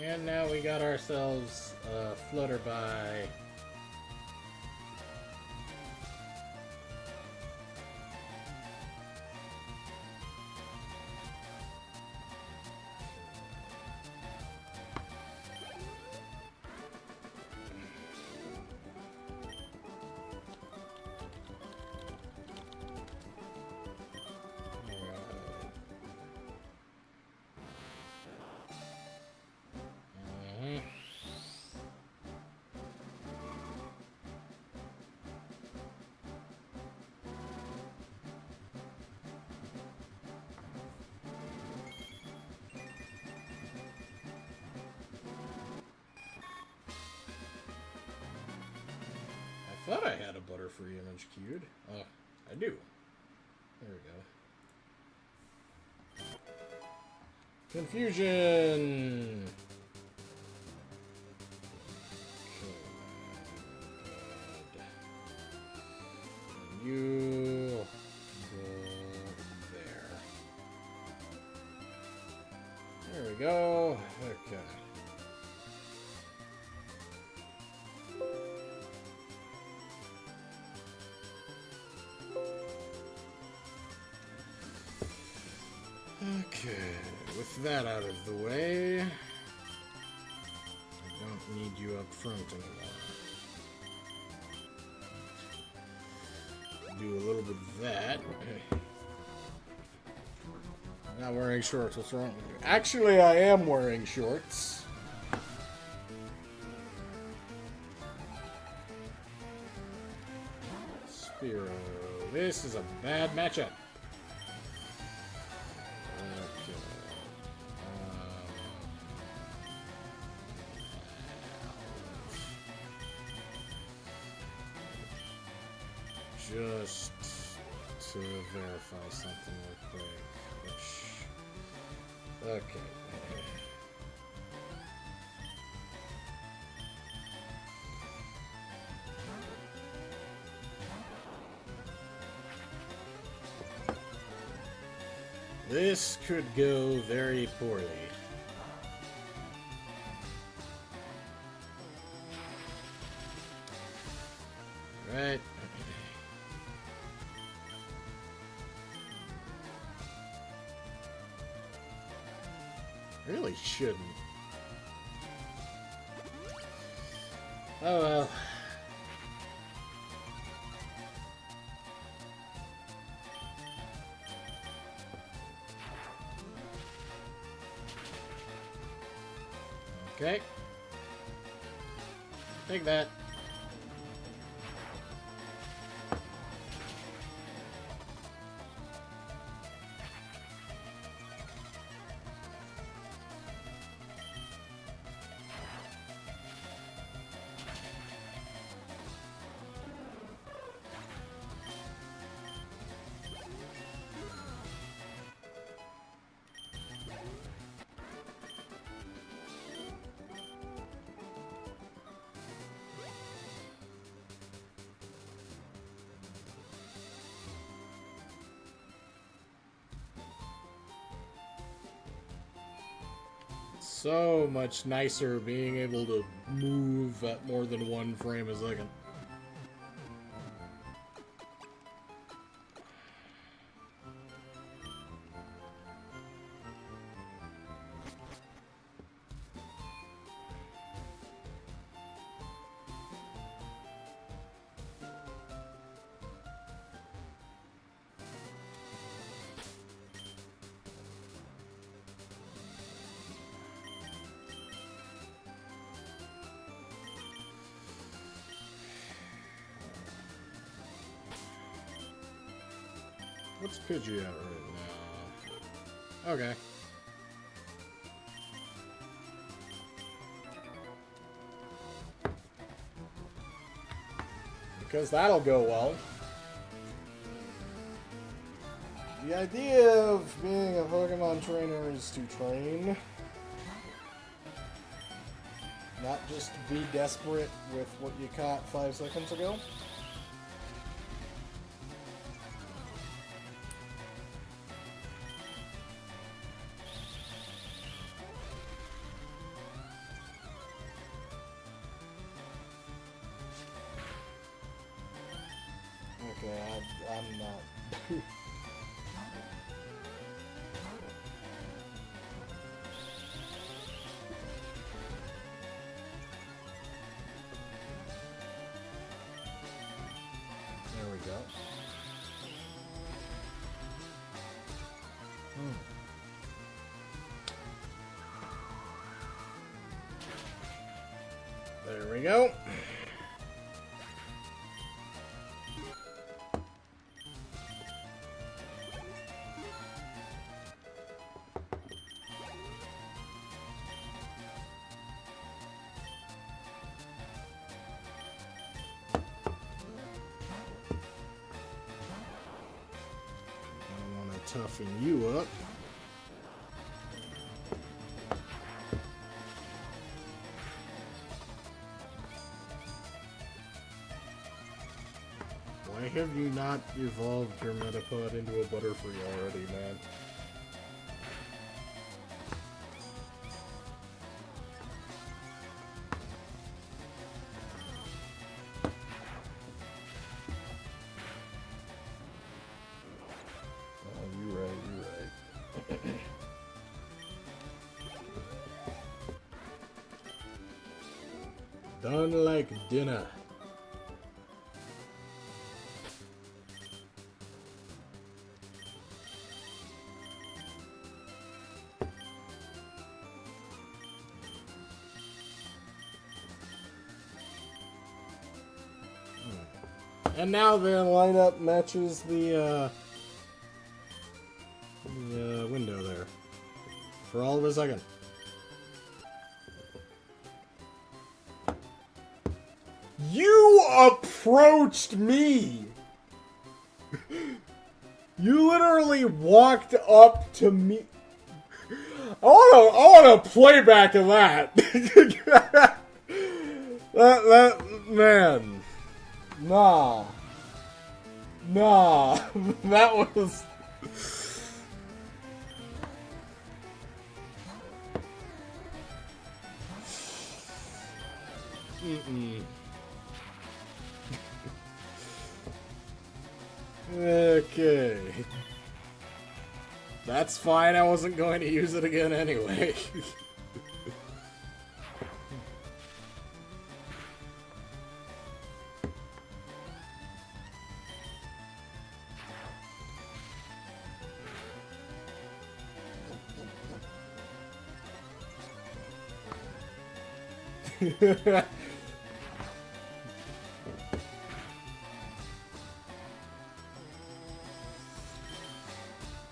And now we got ourselves a Flutterby. I thought I had a Butterfree image queued. Oh, I do. There we go. Confusion! Okay. You go there. There we go. Okay. Okay, with that out of the way, I don't need you up front anymore. Do a little bit of that. I'm not wearing shorts, what's wrong with you? Actually, I am wearing shorts. Spearow, this is a bad matchup. Just to verify something real quick, which... Okay. This could go very poorly. Right. Really shouldn't. Oh well. Okay. Take that. So much nicer being able to move at more than 1 frame a second. What's Pidgey at right now? Okay. Because that'll go well. The idea of being a Pokemon trainer is to train. Not just be desperate with what you caught 5 seconds ago. Okay, I'm not. There we go. There we go. Toughen you up. Why have you not evolved your Metapod into a Butterfree already, man? Done like dinner. And now the lineup matches the window there. For all of a second. You approached me! You literally walked up to me. I want a playback of that. that man. Nah. That was. Okay. That's fine, I wasn't going to use it again anyway.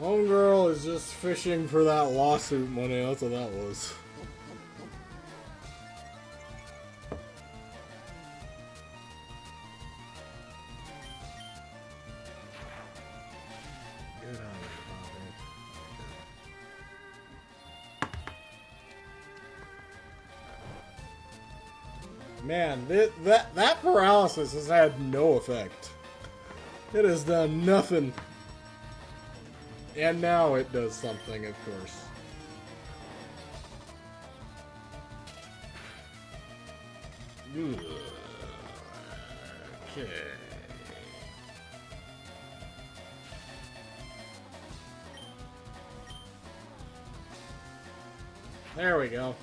Homegirl is just fishing for that lawsuit money, that's what that was. Get out of here, man, that paralysis has had no effect. It has done nothing. And now it does something, of course. Okay. There we go.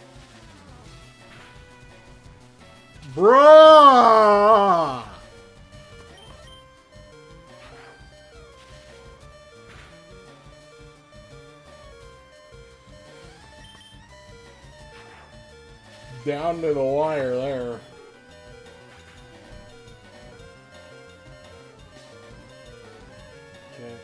Bruh! Down to the wire there. Okay.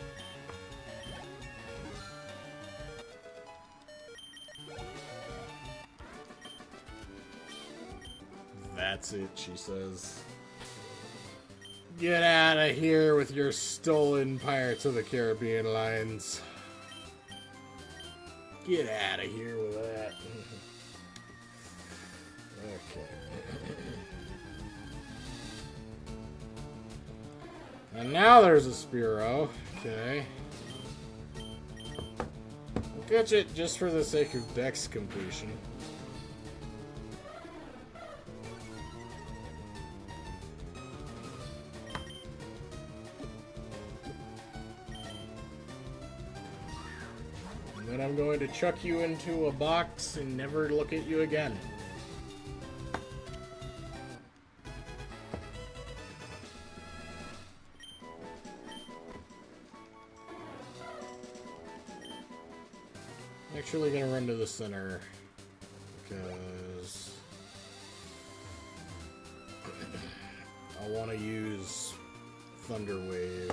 That's it, she says. Get out of here with your stolen Pirates of the Caribbean lines. Get out of here with that. Okay. And now there's a Spearow. Okay. We'll catch it just for the sake of Dex completion. And then I'm going to chuck you into a box and never look at you again. Actually gonna run to the center because I want to use Thunder Wave.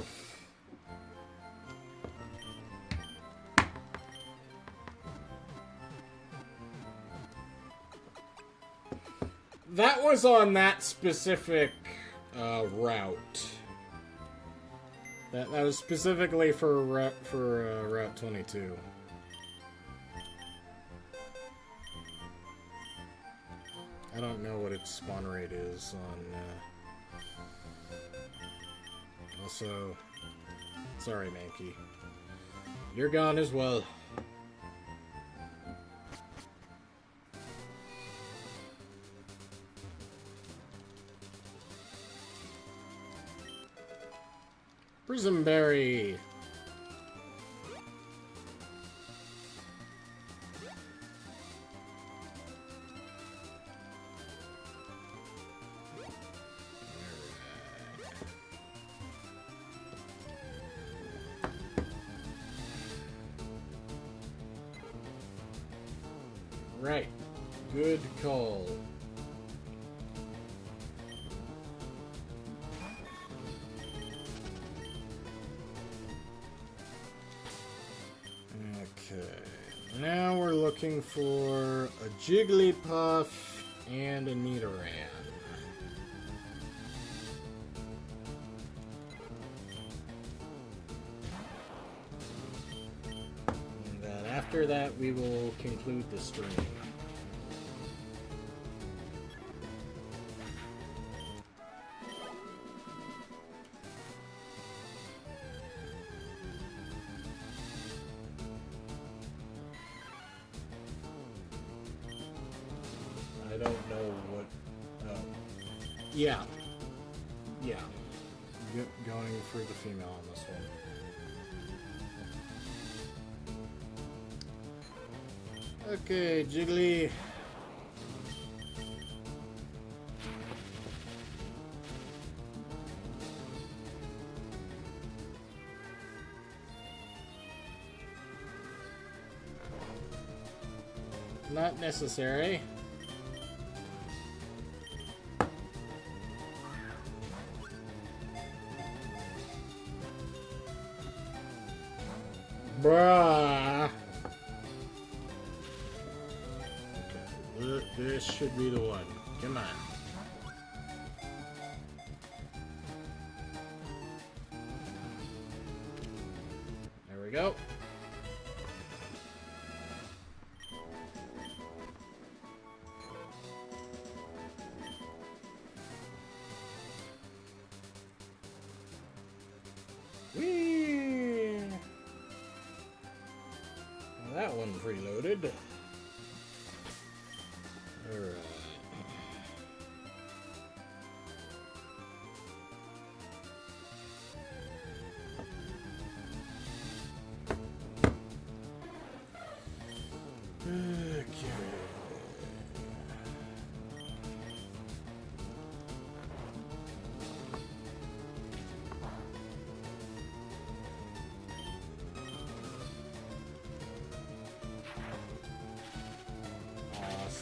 That was on that specific route. That was specifically for Route 22. I don't know what its spawn rate is on. Also, sorry, Mankey. You're gone as well. Prismberry. Right. Good call. Okay. Now we're looking for a Jigglypuff and a Nidoran. And then after that, we will conclude the stream. I don't know what... Yeah. Yeah. Going for the female on this one. Okay, Jiggly. Not necessary. Bruh. Okay, this should be the one. Come on. There we go. Whee! Well, that one's preloaded. Alright. Okay.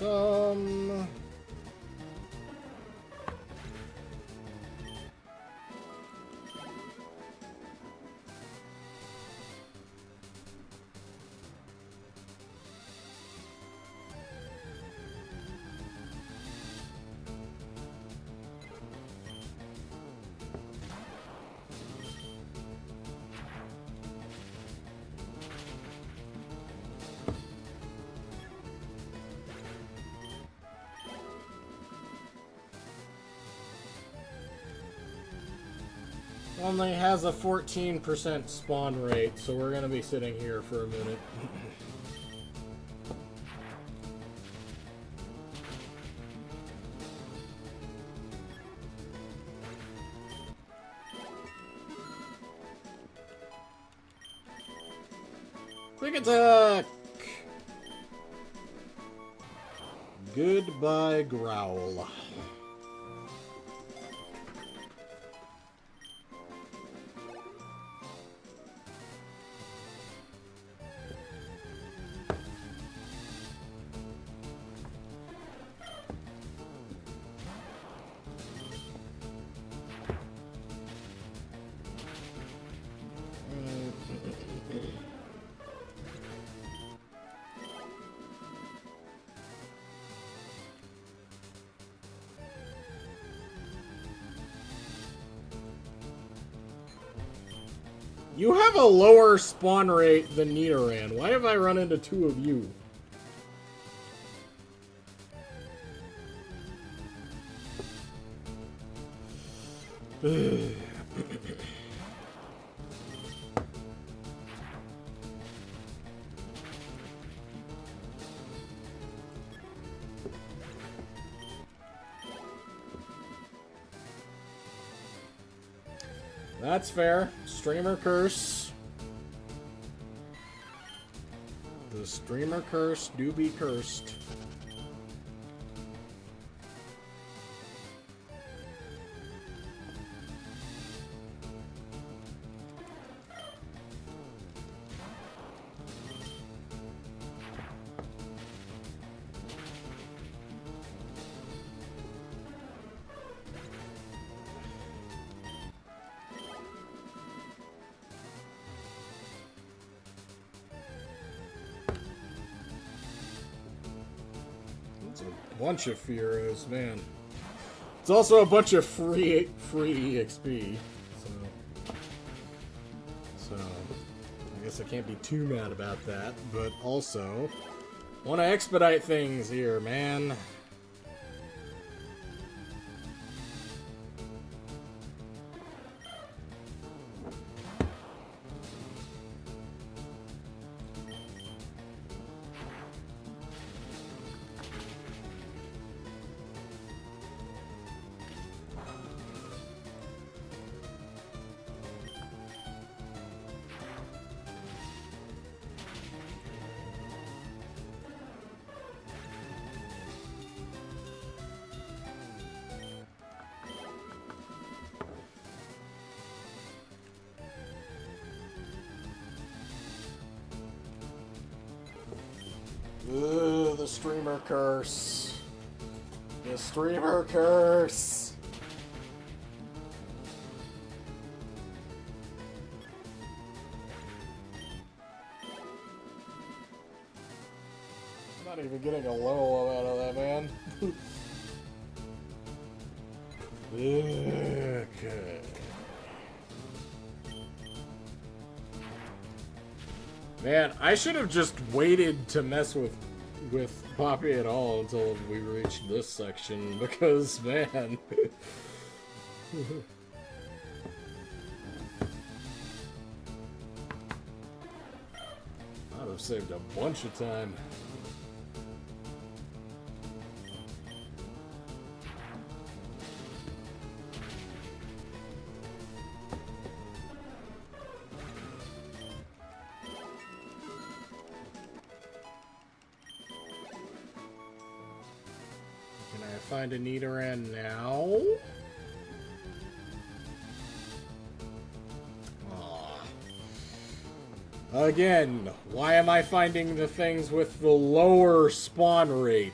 Awesome. Only has a 14% spawn rate, so we're gonna be sitting here for a minute. Quick attack! Goodbye, Growl. You have a lower spawn rate than Nidoran. Why have I run into two of you? That's fair. Streamer curse. The streamer curse do be cursed. Bunch of Fieros, man. It's also a bunch of free EXP. So I guess I can't be too mad about that. But also, want to expedite things here, man. Ugh, the streamer curse. The streamer curse. I'm not even getting a low out of that, man. Okay. Man, I should have just waited to mess with Poppy at all until we reached this section, because, man... I'd have saved a bunch of time. Find a Nidoran now. Aww. Again, why am I finding the things with the lower spawn rate?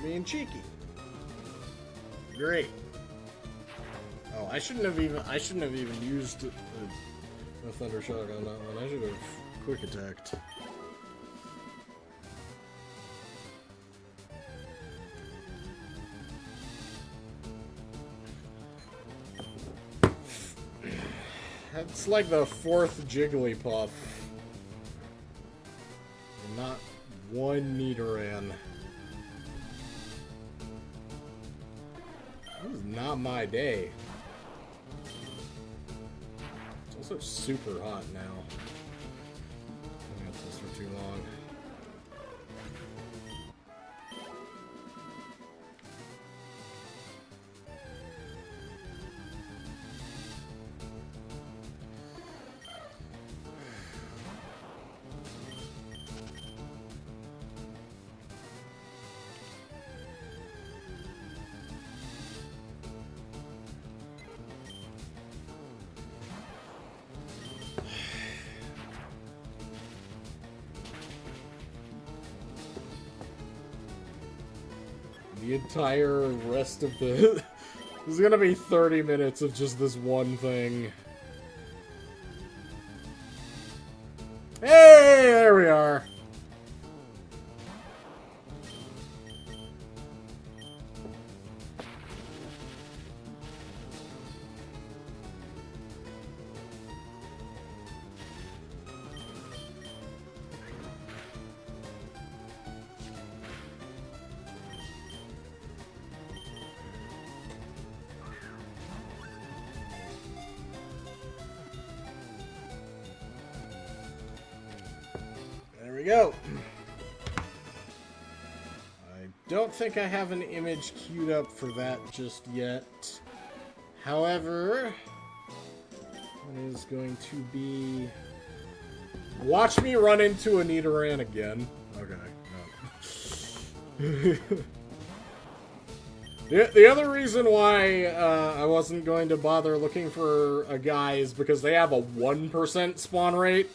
Being cheeky. Great. Oh, I shouldn't have even used a Thunder Shock on that one. I should have quick attacked. It's like the fourth Jigglypuff. And not one Nidoran. This is not my day. It's also super hot now. I've got this for too long. The entire rest of the... This is gonna be 30 minutes of just this one thing. Hey, there we are. There we go. I don't think I have an image queued up for that just yet. However, it is going to be... Watch me run into a Nidoran again. Okay, no. The other reason why I wasn't going to bother looking for a guy is because they have a 1% spawn rate.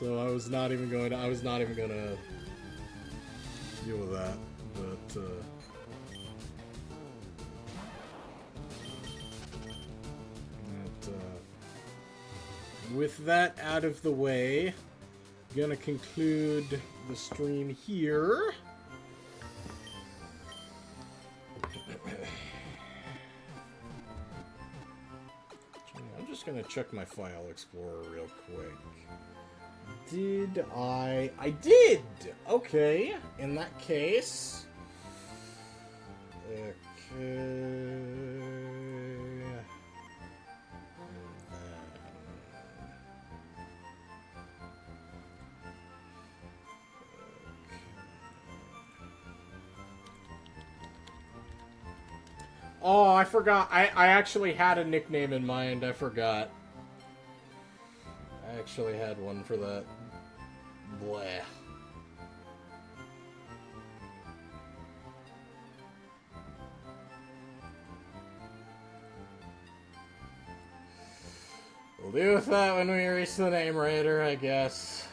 So I was not even gonna deal with that, but with that out of the way, I'm gonna conclude the stream here. I'm just gonna check my file explorer real quick. Did I did! Okay, in that case... Okay... Oh, I forgot. I actually had a nickname in mind. I forgot. I actually had one for that. Bleh. We'll deal with that when we reach the name raider, I guess.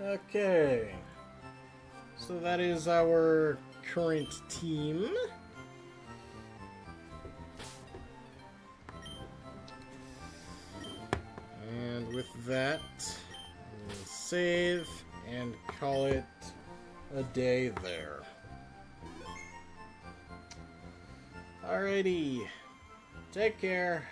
Okay, so that is our current team. And with that, we'll save and call it a day there. Alrighty, take care.